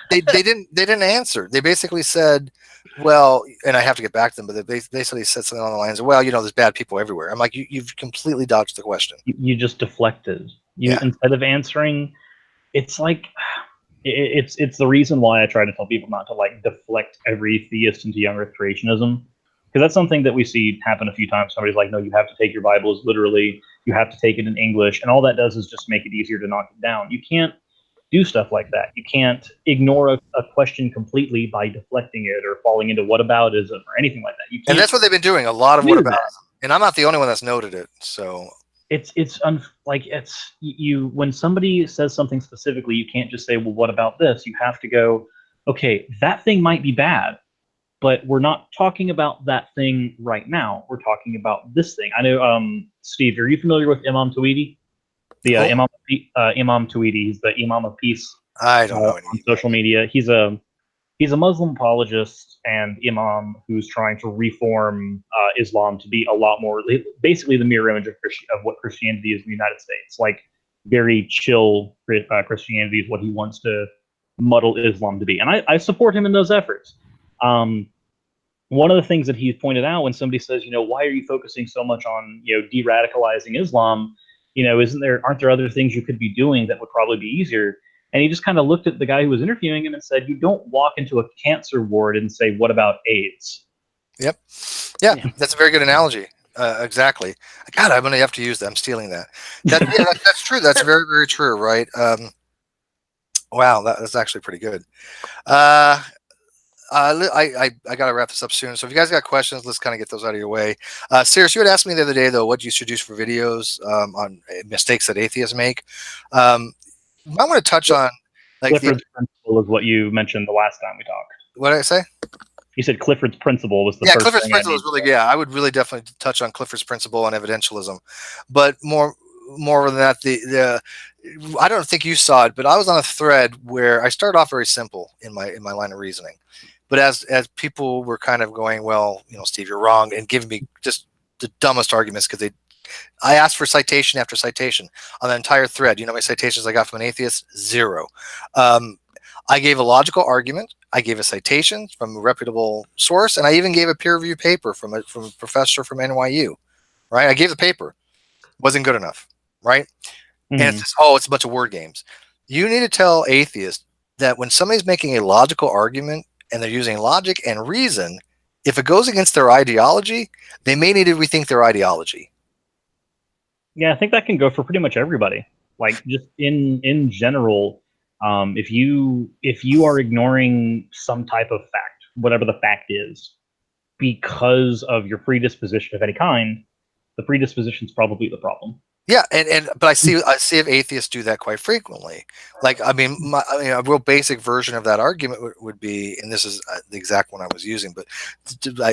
They didn't answer. They basically said, well, and I have to get back to them, but they basically said something along the lines of, well, there's bad people everywhere. I'm like, you've completely dodged the question. You just deflected. Instead of answering, it's like it's the reason why I try to tell people not to like deflect every theist into young Earth creationism, because that's something that we see happen a few times. Somebody's like, no, you have to take your Bible as literally. You have to take it in English, and all that does is just make it easier to knock it down. You can't. do stuff like that. You can't ignore a question completely by deflecting it or falling into whataboutism or anything like that. You can't. And that's what they've been doing. A lot of do whataboutism. that. And I'm not the only one that's noted it. So you when somebody says something specifically, you can't just say, well, what about this? You have to go, okay, that thing might be bad, but we're not talking about that thing right now. We're talking about this thing. I know, Steve, are you familiar with Imam Tawhidi? The Imam Tawhidi, he's the Imam of Peace. I don't know on social media. He's a Muslim apologist and imam who's trying to reform Islam to be a lot more, basically the mirror image of what Christianity is in the United States. Like very chill Christianity is what he wants to muddle Islam to be, and I support him in those efforts. One of the things that he's pointed out when somebody says, why are you focusing so much on de-radicalizing Islam? Aren't there other things you could be doing that would probably be easier? And he just kind of looked at the guy who was interviewing him and said, you don't walk into a cancer ward and say, what about AIDS? Yep. Yeah, that's a very good analogy. Exactly. God, I'm going to have to use that. I'm stealing that. That's true. That's very, very true, right? Wow, that's actually pretty good. I got to wrap this up soon. So if you guys got questions, let's kind of get those out of your way. Sirius, you had asked me the other day, though, what you should use for videos on mistakes that atheists make. I want to touch on Clifford's principle is what you mentioned the last time we talked. What did I say? You said Clifford's principle was the first Clifford's thing principle is really I would really definitely touch on Clifford's principle on evidentialism, but more than that, I don't think you saw it, but I was on a thread where I started off very simple in my line of reasoning, but as people were kind of going, well, Steve, you're wrong, and giving me just the dumbest arguments because I asked for citation after citation on the entire thread. You know how many citations I got from an atheist? 0. I gave a logical argument. I gave a citation from a reputable source, and I even gave a peer-reviewed paper from a professor from NYU. Right? I gave the paper. Wasn't good enough. Right? Mm-hmm. And it's just, it's a bunch of word games. You need to tell atheists that when somebody's making a logical argument and they're using logic and reason, if it goes against their ideology, they may need to rethink their ideology. Yeah, I think that can go for pretty much everybody. Like just in general, if you are ignoring some type of fact, whatever the fact is, because of your predisposition of any kind, the predisposition is probably the problem. Yeah, but I see if atheists do that quite frequently. Like, a real basic version of that argument would be, and this is the exact one I was using, but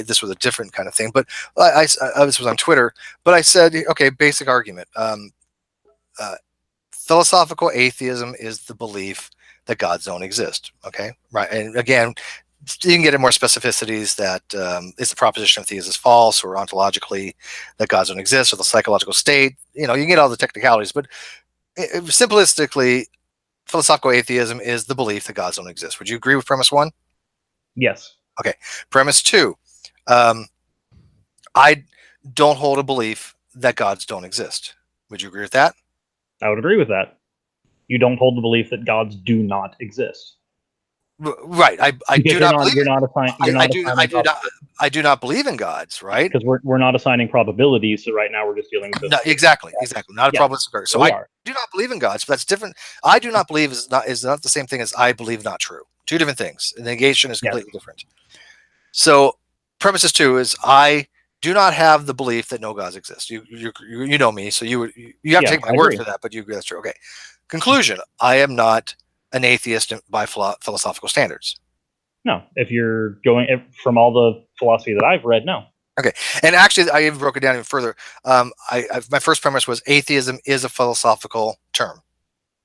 this was a different kind of thing. But this was on Twitter. But I said, okay, basic argument. Philosophical atheism is the belief that gods don't exist. Okay, right. And again, you can get into more specificities that it's the proposition of theism is false, or ontologically that gods don't exist, or the psychological state. You can get all the technicalities, but simplistically, philosophical atheism is the belief that gods don't exist. Would you agree with premise 1? Yes. Okay. Premise 2, I don't hold a belief that gods don't exist. Would you agree with that? I would agree with that. You don't hold the belief that gods do not exist. Right. I do not believe. I do not believe in gods. Right. Because we're not assigning probabilities. So right now we're just dealing with this. No, exactly. Not a probabilistic. So I do not believe in gods. But that's different. I do not believe is not the same thing as I believe not true. Two different things. negation is completely different. So premise 2 is I do not have the belief that no gods exist. You know me, so you have to take my word for that. But you agree that's true. Okay. Conclusion: I am not an atheist by philosophical standards. No, if you're going from all the philosophy that I've read, no. Okay, and actually, I even broke it down even further. My first premise was atheism is a philosophical term.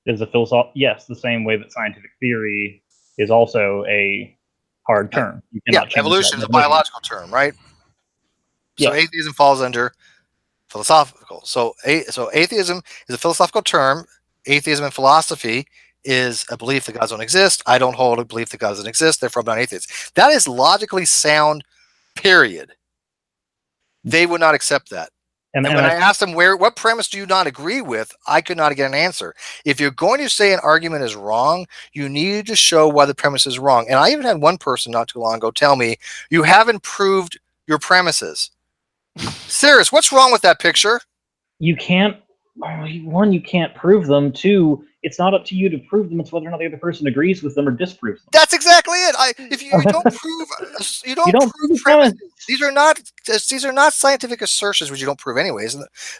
Is a yes, the same way that scientific theory is also a hard term. Evolution is a biological term, right? So atheism falls under philosophical. So atheism is a philosophical term. Atheism in philosophy is a belief that gods don't exist. I don't hold a belief that gods don't exist, therefore I'm not an atheist. That is logically sound, period. They would not accept that. And when I asked them what premise do you not agree with, I could not get an answer. If you're going to say an argument is wrong, you need to show why the premise is wrong. And I even had one person not too long ago tell me, you haven't proved your premises. Serious, what's wrong with that picture? You can't one, you can't prove them. Two, it's not up to you to prove them. It's whether or not the other person agrees with them or disproves them. That's exactly it. If you don't prove, you don't prove the premises. premise. These are not scientific assertions which you don't prove anyways.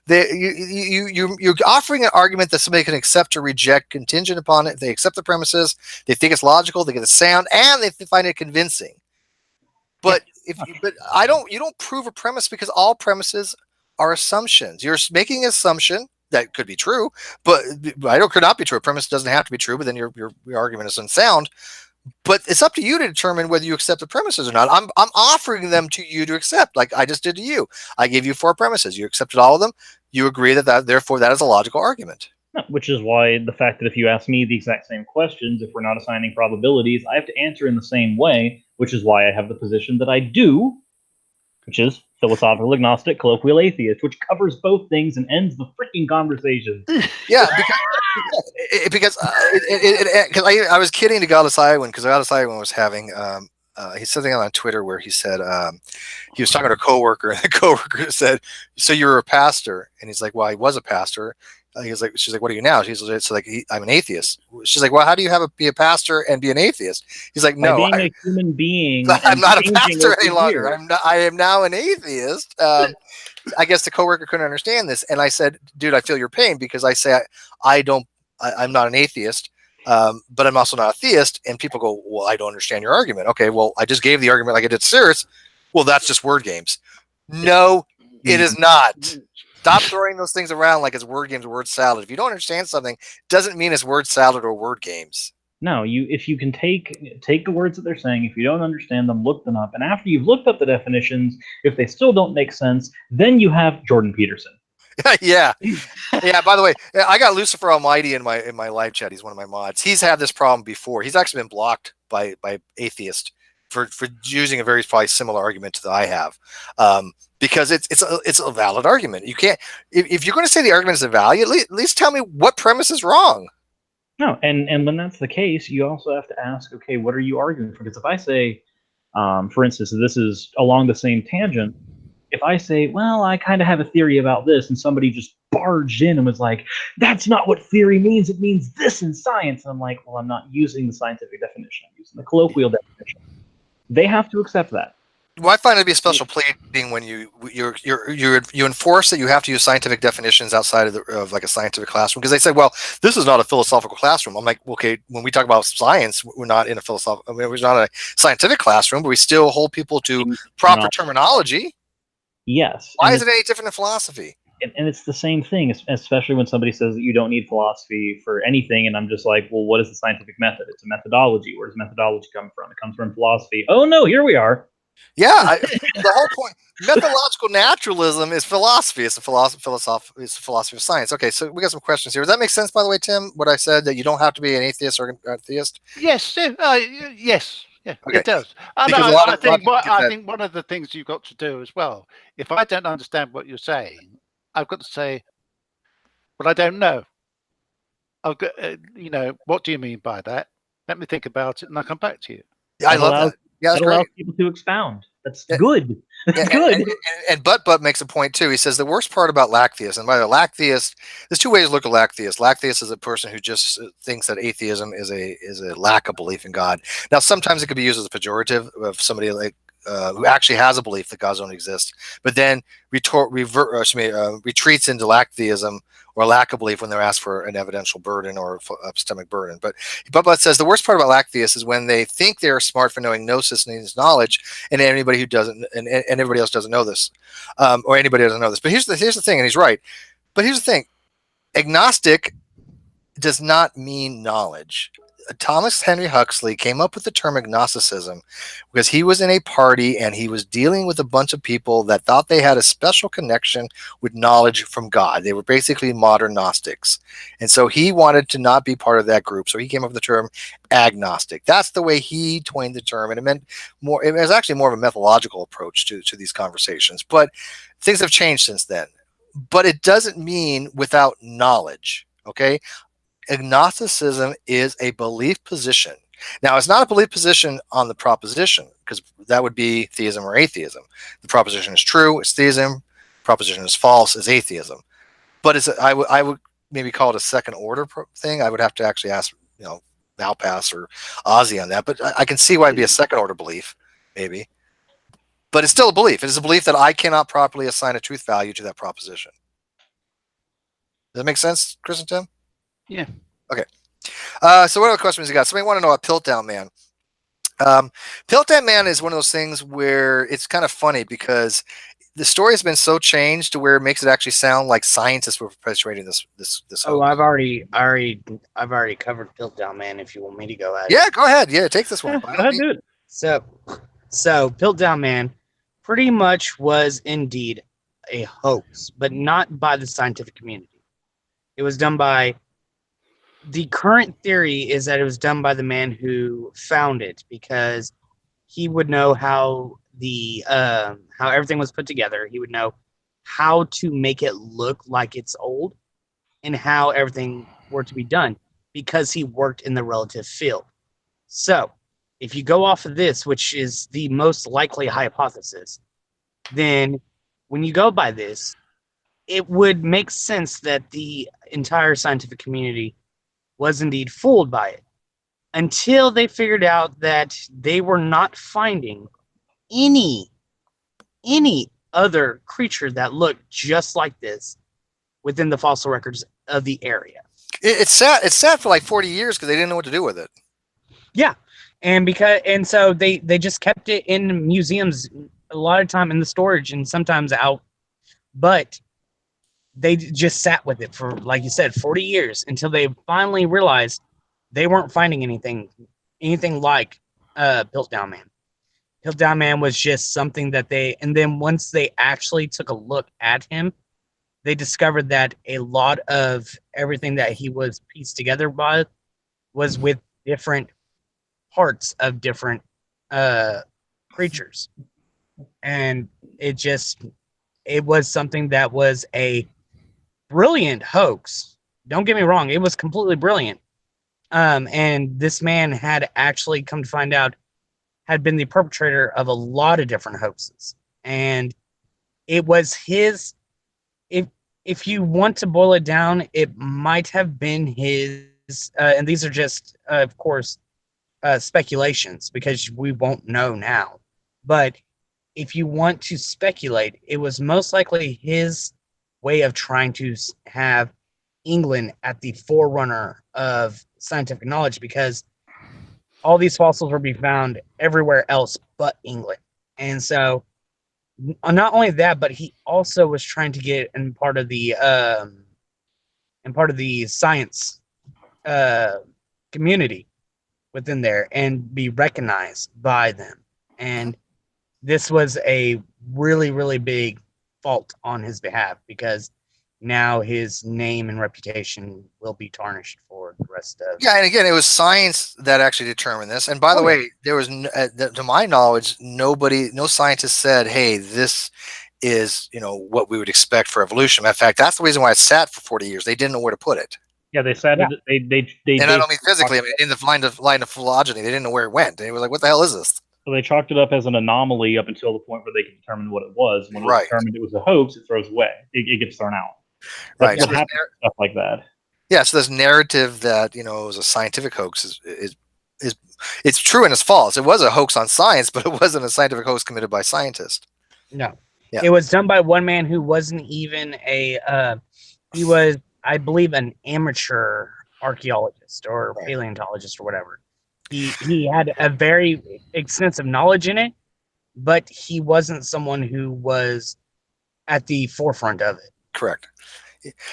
You're offering an argument that somebody can accept or reject contingent upon it. They accept the premises, they think it's logical, they get it sound, and they find it convincing. But you don't prove a premise, because all premises are assumptions. You're making an assumption that could be true, but could not be true. A premise doesn't have to be true, but then your argument is unsound. But it's up to you to determine whether you accept the premises or not. I'm offering them to you to accept, like I just did to you. I gave you 4 premises. You accepted all of them. You agree that therefore that is a logical argument. Which is why the fact that if you ask me the exact same questions, if we're not assigning probabilities, I have to answer in the same way, which is why I have the position that I do, which is philosophical agnostic, colloquial atheist, which covers both things and ends the freaking conversation. Yeah, because I was kidding to Galdus Iowin, because Galdus Iowin was having he said something on Twitter where he said he was talking to a coworker, and the coworker said, "So you're a pastor?" And he's like, "Well, I was a pastor." She's like, "What are you now?" She's like, "I'm an atheist." She's like, "Well, how do you be a pastor and be an atheist?" He's like, "No, being a human being, I'm not a pastor any longer. I am now an atheist." I guess the coworker couldn't understand this, and I said, "Dude, I feel your pain, because I say I'm not an atheist, but I'm also not a theist." And people go, "Well, I don't understand your argument." Okay, well, I just gave the argument like I did Cyrus. Well, that's just word games. No, it is not. Stop throwing those things around like it's word games or word salad. If you don't understand something, it doesn't mean it's word salad or word games. No, if you can take the words that they're saying, if you don't understand them, look them up, and after you've looked up the definitions, if they still don't make sense, then you have Jordan Peterson. Yeah. By the way, I got Lucifer Almighty in my live chat. He's one of my mods. He's had this problem before. He's actually been blocked by Atheist for using a very probably similar argument to that I have. Because it's a valid argument. You can't, if you're going to say the argument is invalid, at least tell me what premise is wrong. No, and when that's the case, you also have to ask, okay, what are you arguing for? Because if I say, for instance, this is along the same tangent, if I say, well, I kind of have a theory about this, and somebody just barged in and was like, that's not what theory means, it means this in science, and I'm like, well, I'm not using the scientific definition, I'm using the colloquial definition. They have to accept that. Well, I find it to be a special pleading when you enforce that you have to use scientific definitions outside of like a scientific classroom, because they say, well, this is not a philosophical classroom. I'm like, okay, when we talk about science, we're not in a philosophical. I mean, we're not a scientific classroom, but we still hold people to proper terminology. Yes. Why is it any different in philosophy? And it's the same thing, especially when somebody says that you don't need philosophy for anything, and I'm just like, well, what is the scientific method? It's a methodology. Where does methodology come from? It comes from philosophy. Oh no, here we are. Yeah, the whole point. Methodological naturalism is philosophy. It's a philosophy of science. Okay, so we got some questions here. Does that make sense, by the way, Tim? What I said, that you don't have to be an atheist or a theist? Yes, yes. Yeah, okay. It does. I think one of the things you've got to do as well, if I don't understand what you're saying, I've got to say, well, I don't know. I've got, what do you mean by that? Let me think about it, and I'll come back to you. Yeah, I love that. Yeah, that's great. Allows people to expound. That's good. Good. And Butt makes a point too. He says the worst part about lacktheist, and by the way, lacktheist, there's 2 ways to look at lacktheist. Lacktheist is a person who just thinks that atheism is a lack of belief in God. Now, sometimes it could be used as a pejorative of somebody like who actually has a belief that gods don't exist, but then retreats into lacktheism or lack of belief when they're asked for an evidential burden or epistemic burden. But says the worst part about lacktheists is when they think they're smart for knowing gnosis and knowledge, and anybody who doesn't, and everybody else doesn't know this, or anybody doesn't know this. But here's the thing, and he's right. But here's the thing: agnostic does not mean knowledge. Thomas Henry Huxley came up with the term agnosticism because he was in a party and he was dealing with a bunch of people that thought they had a special connection with knowledge from God. They were basically modern Gnostics. And so he wanted to not be part of that group. So he came up with the term agnostic. That's the way he coined the term. And it was actually more of a methodological approach to these conversations. But things have changed since then. But it doesn't mean without knowledge. Okay? Agnosticism is a belief position. Now, it's not a belief position on the proposition, because that would be theism or atheism. The proposition is true, it's theism. Proposition is false, is atheism. but I would maybe call it a second order thing. I would have to actually ask, Malpass or Ozzy on that, but I can see why it'd be a second order belief, maybe. But it's still a belief. It is a belief that I cannot properly assign a truth value to that proposition. Does that make sense, Chris and Tim? Yeah. Okay. So what other questions you got? Somebody want to know about Piltdown Man. Piltdown Man is one of those things where it's kind of funny because the story has been so changed to where it makes it actually sound like scientists were perpetuating this. Oh, I've already covered Piltdown Man. If you want me to go at it. Yeah, go ahead. Yeah, take this one. Yeah, go ahead, do it. So Piltdown Man pretty much was indeed a hoax, but not by the scientific community. It was done by, the current theory is that it was done by the man who found it, because he would know how how everything was put together. He would know how to make it look like it's old and how everything were to be done, because he worked in the relative field. So if you go off of this, which is the most likely hypothesis, then when you go by this, it would make sense that the entire scientific community was indeed fooled by it, until they figured out that they were not finding any other creature that looked just like this within the fossil records of the area. It's sad for like 40 years because they didn't know what to do with it. Yeah. And so they just kept it in museums a lot of time in the storage and sometimes out, but they just sat with it for, like you said, 40 years until they finally realized they weren't finding anything like Piltdown Man. Piltdown Man was just something that and then once they actually took a look at him, they discovered that a lot of everything that he was pieced together by was with different parts of different creatures. And it was something that was a brilliant hoax. Don't get me wrong, it was completely brilliant. And this man had actually come to find out had been the perpetrator of a lot of different hoaxes. And it was his, if you want to boil it down, it might have been his, and these are just, of course, speculations, because we won't know now. But if you want to speculate, it was most likely his way of trying to have England at the forerunner of scientific knowledge, because all these fossils will be found everywhere else but England. And so not only that, but he also was trying to get in part of the science community within there and be recognized by them. And this was a really, really big fault on his behalf, because now his name and reputation will be tarnished for the rest of. Yeah, and again, it was science that actually determined this. And by the way, there was, to my knowledge, no scientist said, "Hey, this is what we would expect for evolution." In fact, that's the reason why it sat for 40 years. They didn't know where to put it. Yeah, they said it. They and I don't mean physically. I mean in the line of phylogeny, they didn't know where it went. They were like, "What the hell is this?" So they chalked it up as an anomaly up until the point where they could determine what it was. When they determined it was a hoax, it throws away. It gets thrown out. That's what happens, stuff like that. Yeah, so this narrative that it was a scientific hoax is it's true and it's false. It was a hoax on science, but it wasn't a scientific hoax committed by scientists. No, it was done by one man who wasn't even he was, I believe, an amateur archaeologist or paleontologist or whatever. He had a very extensive knowledge in it, but he wasn't someone who was at the forefront of it. Correct.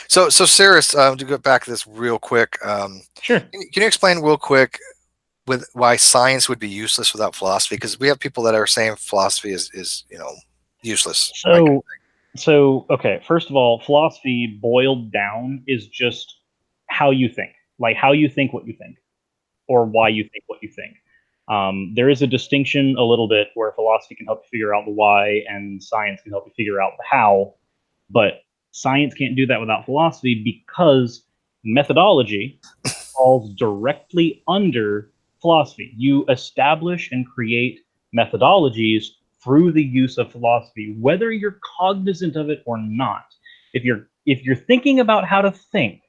So Cyrus, to go back to this real quick, sure. Can you explain real quick with why science would be useless without philosophy? Because we have people that are saying philosophy is useless. So okay, first of all, philosophy boiled down is just how you think, like how you think what you think, or why you think what you think. There is a distinction a little bit where philosophy can help you figure out the why and science can help you figure out the how, but science can't do that without philosophy, because methodology falls directly under philosophy. You establish and create methodologies through the use of philosophy, whether you're cognizant of it or not. If you're if you're thinking about how to think,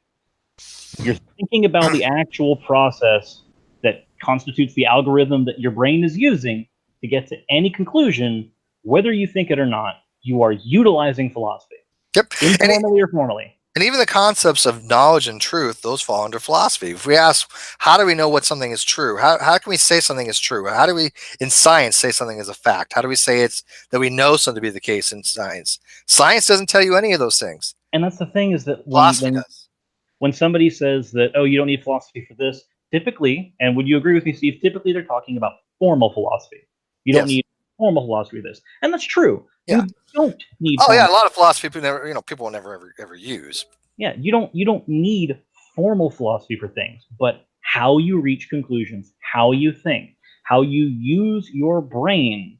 you're thinking about the actual process that constitutes the algorithm that your brain is using to get to any conclusion, whether you think it or not, you are utilizing philosophy. Yep. Informally or formally. And even the concepts of knowledge and truth, those fall under philosophy. If we ask, how do we know what something is true? How can we say something is true? How do we, in science, say something is a fact? How do we say it's that we know something to be the case in science? Science doesn't tell you any of those things. And that's the thing, is that Philosophy does. When somebody says that, oh, you don't need philosophy for this, typically, and would you agree with me, Steve, typically they're talking about formal philosophy. You don't need formal philosophy for this. And that's true. Yeah. You don't need a lot of philosophy people will never ever use. Yeah, you don't need formal philosophy for things, but how you reach conclusions, how you think, how you use your brain,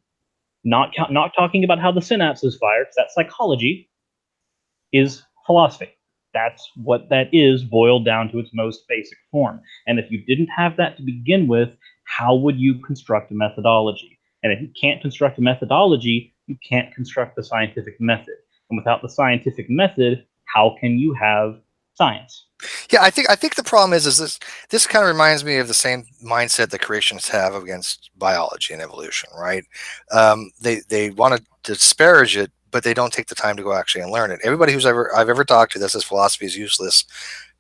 not talking about how the synapses fire, because that's psychology, is philosophy. That's what that is, boiled down to its most basic form. And if you didn't have that to begin with, how would you construct a methodology? And if you can't construct a methodology, you can't construct the scientific method. And without the scientific method, how can you have science? Yeah, I think the problem is this kind of reminds me of the same mindset that creationists have against biology and evolution, right? They want to disparage it, but they don't take the time to go actually and learn it. Everybody I've ever talked to that says philosophy is useless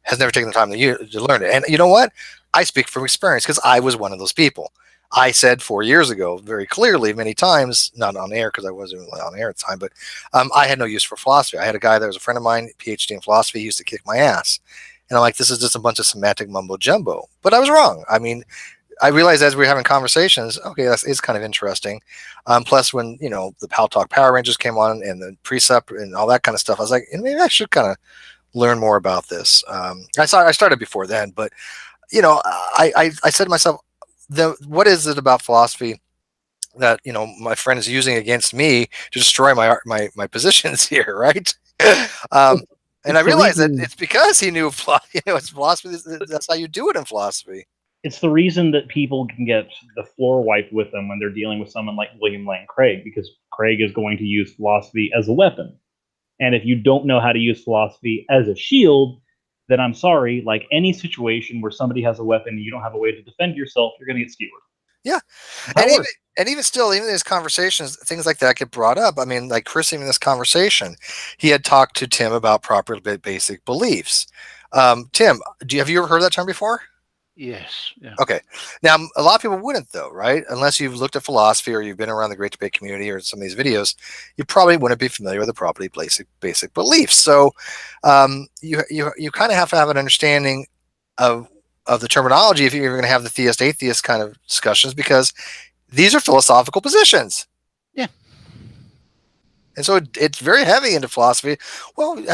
has never taken the time to learn it. And you know what? I speak from experience because I was one of those people. I said 4 years ago very clearly many times, not on air because I wasn't really on air at the time, but I had no use for philosophy. I had a guy that was a friend of mine, PhD in philosophy, he used to kick my ass. And I'm like, this is just a bunch of semantic mumbo jumbo. But I was wrong. I mean, I realized as we were having conversations, okay, it's kind of interesting. Plus, when the Pal Talk Power Rangers came on and the Precept and all that kind of stuff, I was like, maybe I should kind of learn more about this. I started before then, but I said to myself, what is it about philosophy that my friend is using against me to destroy my positions here, right? And I realized that it's because he knew it's philosophy. That's how you do it in philosophy. It's the reason that people can get the floor wiped with them when they're dealing with someone like William Lane Craig, because Craig is going to use philosophy as a weapon. And if you don't know how to use philosophy as a shield, then I'm sorry, like any situation where somebody has a weapon and you don't have a way to defend yourself, you're going to get skewered. Yeah. And even still, even in these conversations, things like that get brought up. I mean, like Chris, even in this conversation, he had talked to Tim about proper basic beliefs. Tim, have you ever heard that term before? Yes. Yeah. Okay. Now, a lot of people wouldn't, though, right? Unless you've looked at philosophy or you've been around the Great Debate community or some of these videos, you probably wouldn't be familiar with the properly basic beliefs. So you kind of have to have an understanding of the terminology if you're going to have the theist atheist kind of discussions, because these are philosophical positions. Yeah. And so it's very heavy into philosophy. Well,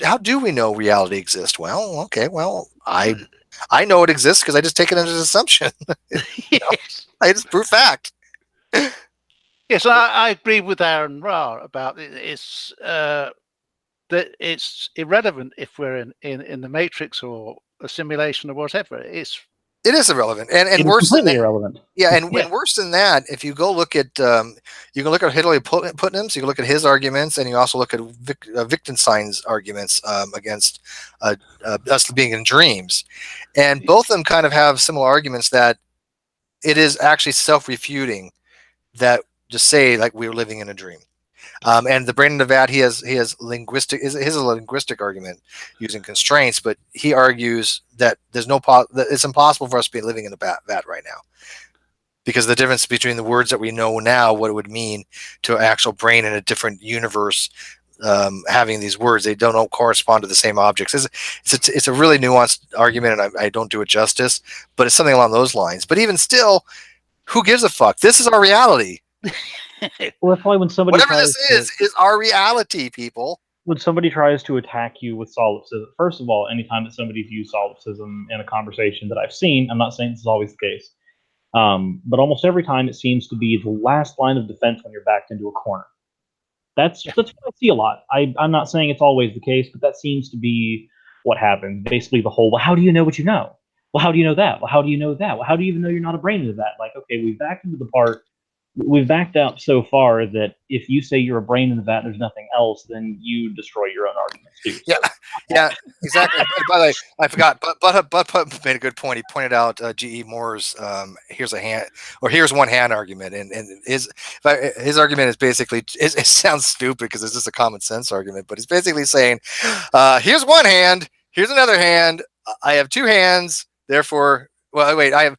how do we know reality exists? Well, okay, well, I know it exists because I just take it as an assumption. Yes. I just prove fact. Yes, I agree with Aaron Ra about it. It's that it's irrelevant if we're in the Matrix or a simulation or whatever. It is irrelevant, and worse than that, irrelevant. Yeah, and worse than that, if you go look at you can look at Hilary Putnam's, you can look at his arguments, and you also look at Wittgenstein's arguments against us being in dreams, and both of them kind of have similar arguments that it is actually self-refuting that to say like we're living in a dream. And the Brandon Nevat, he has linguistic, his is a linguistic argument using constraints, but he argues that there's that it's impossible for us to be living in a vat right now, because the difference between the words that we know now, what it would mean to an actual brain in a different universe, having these words, they don't correspond to the same objects. It's a really nuanced argument, and I don't do it justice, but it's something along those lines. But even still, who gives a fuck? This is our reality. Well, that's why when somebody whatever this is our reality, people. When somebody tries to attack you with solipsism, first of all, anytime that somebody's used solipsism in a conversation that I've seen, I'm not saying this is always the case, but almost every time it seems to be the last line of defense when you're backed into a corner. That's what I see a lot. I'm not saying it's always the case, but that seems to be what happens. Basically, the whole, well, how do you know what you know? Well, how do you know that? Well, how do you know that? Well, how do you even know you're not a brain into that? Like, okay, we backed into the part we've backed out so far that if you say you're a brain in the vat, there's nothing else, then you destroy your own arguments too. So. Yeah, exactly. By the way, I forgot, but made a good point. He pointed out G.E. Moore's here's a hand or here's one hand argument, and his argument is basically it sounds stupid because it's just a common sense argument, but it's basically saying here's one hand, here's another hand. I have two hands, therefore, well, wait, I have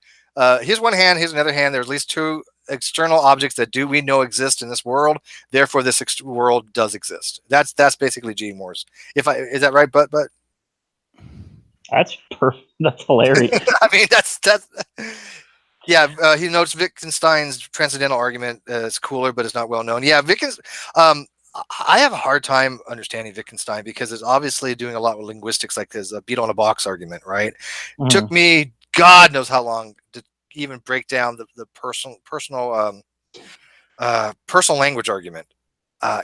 here's one hand, here's another hand. There's at least two external objects that we know exist in this world, therefore this world does exist. That's basically G. Moore's. Is that right? But that's perfect. That's hilarious. I mean, that's yeah. He notes Wittgenstein's transcendental argument is cooler, but it's not well known. Yeah, I have a hard time understanding Wittgenstein because it's obviously doing a lot with linguistics, like his beetle in a box argument, right? Took me God knows how long to even break down the personal language argument.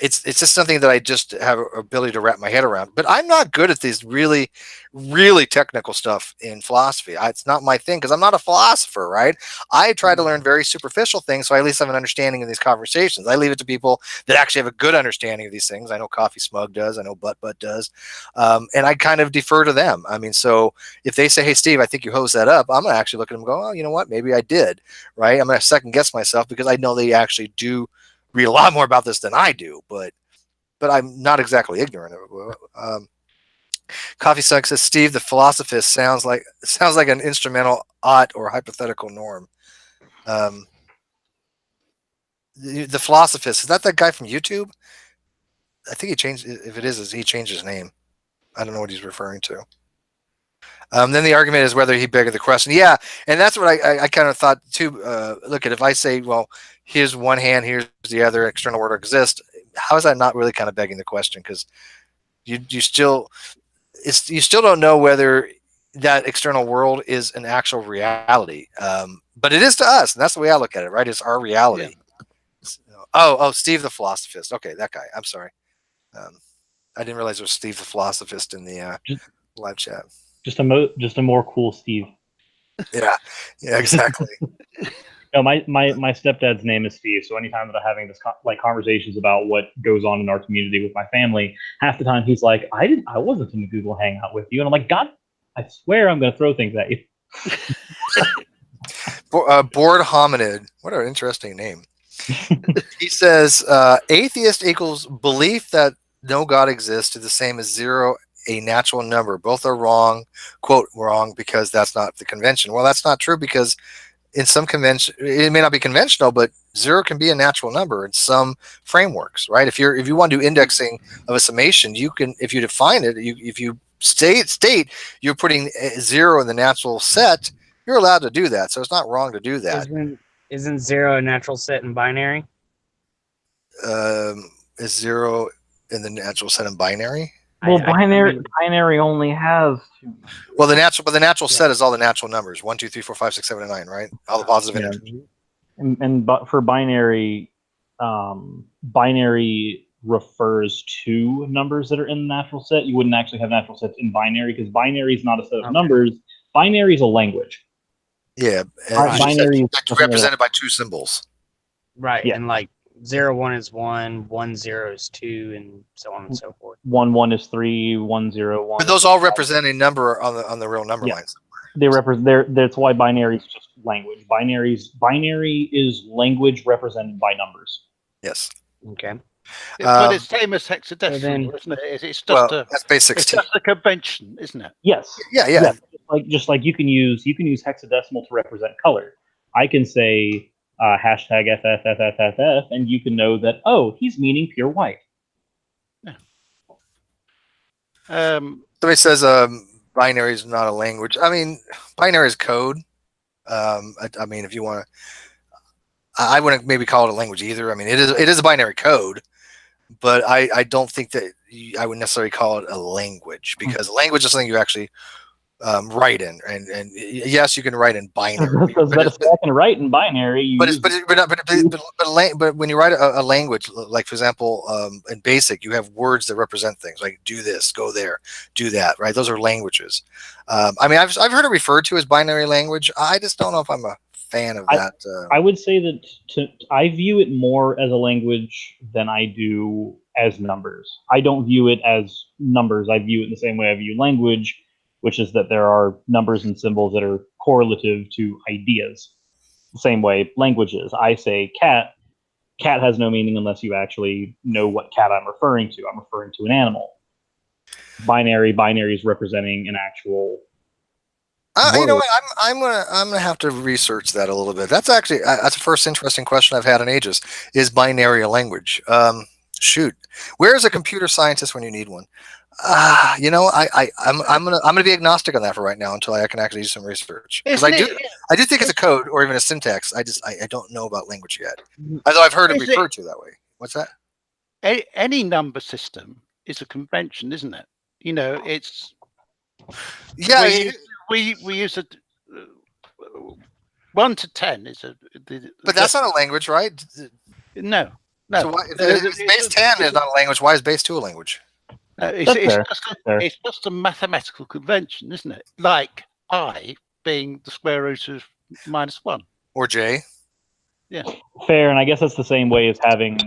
It's just something that I just have an ability to wrap my head around. But I'm not good at these really, really technical stuff in philosophy. It's not my thing because I'm not a philosopher, right? I try to learn very superficial things, so I at least have an understanding of these conversations. I leave it to people that actually have a good understanding of these things. I know Coffee Smug does. I know Butt does. And I kind of defer to them. I mean, so if they say, hey, Steve, I think you hosed that up, I'm going to actually look at them and go, oh, you know what? Maybe I did, right? I'm going to second guess myself because I know they actually do read a lot more about this than I do, but I'm not exactly ignorant of it. Coffee Suck says, Steve, the philosophist sounds like an instrumental ought or hypothetical norm. The philosophist, is that guy from YouTube? I think he changed. If it is, he changed his name. I don't know what he's referring to. Then the argument is whether he begged the question. Yeah, and that's what I kind of thought too. Look, if I say, well, here's one hand, here's the other, external world exists, how is that not really kind of begging the question? Because you still don't know whether that external world is an actual reality. But it is to us, and that's the way I look at it, right? It's our reality. Yeah. Oh, Steve the philosophist. Okay, that guy. I'm sorry. I didn't realize there was Steve the philosophist in the live chat. Just a more cool Steve. Yeah, exactly. No, my stepdad's name is Steve. So anytime that I'm having this conversations about what goes on in our community with my family, half the time he's like, I wasn't in the Google Hangout with you, and I'm like, God, I swear I'm going to throw things at you. Bored Hominid. What an interesting name. He says, atheist equals belief that no God exists is the same as zero, a natural number. Both are wrong, quote, wrong, because that's not the convention. Well, that's not true because in some convention, it may not be conventional, but zero can be a natural number in some frameworks, right? If you want to do indexing of a summation, you can, if you define it, if you state you're putting zero in the natural set, you're allowed to do that. So it's not wrong to do that. Isn't zero a natural set in binary? Is zero in the natural set in binary? Well, binary only has two. Well, the natural set is all the natural numbers: 1, 2, 3, 4, 5, 6, 7, and 9, right? All the positive integers. And for binary, binary refers to numbers that are in the natural set. You wouldn't actually have natural sets in binary because binary is not a set of numbers. Binary is a language. Yeah, binary is represented by two symbols. Right, yeah. And like 0, 1 is 1, 1, 0 is 2, and so on and so forth. 1, 1 is 3, 1, 0, 1. But those all represent a number on the real number lines. They represent. That's why binary is just language. Binary is language represented by numbers. Yes. Okay. But it's same as hexadecimal, isn't it? It's just that's base 16. It's just a convention, isn't it? Yes. Yeah. Just like you can use hexadecimal to represent color. I can say hashtag FFFFFF, and you can know that, oh, he's meaning pure white. Yeah. Somebody says binary is not a language. I mean, binary is code. I mean, if you want to, I wouldn't maybe call it a language either. I mean, it is a binary code, but I don't think that I would necessarily call it a language because language is something you actually write in, and yes, you can write in binary. But if I can write in binary, but when you write a language, like for example, in BASIC, you have words that represent things like do this, go there, do that, right? Those are languages. I mean, I've heard it referred to as binary language. I just don't know if I'm a fan of that. I would say that I view it more as a language than I do as numbers. I don't view it as numbers. I view it in the same way I view language, which is that there are numbers and symbols that are correlative to ideas. The same way language is. I say cat. Cat has no meaning unless you actually know what cat I'm referring to. I'm referring to an animal. Binary is representing an actual. You know what? I'm gonna have to research that a little bit. That's actually that's the first interesting question I've had in ages. Is binary a language? Shoot, where's a computer scientist when you need one? You know, I'm gonna be agnostic on that for right now until I can actually do some research, because I do think it's a code or even a syntax. I don't know about language yet, although I've heard it referred to that way. What's that? Any number system is a convention, isn't it? You know, it's we use a 1 to 10 is a. But that's not a language, right? No. So why, if base 10 is not a language, why is base 2 a language? It's just a mathematical convention, isn't it? Like I being the square root of -1. Or J. Yeah. Fair, and I guess that's the same way as having,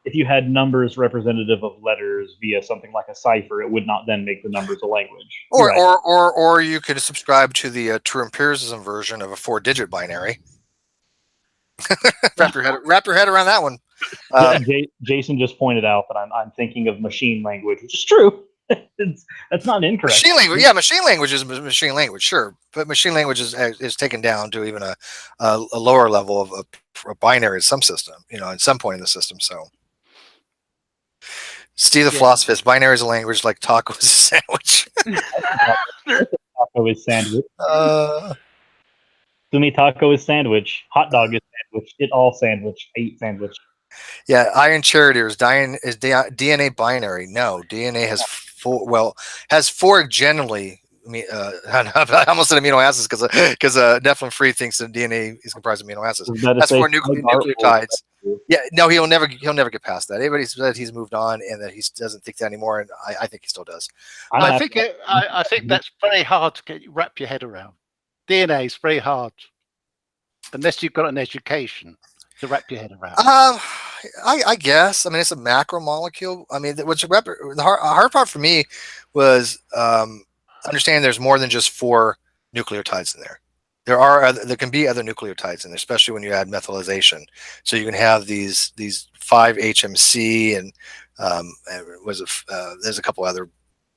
if you had numbers representative of letters via something like a cipher, it would not then make the numbers a language. Or you could subscribe to the true empiricism version of a 4-digit binary. wrap your head around that one. Jason just pointed out that I'm thinking of machine language, which is true. That's not incorrect. Machine language, yeah, machine language is machine language, sure, but machine language is taken down to even a lower level of a binary in some system, you know, at some point in the system. So, Steve the philosophist, binary is a language like taco is a sandwich. Taco is sandwich. To me, taco is sandwich. Hot dog is sandwich. It all sandwich. I eat sandwich. Yeah, Iron Charioteers. Is DNA binary? No, DNA has four generally. I almost said amino acids because Nephilim Free thinks that DNA is comprised of amino acids. That's 4 nucleotides. Yeah, no, he'll never get past that. Everybody said he's moved on and that he doesn't think that anymore, and I think he still does. I think that's very hard to wrap your head around. DNA is very hard, unless you've got an education to wrap your head around. I guess. I mean, it's a macromolecule. I mean, the hard part for me was understanding there's more than just 4 nucleotides in there. There can be other nucleotides in there, especially when you add methylation. So you can have these 5-HMC and there's a couple other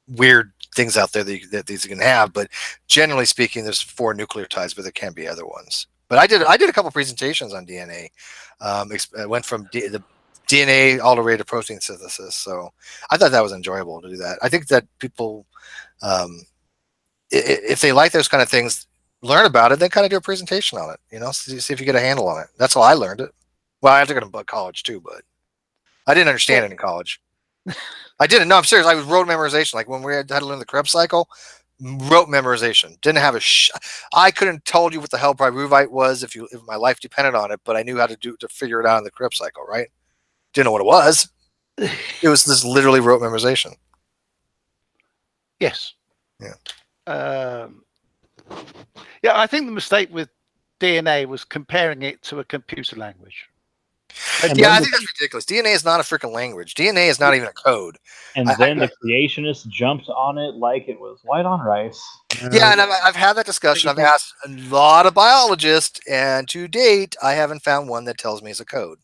weird things out there that these can have, but generally speaking, there's 4 nucleotides, but there can be other ones. But I did a couple presentations on DNA. I went from the DNA all the way to protein synthesis, so I thought that was enjoyable to do that. I think that people, if they like those kind of things, learn about it, then kind of do a presentation on it. You know, see if you get a handle on it. That's how I learned it. Well, I took it in college too, but I didn't understand it in college. I didn't. No, I'm serious. I was rote memorization. Like when we had to learn the Krebs cycle, rote memorization. Didn't have I couldn't told you what the hell pyruvite was if my life depended on it, but I knew how to figure it out in the Krebs cycle, right? Didn't know what it was. It was this literally rote memorization. Yes. Yeah. Yeah, I think the mistake with DNA was comparing it to a computer language. Yeah, I think that's ridiculous. DNA is not a freaking language. DNA is not even a code. And then the creationists jumped on it like it was white on rice. Yeah, and I've had that discussion. I've asked a lot of biologists, and to date, I haven't found one that tells me it's a code.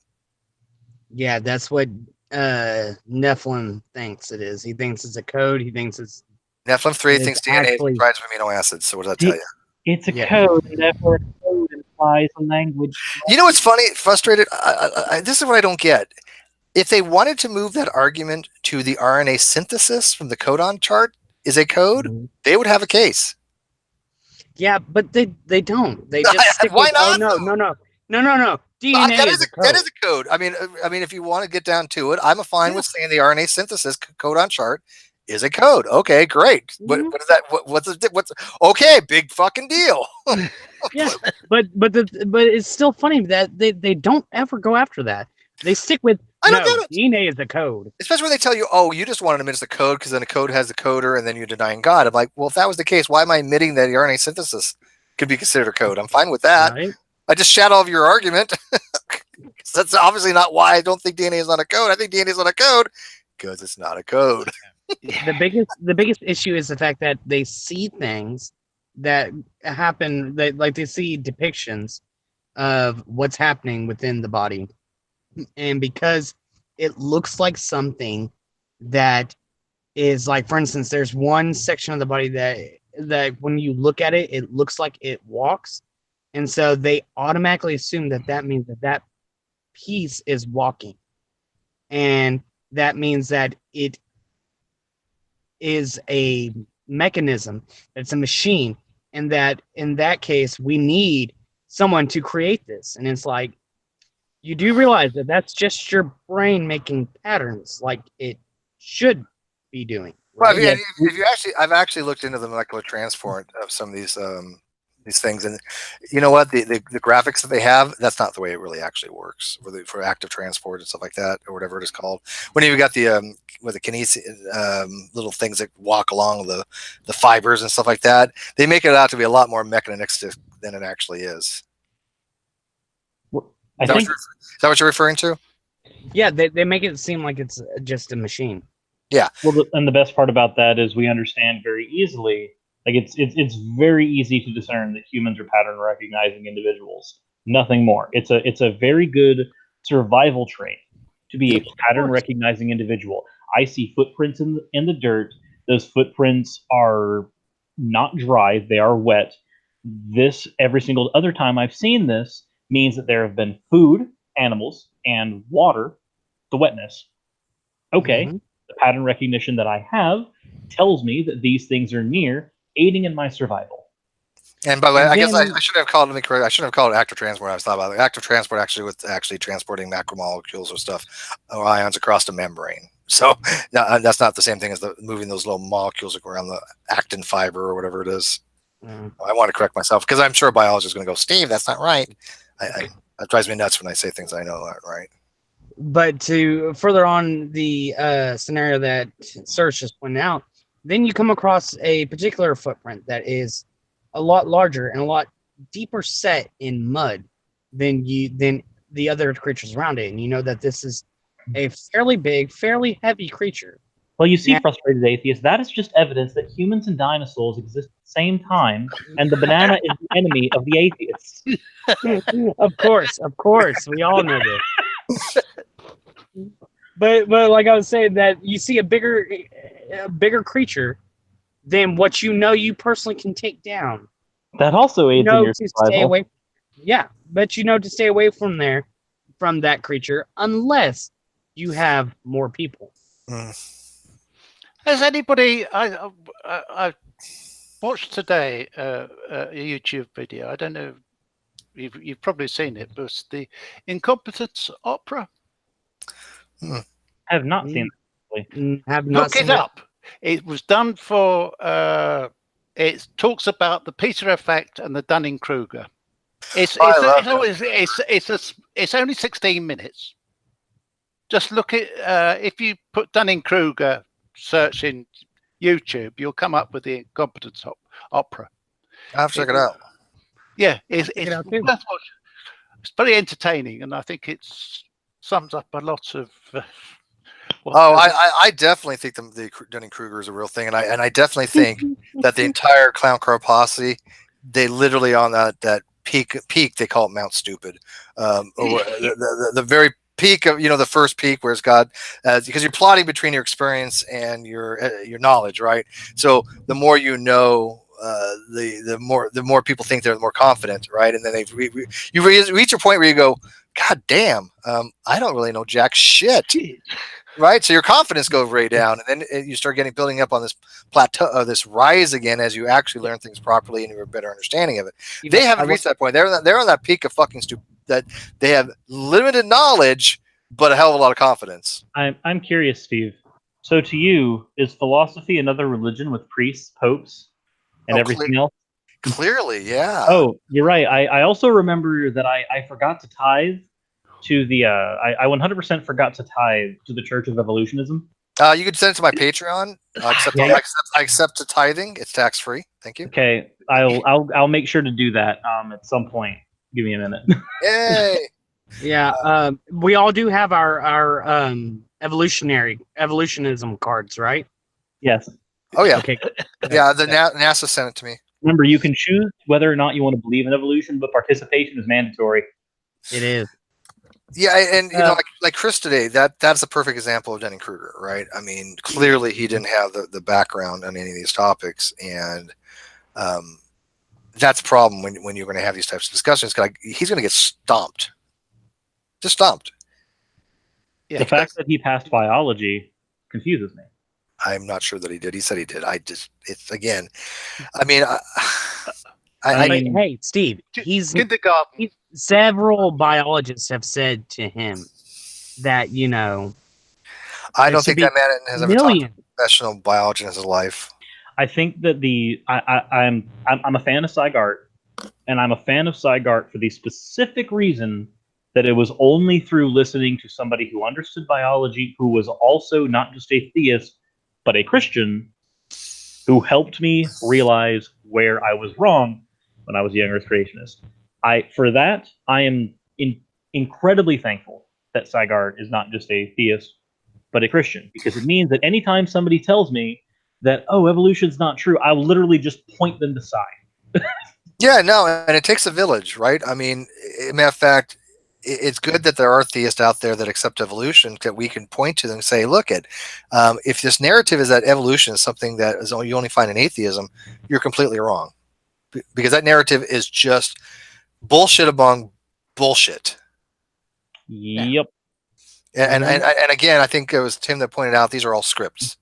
Yeah, that's what Nephilim thinks it is. He thinks it's a code. He thinks it's Nephilim 3 thinks DNA is comprised of amino acids. So what does that tell you? It's a code, and therefore a code implies a language. You know what's funny? Frustrated. This is what I don't get. If they wanted to move that argument to the RNA synthesis from the codon chart is a code, they would have a case. Yeah, but they don't. They just stick Why with, not? No. DNA that is a code. That is a code. I mean, if you want to get down to it, I'm fine with saying the RNA synthesis codon chart is a code. Okay, great. What is that? What's okay? Big fucking deal. Yeah, but it's still funny that they don't ever go after that. They stick with DNA is a code. Especially when they tell you, oh, you just want to admit it's a code because then a code has the coder and then you're denying God. I'm like, well, if that was the case, why am I admitting that the RNA synthesis could be considered a code? I'm fine with that. Right. I just shat all of your argument. That's obviously not why I don't think DNA is not a code. I think DNA is not a code because it's not a code. The biggest issue is the fact that they see things that happen, that like they see depictions of what's happening within the body, and because it looks like something that is like, for instance, there's one section of the body that when you look at it, it looks like it walks, and so they automatically assume that that means that that piece is walking, and that means that it is a mechanism, it's a machine, and that in that case we need someone to create this. And it's like, you do realize that that's just your brain making patterns like it should be doing, Well, right? if you actually, I've actually looked into the molecular transport of some of these things, and you know what, the graphics that they have, that's not the way it really actually works for active transport and stuff like that, or whatever it is called. When you've got the with the kinesis little things that walk along the fibers and stuff like that, they make it out to be a lot more mechanistic than it actually is. Is that what you're referring to? Yeah, they make it seem like it's just a machine. Yeah. Well, and the best part about that is we understand very easily. Like it's very easy to discern that humans are pattern recognizing individuals. Nothing more. It's a very good survival trait to be a pattern recognizing individual. I see footprints in the dirt. Those footprints are not dry; they are wet. This every single other time I've seen this means that there have been food, animals, and water. The wetness. Okay, the pattern recognition that I have tells me that these things are near, aiding in my survival. And by the way, I guess I should have called. Let me correct. I should have called it active transport. I was thought about it. Active transport actually with actually transporting macromolecules or stuff or ions across the membrane. So that's not the same thing as moving those little molecules around the actin fiber or whatever it is. I want to correct myself because I'm sure a biologist is going to go, Steve, that's not right. That drives me nuts when I say things I know aren't right. But to further on the scenario that Serge just pointed out, then you come across a particular footprint that is a lot larger and a lot deeper set in mud than the other creatures around it, and you know that this is a fairly big, fairly heavy creature. Well, you see, frustrated atheists, that is just evidence that humans and dinosaurs exist at the same time, and the banana is the enemy of the atheists. Of course, we all know this. But like I was saying, that you see a bigger creature than what you personally can take down. That also aids in your survival. Stay away. Yeah, but to stay away from that creature unless you have more people. Has anybody? I watched today a YouTube video. I don't know. You've probably seen it, but it's the Incompetence Opera. I have not seen it. Look it up. It was done for. It talks about the Peter effect and the Dunning-Kruger. It's only 16 minutes. Just look at if you put Dunning-Kruger search in YouTube, you'll come up with the Incompetence Opera. I'll have to check it out. Yeah, it's very entertaining, and I think it sums up a lot of. I definitely think the Dunning-Kruger is a real thing, and I definitely think that the entire clown car posse, they literally on that peak they call it Mount Stupid, or the very peak of the first peak where it's God, because you're plotting between your experience and your knowledge, right? So the more you know, the more people think they're more confident, right? And then you reach a point where you go, God damn, I don't really know jack shit. Right, so your confidence goes way down, and then you start building up on this plateau, this rise again as you actually learn things properly and you have a better understanding of it. They haven't reached that point. They're on that peak of fucking stupid that they have limited knowledge but a hell of a lot of confidence. I'm curious, Steve. So to you, is philosophy another religion with priests, popes, and everything else? Clearly, yeah. Oh, you're right. I also remember that I forgot to tithe to the I 100% forgot to tithe to the Church of Evolutionism. You could send it to my Patreon. I accept the tithing. It's tax free. Thank you. Okay, I'll make sure to do that at some point. Give me a minute. Yay! Yeah, we all do have our evolutionism cards, right? Yes. Oh yeah, Okay. yeah. The NASA sent it to me. Remember, you can choose whether or not you want to believe in evolution, but participation is mandatory. It is. Yeah, and you know, like Chris today, that's a perfect example of Dunning-Kruger, right? I mean, clearly he didn't have the background on any of these topics, and that's a problem when you're going to have these types of discussions. Because he's going to get stomped, just stomped. Yeah, The fact that he passed biology confuses me. I'm not sure that he did. He said he did. It's again. I mean, Hey, Steve. He's kindergarten. several biologists have said to him that I don't think that man has ever talked to millions. a professional biologist in his life. I think that I'm a fan of Sigart, and I'm a fan of Sigart for the specific reason that it was only through listening to somebody who understood biology, who was also not just a theist, but a Christian, who helped me realize where I was wrong when I was a young Earth creationist. For that, I am incredibly thankful that Sigart is not just a theist, but a Christian, because it means that anytime somebody tells me that, oh, evolution's not true, I'll literally just point them to Sig. Yeah, no, and it takes a village, right? I mean, as a matter of fact, it's good that there are theists out there that accept evolution, that we can point to them and say, look, if this narrative is that evolution is something that you only find in atheism, you're completely wrong. Because that narrative is just bullshit among bullshit. Yep. And again, I think it was Tim that pointed out these are all scripts.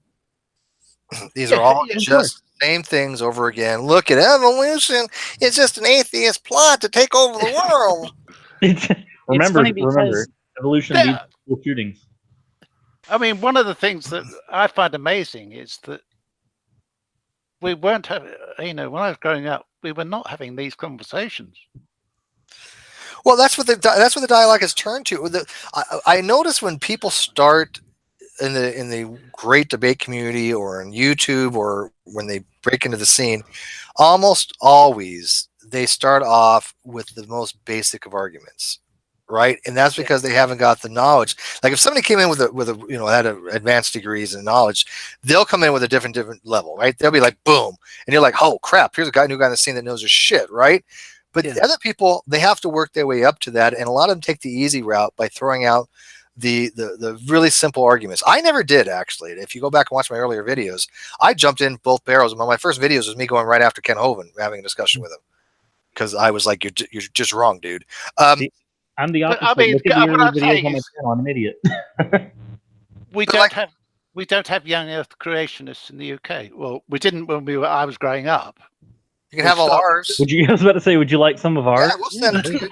These are all just same things over again. Look at evolution. It's just an atheist plot to take over the world. remember, evolution leads to school shootings. I mean, one of the things that I find amazing is that we weren't having, when I was growing up, we were not having these conversations. Well, that's what the dialogue has turned to. I notice when people start in the great debate community or on YouTube or when they break into the scene, almost always they start off with the most basic of arguments, right? And that's because they haven't got the knowledge. Like if somebody came in with a had advanced degrees in knowledge, they'll come in with a different level, right? They'll be like, boom, and you're like, oh crap, here's a new guy on the scene that knows his shit, right? But other people, they have to work their way up to that, and a lot of them take the easy route by throwing out the really simple arguments. I never did, actually. If you go back and watch my earlier videos, I jumped in both barrels. One of my first videos was me going right after Ken Hovind, having a discussion with him, because I was like, you're just wrong, dude. I'm the opposite. I mean, look at the early videos on my channel. I'm an idiot. we don't have young Earth creationists in the UK. Well, we didn't when I was growing up. You can have all ours. I was about to say, would you like some of ours? Yeah, we'll send them to you.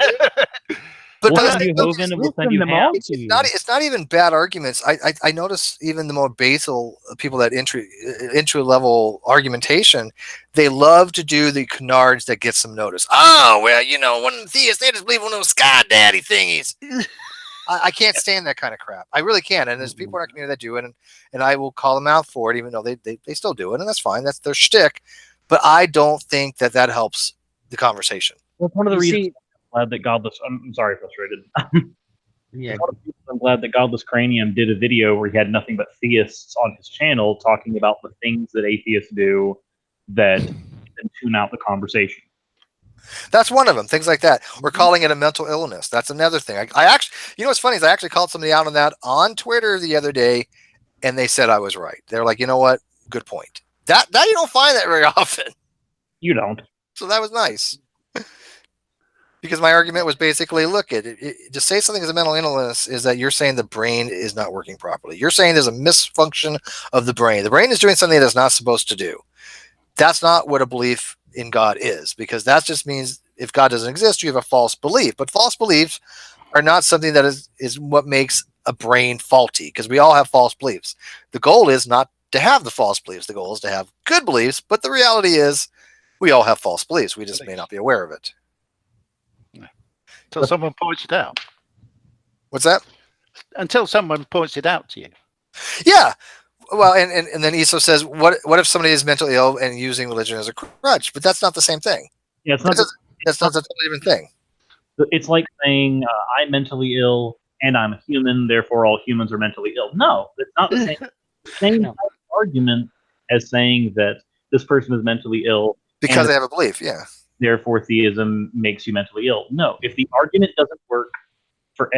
We'll send you Hogan and we'll send you Ham. It's not even bad arguments. I notice even the more basal people that entry level argumentation, they love to do the canards that get some notice. Oh well, one theists, they just believe one of those sky daddy thingies. I can't stand that kind of crap. I really can't. And there's people in our community that do it, and I will call them out for it, even though they still do it, and that's fine. That's their shtick. But I don't think that helps the conversation. Well, one of the reasons I'm glad that Godless. I'm sorry, frustrated. Yeah. I'm glad that Godless Cranium did a video where he had nothing but theists on his channel talking about the things that atheists do that tune out the conversation. That's one of them. Things like that. We're calling it a mental illness. That's another thing. I actually, what's funny is I actually called somebody out on that on Twitter the other day, and they said I was right. They're like, you know what? Good point. That you don't find that very often. You don't. So that was nice. Because my argument was basically, look, to say something is a mental illness is that you're saying the brain is not working properly. You're saying there's a misfunction of the brain. The brain is doing something that it's not supposed to do. That's not what a belief in God is, because that just means if God doesn't exist, you have a false belief. But false beliefs are not something that is what makes a brain faulty, because we all have false beliefs. The goal is not to have the false beliefs. The goal is to have good beliefs, but the reality is we all have false beliefs. We just may not be aware of it. Until someone points it out. What's that? Until someone points it out to you. Yeah. Well, and then Eso says, what if somebody is mentally ill and using religion as a crutch? But that's not the same thing. Yeah, That's not a totally different thing. It's like saying I'm mentally ill and I'm a human, therefore all humans are mentally ill. No, it's not the same No. type of argument as saying that this person is mentally ill Because they have a belief, yeah. therefore theism makes you mentally ill. No, if the argument doesn't work for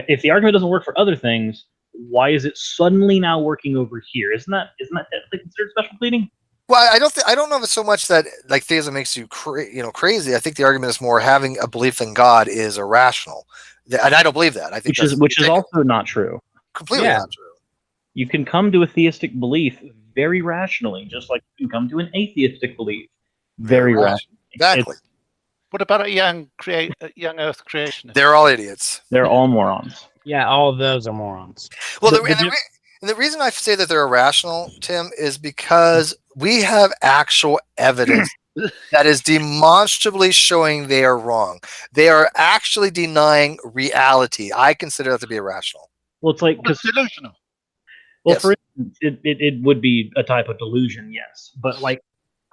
other things, why is it suddenly now working over here? Isn't that technically considered special pleading? Well, I don't know if it's so much that like theism makes you crazy. I think the argument is more having a belief in God is irrational, and I don't believe that. I think which is also not true. Completely not true. You can come to a theistic belief very rationally, just like you can come to an atheistic belief very rationally. Exactly. What about a young Earth creationist? They're all idiots. They're all morons. Yeah, all of those are morons. Well, and the reason I say that they're irrational, Tim, is because we have actual evidence that is demonstrably showing they are wrong. They are actually denying reality. I consider that to be irrational. Well, it's like It's delusional. Well, Yes. for instance, it would be a type of delusion, yes. But like,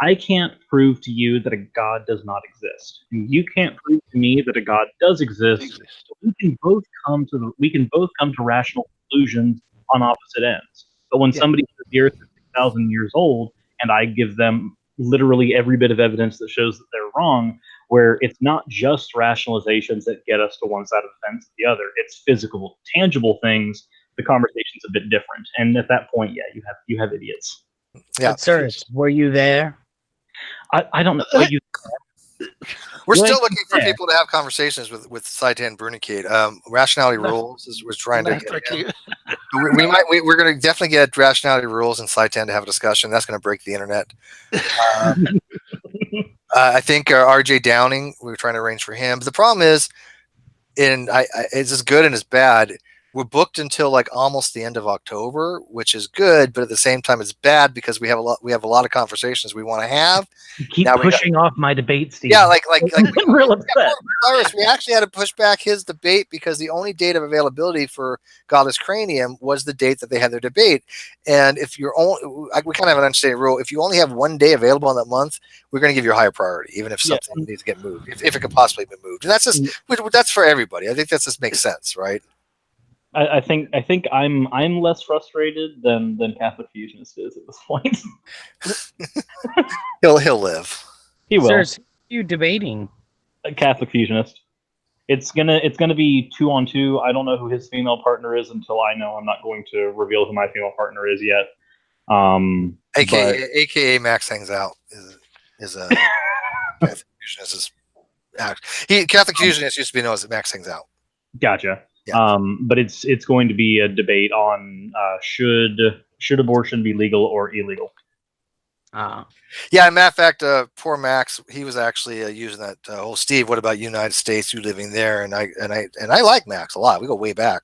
I can't prove to you that a God does not exist. And you can't prove to me that a God does exist. So we can both come to rational conclusions on opposite ends. But when somebody says the Earth is 6,000 years old, and I give them literally every bit of evidence that shows that they're wrong, where it's not just rationalizations that get us to one side of the fence or the other, it's physical, tangible things. The conversation's a bit different, and at that point, yeah, you have idiots. Yeah, But, sir, were you there? I don't know. We're still looking for people to have conversations with Saitan Brunicate. Rationality Rules was trying to get him. We're going to definitely get Rationality Rules and Saitan to have a discussion. That's going to break the internet. I think RJ Downing, we were trying to arrange for him. But the problem is, it's as good and as bad. We're booked until like almost the end of October, which is good, but at the same time, it's bad because we have a lot of conversations we want to have. You keep pushing off my debate, Steve. Yeah, like I'm real upset. We actually had to push back his debate because the only date of availability for Godless Cranium was the date that they had their debate. And if you're only, we kind of have an unstated rule. If you only have one day available in that month, we're going to give you a higher priority, even if something needs to get moved, if it could possibly be moved. And that's for everybody. I think that just makes sense, right? I think I'm less frustrated than Catholic Fusionist is at this point. He'll live. He will. Sir, who are you debating? A Catholic Fusionist. It's gonna be 2-on-2. I don't know who his female partner is until I know. I'm not going to reveal who my female partner is yet. AKA Max Hangs Out is a Catholic Fusionist. Catholic Fusionist used to be known as Max Hangs Out. Gotcha. Yeah. But it's going to be a debate on should abortion be legal or illegal. Yeah, matter of fact, poor Max, he was actually using that whole Steve. What about United States? You living there? And I like Max a lot. We go way back.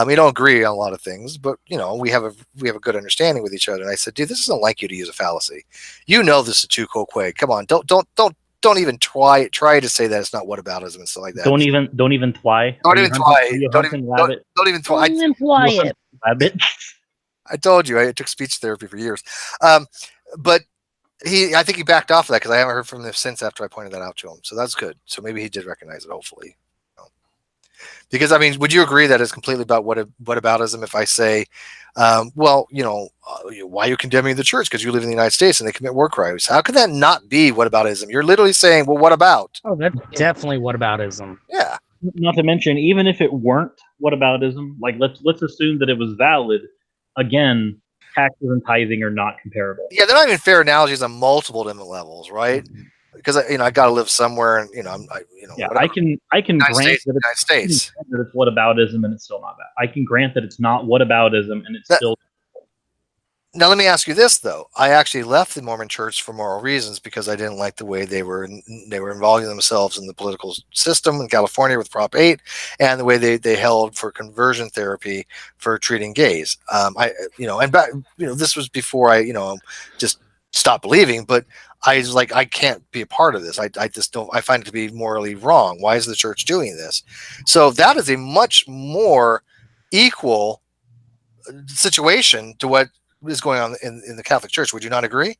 We don't agree on a lot of things, but we have a good understanding with each other. And I said, dude, this isn't like you to use a fallacy. This is too quay. Come on, don't even try to say that it's not whataboutism and stuff like that. Don't even try. Don't even try it. I told you I took speech therapy for years, but I think he backed off of that because I haven't heard from him since after I pointed that out to him. So that's good. So maybe he did recognize it. Hopefully, because I mean, would you agree that it's completely about whataboutism if I say, why are you condemning the church because you live in the United States and they commit war crimes? How could that not be whataboutism? You're literally saying, well, what about? Oh, that's definitely whataboutism. Yeah. Not to mention, even if it weren't whataboutism, like let's assume that it was valid. Again, taxes and tithing are not comparable. Yeah, they're not even fair analogies on multiple different levels, right? Because I got to live somewhere, and I can grant that it's whataboutism, and it's still not that. I can grant that it's not whataboutism, and it's still. Now, let me ask you this though. I actually left the Mormon Church for moral reasons because I didn't like the way they were involving themselves in the political system in California with Prop 8, and the way they held for conversion therapy for treating gays. This was before I just stopped believing, but I was like, I can't be a part of this. I just don't. I find it to be morally wrong. Why is the church doing this? So that is a much more equal situation to what is going on in the Catholic Church. Would you not agree?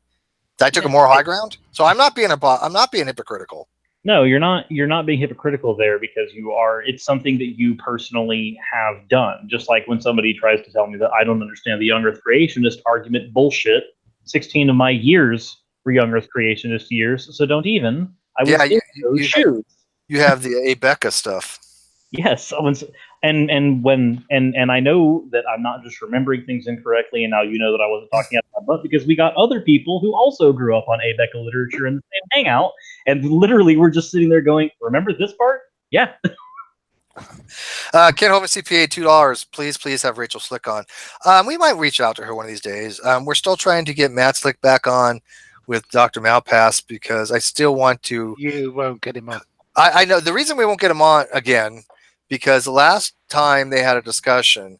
I took a moral high ground, so I'm not being hypocritical. No, you're not. You're not being hypocritical there because you are. It's something that you personally have done. Just like when somebody tries to tell me that I don't understand the young Earth creationist argument, bullshit. 16 of my years were young Earth creationist years, so don't even. I was Yeah, in those shoes. you have the Abeka stuff. Yes, and I know that I'm not just remembering things incorrectly, and now you know that I wasn't talking out of my butt because we got other people who also grew up on Abeka literature in the same hangout, and literally we're just sitting there going, "Remember this part? Yeah." Ken Hovind CPA $2. Please have Rachel Slick on. We might reach out to her one of these days. We're still trying to get Matt Slick back on with Dr. Malpass because I still want to. You won't get him on. I know the reason we won't get him on again because the last time they had a discussion,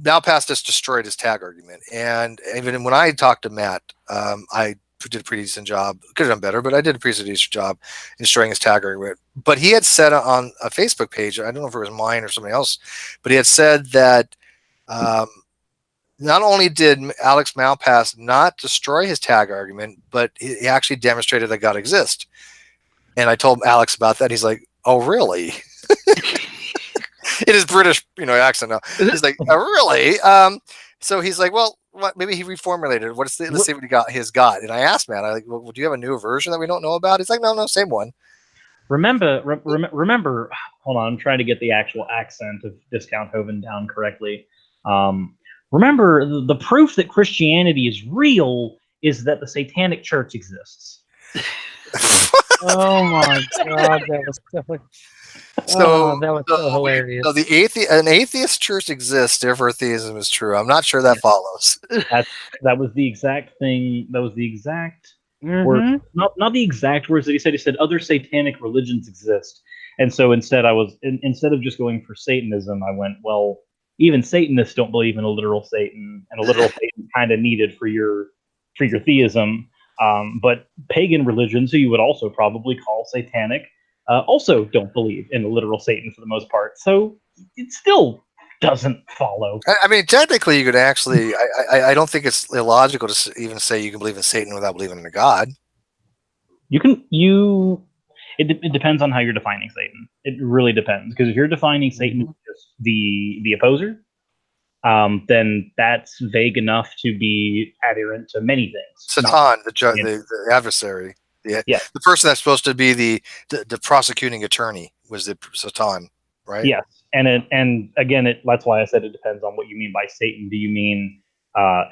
Malpass just destroyed his tag argument. And even when I talked to Matt, I did a pretty decent job. Could have done better, but I did a pretty decent job in destroying his tag argument. But he had said on a Facebook page, I don't know if it was mine or somebody else, but he had said that not only did Alex Malpass not destroy his tag argument, but he actually demonstrated that God exists. And I told Alex about that. He's like, "Oh, really?" In his British, accent. Now he's like, "Oh, really?" So he's like, "Well, maybe he reformulated. Let's see what he got. His God." And I asked Matt, "Well, do you have a new version that we don't know about?" He's like, "No, same one." Remember. Hold on, I'm trying to get the actual accent of Discount Hovind down correctly. Remember, the proof that Christianity is real is that the Satanic Church exists. Oh my god, that was so hilarious. So an atheist church exists, therefore theism is true. I'm not sure that follows. That was the exact thing. That was the exact word. Not the exact words that he said. He said other satanic religions exist, and so instead of just going for Satanism, I went, well, even Satanists don't believe in a literal Satan, and a literal Satan is kind of needed for your theism. But pagan religions, who you would also probably call satanic, also don't believe in a literal Satan for the most part. So it still doesn't follow. I mean, technically, you could actually. I don't think it's illogical to even say you can believe in Satan without believing in a God. It depends on how you're defining Satan. It really depends, because if you're defining Satan as just the opposer, then that's vague enough to be adherent to many things. Satan, the adversary, the person that's supposed to be the prosecuting attorney was the Satan, right? Yes, and again, that's why I said it depends on what you mean by Satan. Do you mean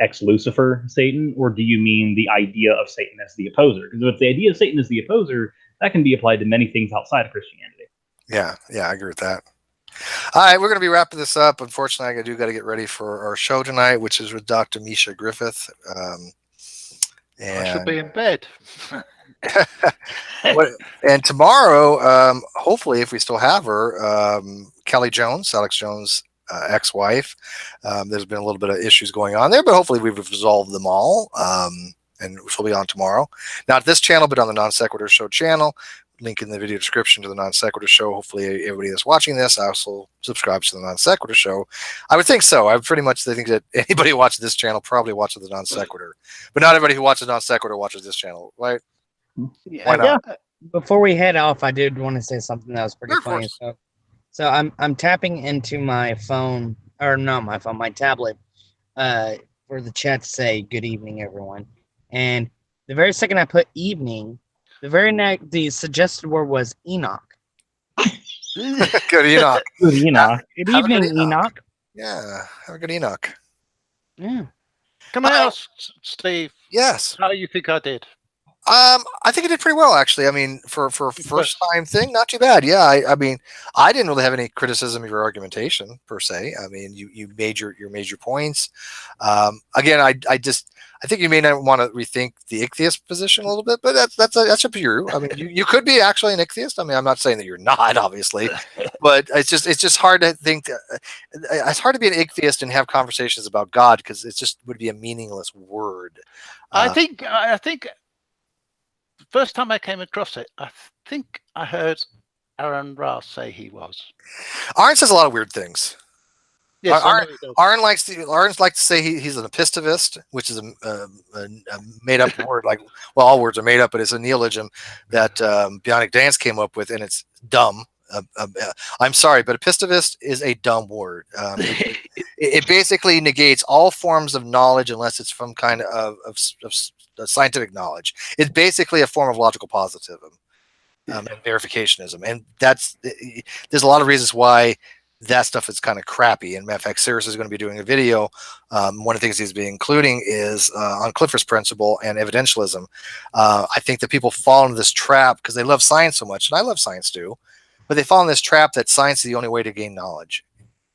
ex Lucifer Satan, or do you mean the idea of Satan as the opposer? Because if the idea of Satan as the opposer, that can be applied to many things outside of Christianity. Yeah, I agree with that. All right, we're going to be wrapping this up. Unfortunately, I got to get ready for our show tonight, which is with Dr. Misha Griffith. I should be in bed. And tomorrow, hopefully, if we still have her, Kelly Jones, Alex Jones' ex-wife. There's been a little bit of issues going on there, but hopefully we've resolved them all. And she'll be on tomorrow. Not this channel, but on the Non Sequitur Show channel. Link in the video description to the Non Sequitur Show. Hopefully everybody that's watching this also subscribes to the Non Sequitur Show. I would think so. I pretty much think that anybody who watches this channel probably watches the Non Sequitur. But not everybody who watches Non Sequitur watches this channel, right? Why not? Yeah. Before we head off, I did want to say something that was pretty funny. So I'm tapping into my phone, or not my phone, my tablet, for the chat to say good evening, everyone. And the very second I put evening, the suggested word was Enoch. Good Enoch. Good Enoch. Good evening, Enoch. Yeah, have a good Enoch. Yeah. Can I ask, Steve? Yes. How do you think I did? I think it did pretty well, actually. I mean, for a first time thing, not too bad. Yeah, I mean, I didn't really have any criticism of your argumentation per se. I mean, you made your points. Again, I think you may not want to rethink the ichtheist position a little bit, but that's up to you. I mean, you could be actually an ichtheist. I mean, I'm not saying that you're not, obviously, but it's just hard to think. It's hard to be an ichtheist and have conversations about God because it just would be a meaningless word. I think. The first time I came across it, I think I heard Aaron Ross say he was. Aaron says a lot of weird things. Yes, I Aaron, know it does. Aaron's like to say he's an epistemist, which is a made up word. Like, well, all words are made up, but it's a neologism that Bionic Dance came up with, and it's dumb. I'm sorry, but epistemist is a dumb word. It basically negates all forms of knowledge unless it's from kind of scientific knowledge. It's basically a form of logical positivism and verificationism, and there's a lot of reasons why that stuff is kind of crappy. And matter of fact, Cyrus is going to be doing a video. One of the things he's been including is on Clifford's principle and evidentialism. I think that people fall into this trap because they love science so much, and I love science too, but they fall in this trap that science is the only way to gain knowledge,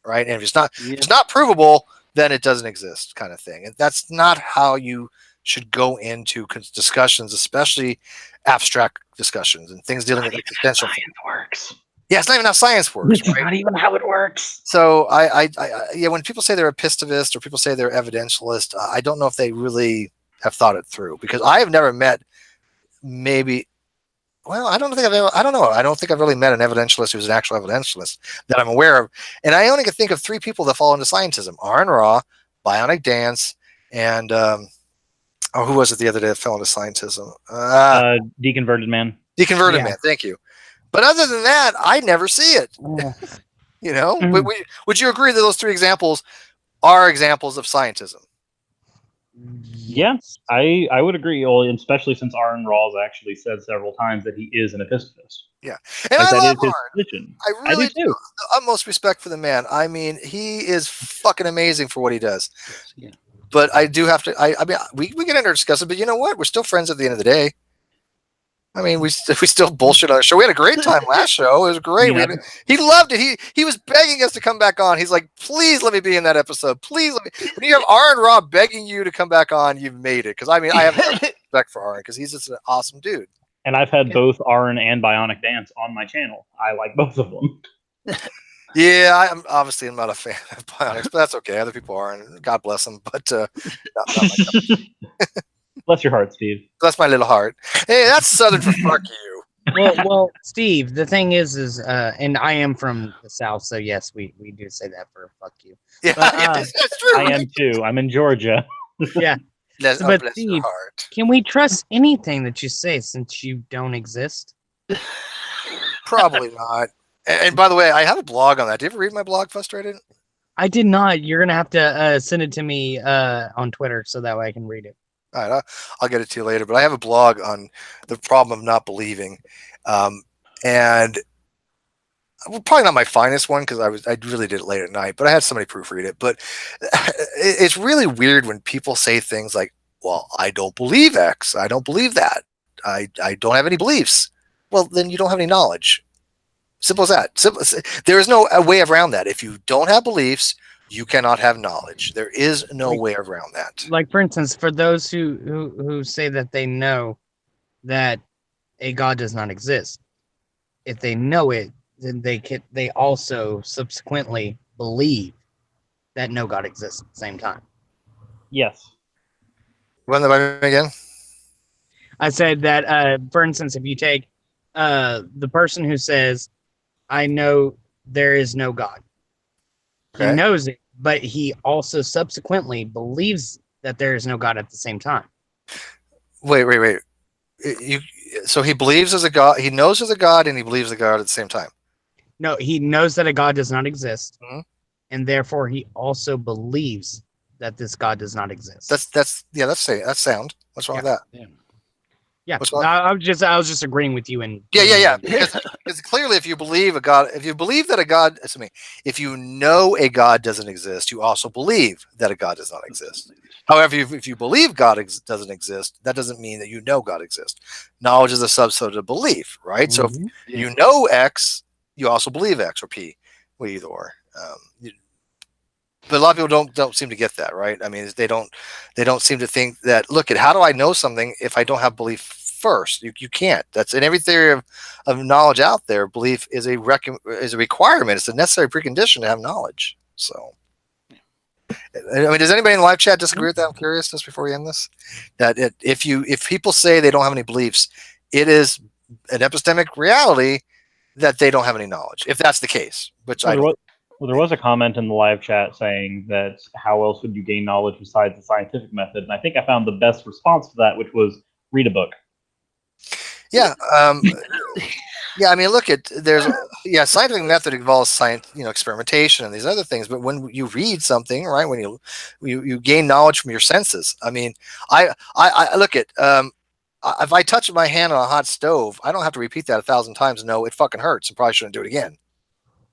right? And if it's not provable, then it doesn't exist, kind of thing. And that's not how you should go into discussions, especially abstract discussions and things dealing with existential. Science works. Yeah, it's not even how science works. It's not even how it works. So yeah, when people say they're epistemist or people say they're evidentialist, I don't know if they really have thought it through, because I have never met I don't think I've really met an evidentialist who's an actual evidentialist that I'm aware of. And I only can think of 3 people that fall into scientism: Aaron Ra, Bionic Dance, and who was it the other day that fell into scientism? Deconverted man. Deconverted man. Thank you. But other than that, I never see it. You know, but would you agree that those 3 examples are examples of scientism? Yeah, I would agree. Well, especially since Aaron Rawls actually said several times that he is an epistemist. Yeah, and like, I love his Aaron. position. I really do. The utmost respect for the man. I mean, he is fucking amazing for what he does. Yeah. But I do have to. I mean, we get into discussing, but you know what? We're still friends at the end of the day. I mean, we still bullshit on the show. We had a great time last show. It was great. Yeah. He loved it. He was begging us to come back on. He's like, please let me be in that episode. Please let me. When you have Aaron Robb begging you to come back on, you've made it. Because I mean, I have respect for Aaron because he's just an awesome dude. And I've had both Aaron and Bionic Dance on my channel. I like both of them. Yeah, I'm not a fan of Bionics, but that's okay. Other people are, and God bless them. But not my cup of tea. Bless your heart, Steve. Bless my little heart. Hey, that's Southern for fuck you. Well, Steve, the thing is, and I am from the South, so yes, we do say that for fuck you. Yeah, But, that's true. I am too. I'm in Georgia. Yeah. Bless But your Steve, heart. can we trust anything that you say since you don't exist? Probably not. And by the way, I have a blog on that. Did you ever read my blog, Frustrated? I did not. You're gonna have to send it to me on Twitter so that way I can read it. All right, I'll get it to you later. But I have a blog on the problem of not believing, and probably not my finest one because I really did it late at night. But I had somebody proofread it. But it's really weird when people say things like, "Well, I don't believe X. I don't believe that. I don't have any beliefs." Well, then you don't have any knowledge. Simple as that. Simple. There is no way around that. If you don't have beliefs, you cannot have knowledge. There is no way around that. Like, for instance, for those who say that they know that a God does not exist, if they know it, then they also subsequently believe that no God exists at the same time. Yes. Run that by me again. I said that, for instance, if you take the person who says, I know there is no God. Okay. He knows it, but he also subsequently believes that there is no God at the same time. Wait. So he believes there's a God. He knows there's a God, and he believes the God at the same time. No, he knows that a God does not exist, Mhm. and therefore he also believes that this God does not exist. That's sound. What's wrong with that? Yeah. What's wrong? I was just agreeing with you. And Yeah. Because clearly, if you believe a God, if you believe that a God, if you know a God doesn't exist, you also believe that a God does not exist. However, if you believe God doesn't exist, that doesn't mean that you know God exists. Knowledge is a subset of belief, right? So if you know X, you also believe X or P, well, either or. But a lot of people don't seem to get that, right? I mean, they don't seem to think that. Look at how do I know something if I don't have belief first? You can't. That's in every theory of knowledge out there. Belief is a requirement. It's a necessary precondition to have knowledge. So, I mean, does anybody in the live chat disagree with that? I'm curious, just before we end this, that if people say they don't have any beliefs, it is an epistemic reality that they don't have any knowledge. If that's the case, which I don't. Well, there was a comment in the live chat saying that how else would you gain knowledge besides the scientific method? And I think I found the best response to that, which was read a book. Yeah. Yeah, I mean, look at scientific method involves science, experimentation and these other things. But when you read something, right, when you gain knowledge from your senses. I mean, I look at if I touch my hand on a hot stove, I don't have to repeat that 1,000 times. No, it fucking hurts, and probably shouldn't do it again.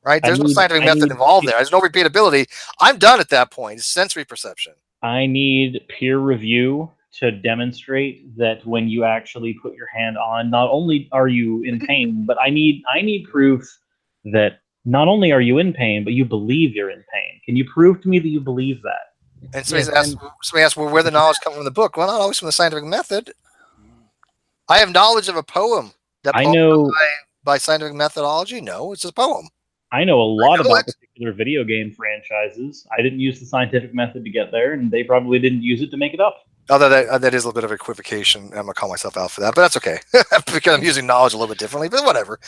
Right? There's no scientific method involved there. There's no repeatability. I'm done at that point. It's sensory perception. I need peer review to demonstrate that when you actually put your hand on, not only are you in pain, but I need proof that not only are you in pain, but you believe you're in pain. Can you prove to me that you believe that? And somebody asked, well, where the knowledge comes from the book? Well, not always from the scientific method. I have knowledge of a poem. I know by scientific methodology. No, it's a poem. I know a lot about particular video game franchises. I didn't use the scientific method to get there, and they probably didn't use it to make it up. Although that is a little bit of equivocation. I'm going to call myself out for that, but that's okay. Because I'm using knowledge a little bit differently, but whatever.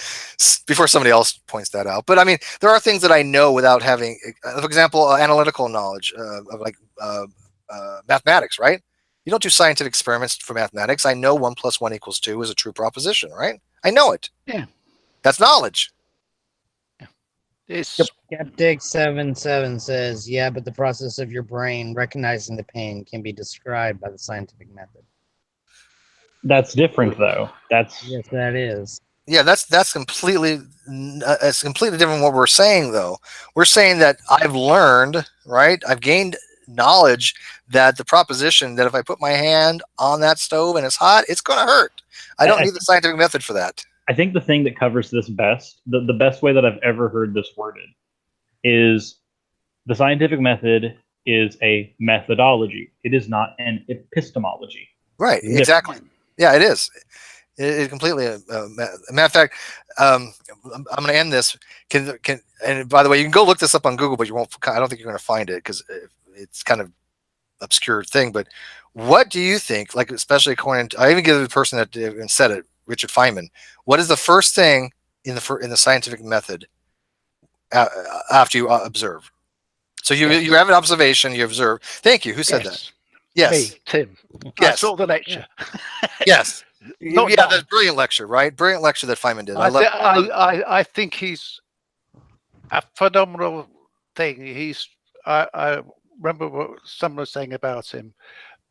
Before somebody else points that out. But I mean, there are things that I know without having, for example, analytical knowledge of mathematics, right? You don't do scientific experiments for mathematics. I know 1 + 1 = 2 is a true proposition, right? I know it. Yeah. That's knowledge. Skeptic 77 says, yeah, but the process of your brain recognizing the pain can be described by the scientific method. That's different, though. Yes, that is. Yeah, that's completely different from what we're saying, though. We're saying that I've learned, right? I've gained knowledge that the proposition that if I put my hand on that stove and it's hot, it's going to hurt. I don't need the scientific method for that. I think the thing that covers this best, the best way that I've ever heard this worded, is the scientific method is a methodology. It is not an epistemology. Right, exactly. Yeah, it is. It completely. Matter of fact, I'm going to end this. And by the way, you can go look this up on Google, but you won't. I don't think you're going to find it because it's kind of obscure thing. But what do you think? Like, especially according to, I even give the person that said it, Richard Feynman. What is the first thing in the scientific method after you observe? So you have an observation, you observe. Thank you. Who said that? Yes, me, Tim. Yes. I saw the lecture. Yes. That's a brilliant lecture, right? Brilliant lecture that Feynman did. I think he's a phenomenal thing. I remember what someone was saying about him.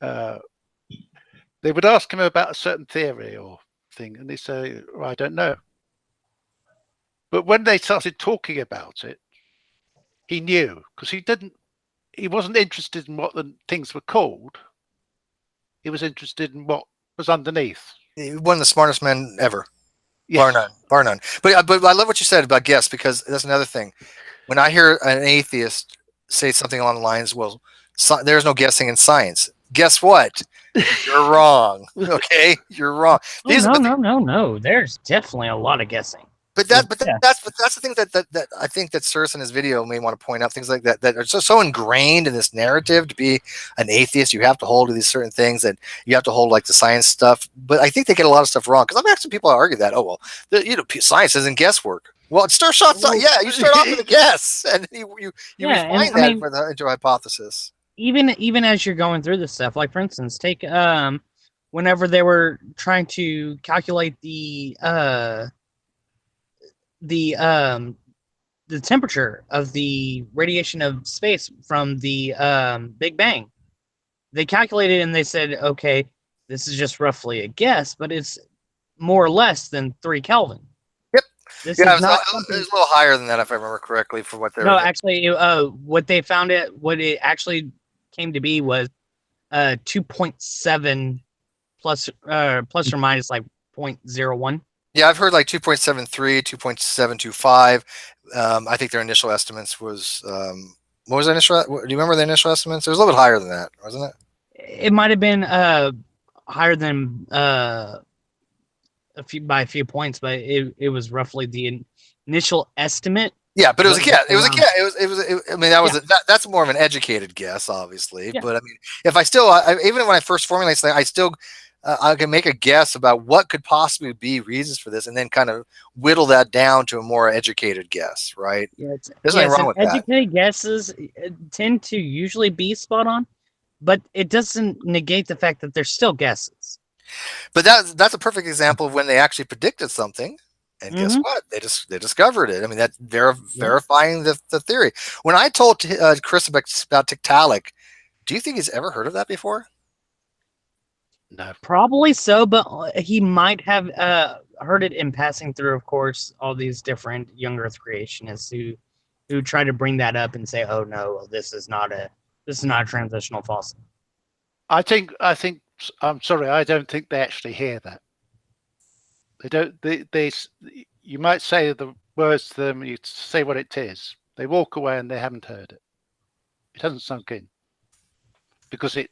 They would ask him about a certain theory or thing, and they say, I don't know. But when they started talking about it, he knew, because he wasn't interested in what the things were called. He was interested in what was underneath. One of the smartest men ever. Yes. Bar none. But I love what you said about guess, because that's another thing. When I hear an atheist say something along the lines, well, there's no guessing in science. Guess what? You're wrong. Okay, you're wrong. No. There's definitely a lot of guessing. But that's the thing that I think that Sirs in his video may want to point out, things like that are so ingrained in this narrative. To be an atheist, you have to hold to these certain things, and you have to hold like the science stuff. But I think they get a lot of stuff wrong, because I'm actually people argue that science isn't guesswork. Well, it starts off. Yeah, you start off with a guess, and you refine that into a hypothesis. Even as you're going through this stuff, like for instance, take whenever they were trying to calculate the temperature of the radiation of space from the Big Bang, they calculated and they said, okay, this is just roughly a guess, but it's more or less than 3 Kelvin. Yep. This it is was a little higher than that, if I remember correctly, for what they were. No, actually, what they found what it actually came to be was 2.7 plus or minus like 0.01. Yeah, I've heard like 2.73, 2.725. I think their initial estimates was what was the initial? Do you remember the initial estimates? It was a little bit higher than that, wasn't it? It might have been higher than by a few points, but it was roughly the initial estimate. Yeah, but it was a guess. It was a guess. I mean, that's more of an educated guess, obviously. Yeah. But I mean, if even when I first formulated something, I still I can make a guess about what could possibly be reasons for this, and then kind of whittle that down to a more educated guess, right? Yeah, There's nothing wrong with that. educated guesses tend to usually be spot on, but it doesn't negate the fact that they're still guesses. But that's a perfect example of when they actually predicted something, and guess what? They discovered it. I mean, that's verifying the theory. When I told Chris about Tiktaalik, do you think he's ever heard of that before? No. Probably so, but he might have heard it in passing through, of course, all these different young Earth creationists who try to bring that up and say, "Oh no, this is not a transitional fossil." I think. I'm sorry. I don't think they actually hear that. They don't. They. You might say the words to them. You say what it is. They walk away and they haven't heard it. It hasn't sunk in because it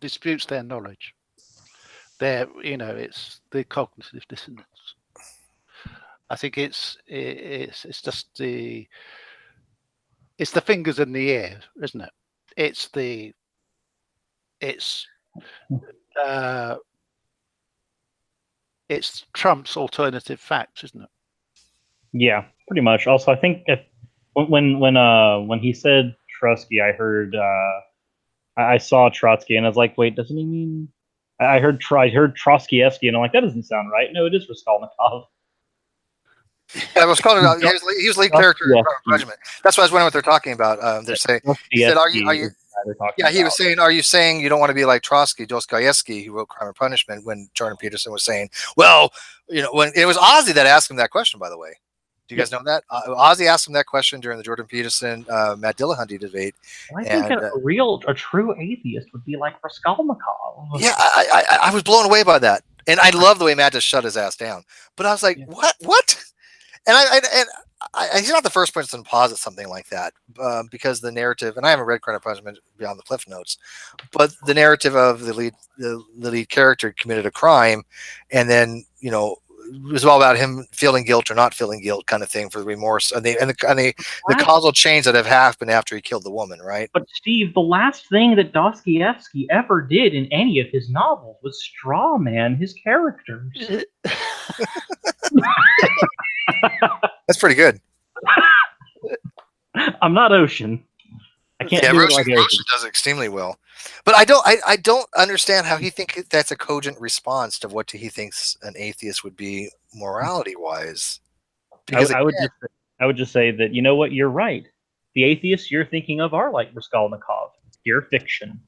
disputes their knowledge. It's the cognitive dissonance. I think it's just the fingers in the ear, isn't it? It's Trump's alternative facts, isn't it? Yeah, pretty much. Also, I think when he said Trotsky, I heard I saw Trotsky and I was like, wait, doesn't he mean? I heard Trotskyevsky and I'm like, that doesn't sound right. No, it is Raskolnikov. Yeah, it was called. He was lead character in Judgment. That's why I was wondering what they're talking about. They're saying, he said, "Are you?" Yeah, he was saying, "Are you saying you don't want to be like Trotsky, Dostoevsky, who wrote Crime and Punishment?" When Jordan Peterson was saying, "Well, when it was Ozzy that asked him that question, by the way." Do you guys know that? Ozzy asked him that question during the Jordan Peterson Matt Dillahunty debate. I think a true atheist would be like Raskolnikov. Yeah, I was blown away by that, and I love the way Matt just shut his ass down. But I was like, what? And he's not the first person to posit something like that, because the narrative, and I haven't read Crime and Punishment beyond the Cliff Notes, but the narrative of the lead character committed a crime, and then it was all about him feeling guilt or not feeling guilt, kind of thing, for the remorse and the causal change that have happened after he killed the woman, right? But Steve, the last thing that Dostoevsky ever did in any of his novels was straw man his characters. That's pretty good. I'm not Ocean. I can't do it like Ocean does extremely well. But I don't understand how he thinks that's a cogent response to what he thinks an atheist would be morality wise. Because I would just say that, you know what, you're right. The atheists you're thinking of are like Raskolnikov. Pure fiction.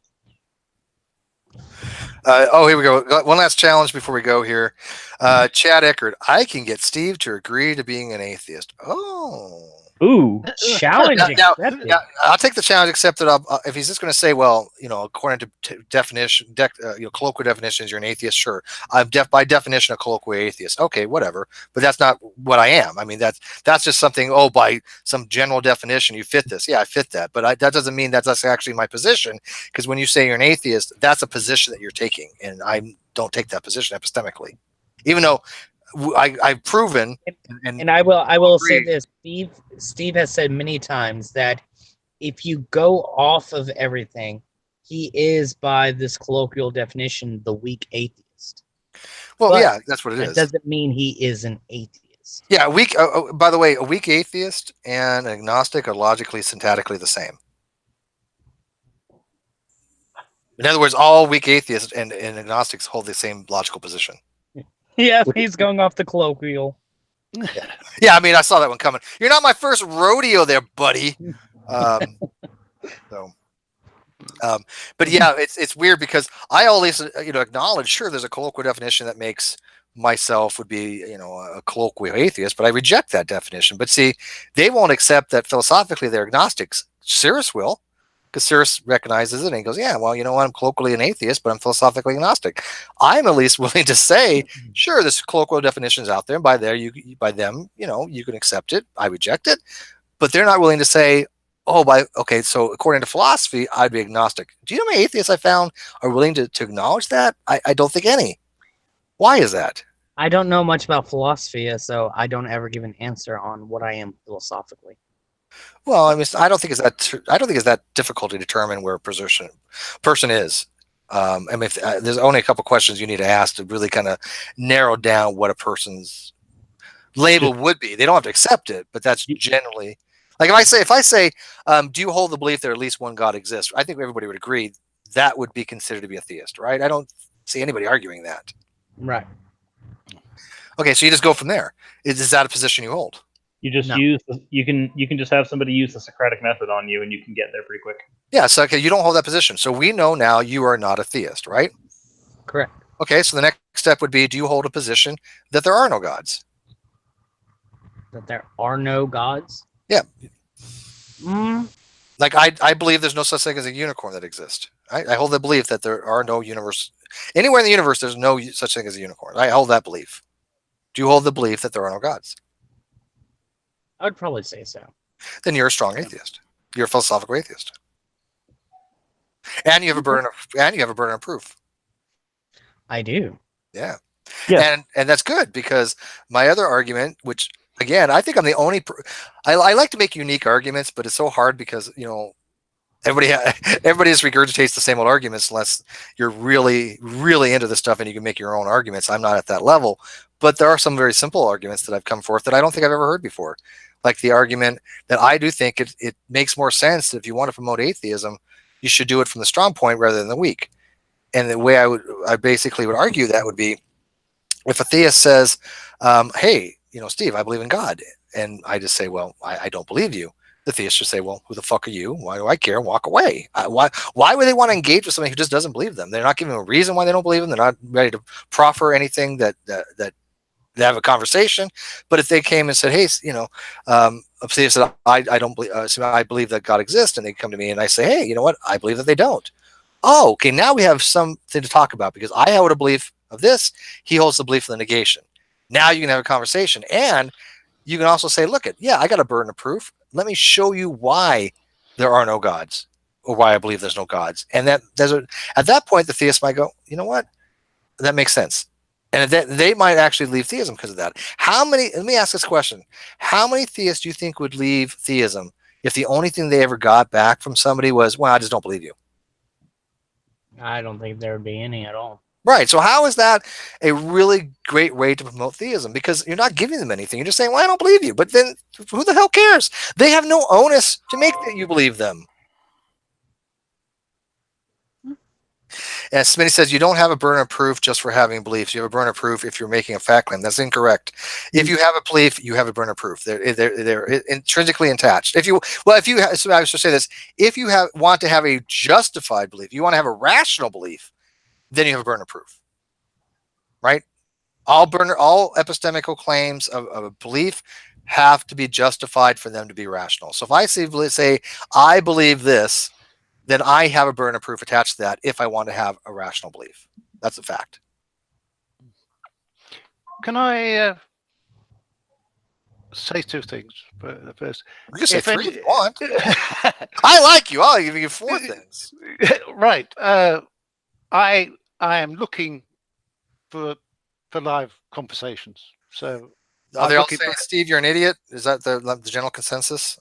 Here we go. One last challenge before we go here. Chad Eckert, I can get Steve to agree to being an atheist. Oh. Ooh, challenge accepted. Yeah, I'll take the challenge accepted. If he's just going to say, well, according to definition, colloquial definitions, you're an atheist. Sure, I'm by definition a colloquial atheist. Okay, whatever. But that's not what I am. I mean, that's just something. Oh, by some general definition, you fit this. Yeah, I fit that. But that doesn't mean that's actually my position. Because when you say you're an atheist, that's a position that you're taking, and I don't take that position epistemically, even though I've proven, and I will say this: Steve has said many times that if you go off of everything, he is, by this colloquial definition, the weak atheist. Well, yeah, that's what it is. That doesn't mean he is an atheist. Yeah, weak. By the way, a weak atheist and an agnostic are logically, syntactically the same. In other words, all weak atheists and agnostics hold the same logical position. Yeah, he's going off the colloquial. Yeah, I mean, I saw that one coming. You're not my first rodeo there, buddy. But yeah, it's weird because I always acknowledge, sure, there's a colloquial definition that makes myself would be a colloquial atheist, but I reject that definition. But see, they won't accept that philosophically they're agnostics. Cyrus will. Because Cyrus recognizes it and he goes, yeah, well, you know what? I'm colloquially an atheist, but I'm philosophically agnostic. I'm at least willing to say, sure, there's colloquial definitions out there. And by them, you can accept it. I reject it. But they're not willing to say, so according to philosophy, I'd be agnostic. Do you know how many atheists I found are willing to acknowledge that? I don't think any. Why is that? I don't know much about philosophy, so I don't ever give an answer on what I am philosophically. Well, I mean, I don't think it's that difficult to determine where a person is. I mean, there's only a couple questions you need to ask to really kind of narrow down what a person's label would be. They don't have to accept it, but that's generally like if I say, do you hold the belief that at least one God exists? I think everybody would agree that would be considered to be a theist, right? I don't see anybody arguing that. Right. Okay, so you just go from there. Is that a position you hold? You just you can just have somebody use the Socratic method on you, and you can get there pretty quick. Yeah, so okay, you don't hold that position. So we know now you are not a theist, right? Correct. Okay, so the next step would be, do you hold a position that there are no gods? That there are no gods? Yeah. Mm, Like I believe there's no such thing as a unicorn that exists. I hold the belief that there are no universe anywhere in the universe. There's no such thing as a unicorn. I hold that belief. Do you hold the belief that there are no gods? I would probably say so. Then you're a strong atheist. You're a philosophical atheist, and you have a burden of proof. I do. Yeah. Yeah. And that's good, because my other argument, which again, I think I'm the only. I like to make unique arguments, but it's so hard because everybody just regurgitates the same old arguments unless you're really, really into this stuff and you can make your own arguments. I'm not at that level, but there are some very simple arguments that I've come forth that I don't think I've ever heard before. Like the argument that I do think it makes more sense that if you want to promote atheism, you should do it from the strong point rather than the weak. And the way I basically would argue that would be, if a theist says, hey, Steve, I believe in God. And I just say, well, I don't believe you. The theist should say, well, who the fuck are you? Why do I care? And walk away. Why would they want to engage with somebody who just doesn't believe them? They're not giving a reason why they don't believe them. They're not ready to proffer anything that they have a conversation. But if they came and said, hey, a theist said, I don't believe, so I believe that God exists, and they come to me and I say, hey, you know what? I believe that they don't. Oh, okay. Now we have something to talk about, because I hold a belief of this. He holds the belief of the negation. Now you can have a conversation, and you can also say, look, I got a burden of proof. Let me show you why there are no gods, or why I believe there's no gods. And at that point, the theist might go, you know what? That makes sense. And they might actually leave theism because of that. Let me ask this question. How many theists do you think would leave theism if the only thing they ever got back from somebody was, well, I just don't believe you? I don't think there would be any at all. Right. So how is that a really great way to promote theism? Because you're not giving them anything. You're just saying, well, I don't believe you. But then who the hell cares? They have no onus to make that you believe them. And Smitty says, you don't have a burden of proof just for having beliefs. You have a burden of proof if you're making a fact claim. That's incorrect. If you have a belief, you have a burden of proof. They're intrinsically attached. So I should say this: if you want to have a justified belief, you want to have a rational belief, then you have a burden of proof. Right? All epistemical claims of a belief have to be justified for them to be rational. So if I say I believe this, then I have a burden of proof attached to that if I want to have a rational belief. That's a fact. Can I say two things first? You can say three if you want. I like you. I'll give you four things. Right. I am looking for live conversations. So are they all saying, Steve, you're an idiot? Is that the general consensus?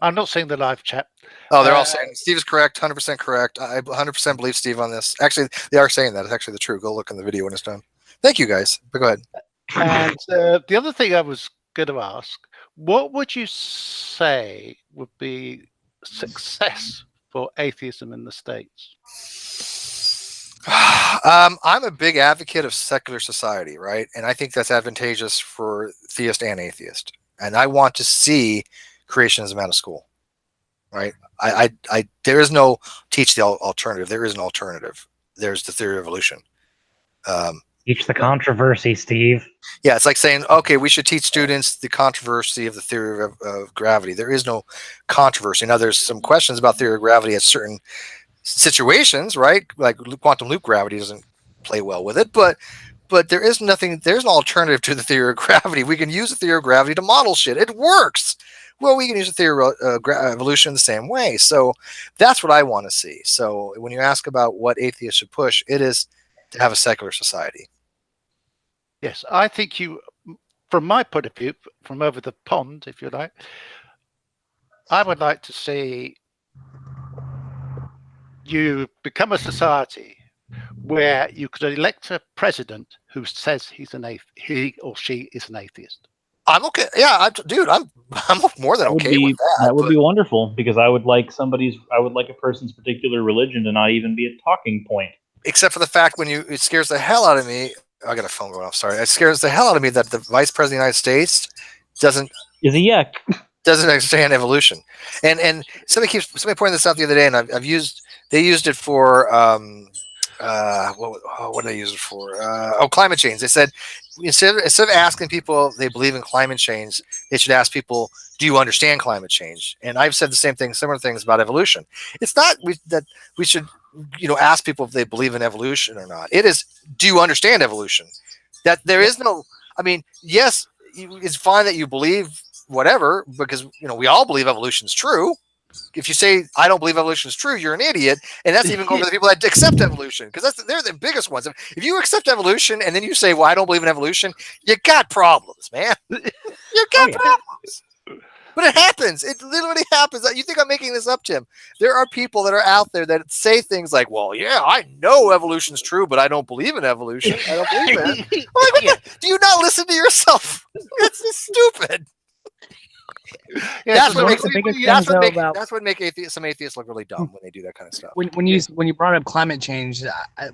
I'm not saying the live chat. Oh, they're all saying Steve is correct, 100% correct. I 100% believe Steve on this. Actually, they are saying that. It's actually the truth. Go look in the video when it's done. Thank you, guys. But go ahead. And the other thing I was going to ask, what would you say would be success for atheism in the States? I'm a big advocate of secular society, right? And I think that's advantageous for theist and atheist. And I want to see creationism out of school, right? There is no teach the alternative. There is an alternative. There's the theory of evolution. Teach the controversy, Steve. Yeah, it's like saying, okay, we should teach students the controversy of the theory of gravity. There is no controversy. Now, there's some questions about theory of gravity at certain situations, right? Like quantum loop gravity doesn't play well with it, but there is nothing. There's an alternative to the theory of gravity. We can use the theory of gravity to model shit. It works. Well, we can use the theory of evolution the same way. So that's what I want to see. So when you ask about what atheists should push, it is to have a secular society. Yes, I think from my point of view, from over the pond, if you like, I would like to see you become a society where you could elect a president who says he or she is an atheist. I'm okay. Yeah, dude, I'm more than okay with that. That would be wonderful, because I would like a person's particular religion to not even be a talking point. Except for the fact it scares the hell out of me. I got a phone going off. Sorry, it scares the hell out of me that the Vice President of the United States doesn't understand evolution. And somebody pointed this out the other day, and they used it for what did they use it for? Climate change. They said instead of asking people if they believe in climate change, they should ask people, do you understand climate change? And I've said the same thing, similar things about evolution. It's not that we should ask people if they believe in evolution or not. It is, do you understand evolution? That there is no, yes, it's fine that you believe whatever, because we all believe evolution is true. If you say I don't believe evolution is true, you're an idiot, and that's even going for the people that accept evolution, because they're the biggest ones. If you accept evolution and then you say, "Well, I don't believe in evolution," you got problems, man. You got problems. But it happens. It literally happens. You think I'm making this up, Tim? There are people that are out there that say things like, "Well, yeah, I know evolution's true, but I don't believe in evolution. I don't believe it." I'm like, do you not listen to yourself? That's just stupid. That's what makes some atheists look really dumb when they do that kind of stuff. When you brought up climate change,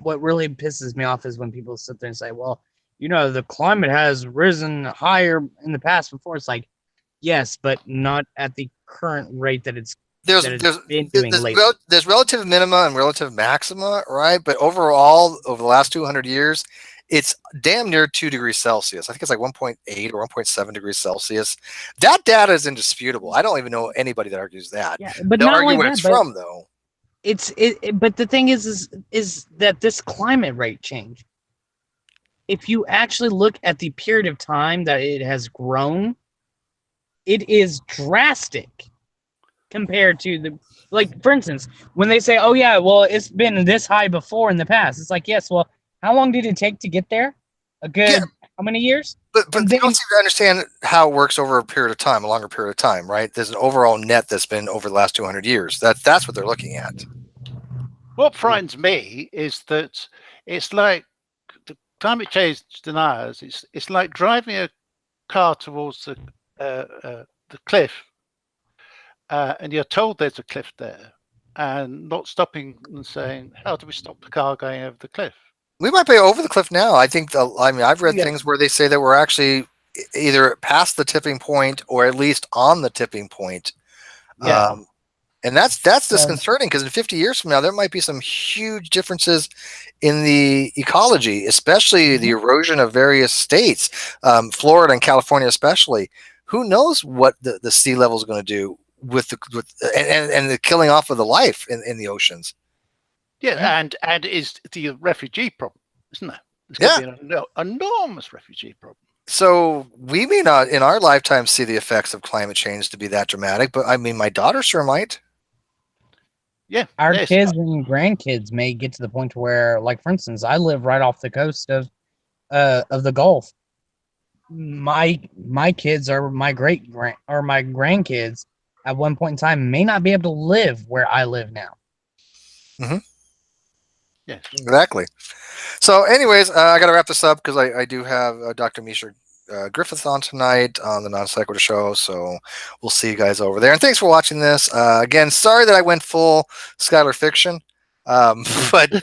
what really pisses me off is when people sit there and say, "Well, the climate has risen higher in the past before." It's like, yes, but not at the current rate that it's there's relative minima and relative maxima, right? But overall, over the last 200 years, it's damn near 2 degrees Celsius. I think it's like 1.8 or 1.7 degrees Celsius. That data is indisputable. I don't even know anybody that argues that. Yeah, but they'll not argue only where that, it's from, though. But the thing is that this climate rate change, if you actually look at the period of time that it has grown, it is drastic compared to for instance, when they say, "Oh yeah, well, it's been this high before in the past," it's like, yes, well, how long did it take to get there? How many years? But they don't seem to understand how it works over a longer period of time, right? There's an overall net that's been over the last 200 years. That's what they're looking at. What frightens me is that it's like the climate change deniers. It's like driving a car towards the cliff, and you're told there's a cliff there, and not stopping and saying, "How do we stop the car going over the cliff?" We might be over the cliff now. I think I've read things where they say that we're actually either past the tipping point or at least on the tipping point. Yeah. And that's disconcerting, because in 50 years from now, there might be some huge differences in the ecology, especially the erosion of various states, Florida and California especially. Who knows what the sea level is going to do with the killing off of the life in the oceans. Yeah, and is the refugee problem, isn't there? It's going to be an enormous refugee problem. So we may not in our lifetime see the effects of climate change to be that dramatic, but my daughter sure might. Yeah, our kids and grandkids may get to the point where, for instance, I live right off the coast of the Gulf. My kids or my my grandkids at one point in time may not be able to live where I live now. Mm-hmm. Yeah, exactly. So anyways, I got to wrap this up because I do have Dr. Misha Griffith on tonight on the Non Sequitur Show. So we'll see you guys over there. And thanks for watching this. Again, sorry that I went full Skylar fiction, but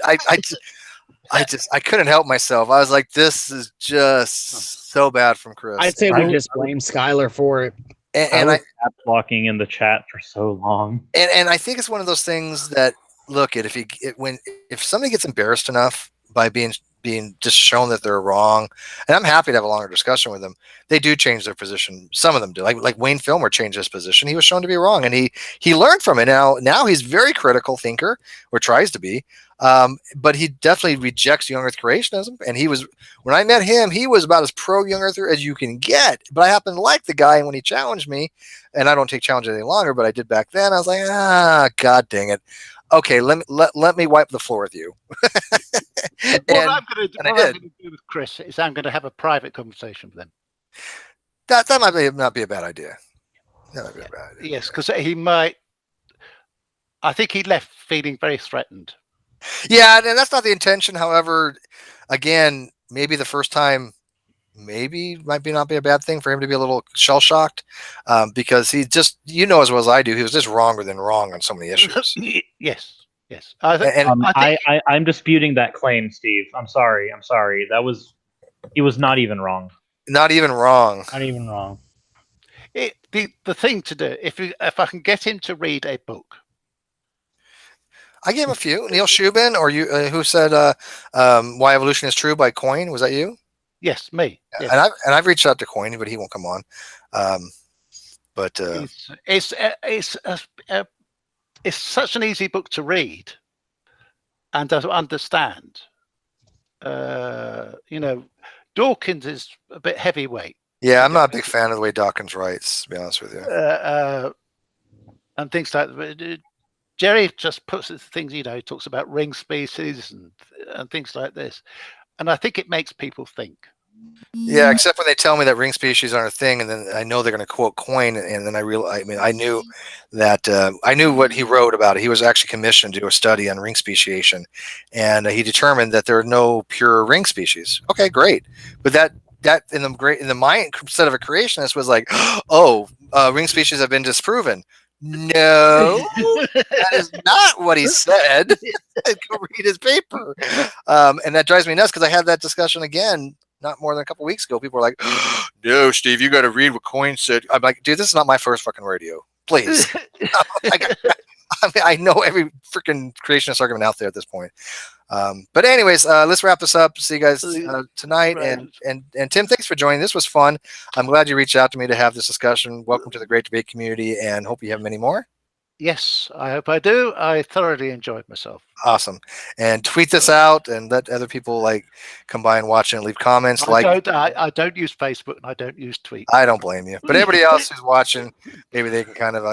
I couldn't help myself. I was like, this is just so bad from Chris. I'd say we just blame Skylar for it. And I blocking in the chat for so long. And I think it's one of those things that, look, if somebody gets embarrassed enough by being just shown that they're wrong, and I'm happy to have a longer discussion with them, they do change their position. Some of them do. Like Wayne Filmer changed his position. He was shown to be wrong, and he learned from it. Now he's a very critical thinker, or tries to be. But he definitely rejects young Earth creationism. And when I met him, he was about as pro young Earther as you can get. But I happen to like the guy, and when he challenged me, and I don't take challenge any longer, but I did back then, I was like, God dang it. Okay, let me wipe the floor with you. What I'm going to do with Chris is I'm going to have a private conversation with him. That might not be a bad idea. That might be a bad idea. Yes, because he might I think he left feeling very threatened. Yeah, and that's not the intention. However, again, maybe the first time, maybe might be not be a bad thing for him to be a little shell shocked, because he just, as well as I do, he was just wronger than wrong on so many issues. Yes, yes. I think I'm disputing that claim, Steve. I'm sorry. He was not even wrong. Not even wrong. Not even wrong. the thing to do, if I can get him to read a book. I gave him a few. Neil Shubin, or you, who said "Why Evolution Is True" by Coyne. Was that you? Yes, me. Yes. And I've reached out to Coyne, but he won't come on. It's such an easy book to read and to understand. Dawkins is a bit heavyweight. Yeah, I'm not a big fan of the way Dawkins writes, to be honest with you. And things like that. Jerry just puts things, he talks about ring species and things like this. And I think it makes people think. Yeah, except when they tell me that ring species aren't a thing, and then I know they're going to quote Coyne, and then I knew that I knew what he wrote about it. He was actually commissioned to do a study on ring speciation, and he determined that there are no pure ring species. Okay, great, but that in the mindset of a creationist was like, oh, ring species have been disproven. No, that is not what he said. Go read his paper. And that drives me nuts, because I had that discussion again not more than a couple weeks ago. People were like, no, Steve, you got to read what Coyne said. I'm like, dude, this is not my first fucking radio. Please. I know every freaking creationist argument out there at this point. But anyways, let's wrap this up. See you guys tonight. Right. And Tim, thanks for joining. This was fun. I'm glad you reached out to me to have this discussion. Welcome to the Great Debate community, and hope you have many more. Yes, I hope I do. I thoroughly enjoyed myself. Awesome. And tweet this out and let other people come by and watch and leave comments. I don't use Facebook and I don't use tweet. I don't blame you. But everybody else who's watching, maybe they can kind of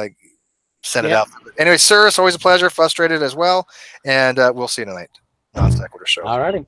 send it out. Anyway, sir, it's always a pleasure. Frustrated as well. And we'll see you tonight. Non Sequitur Show. All righty.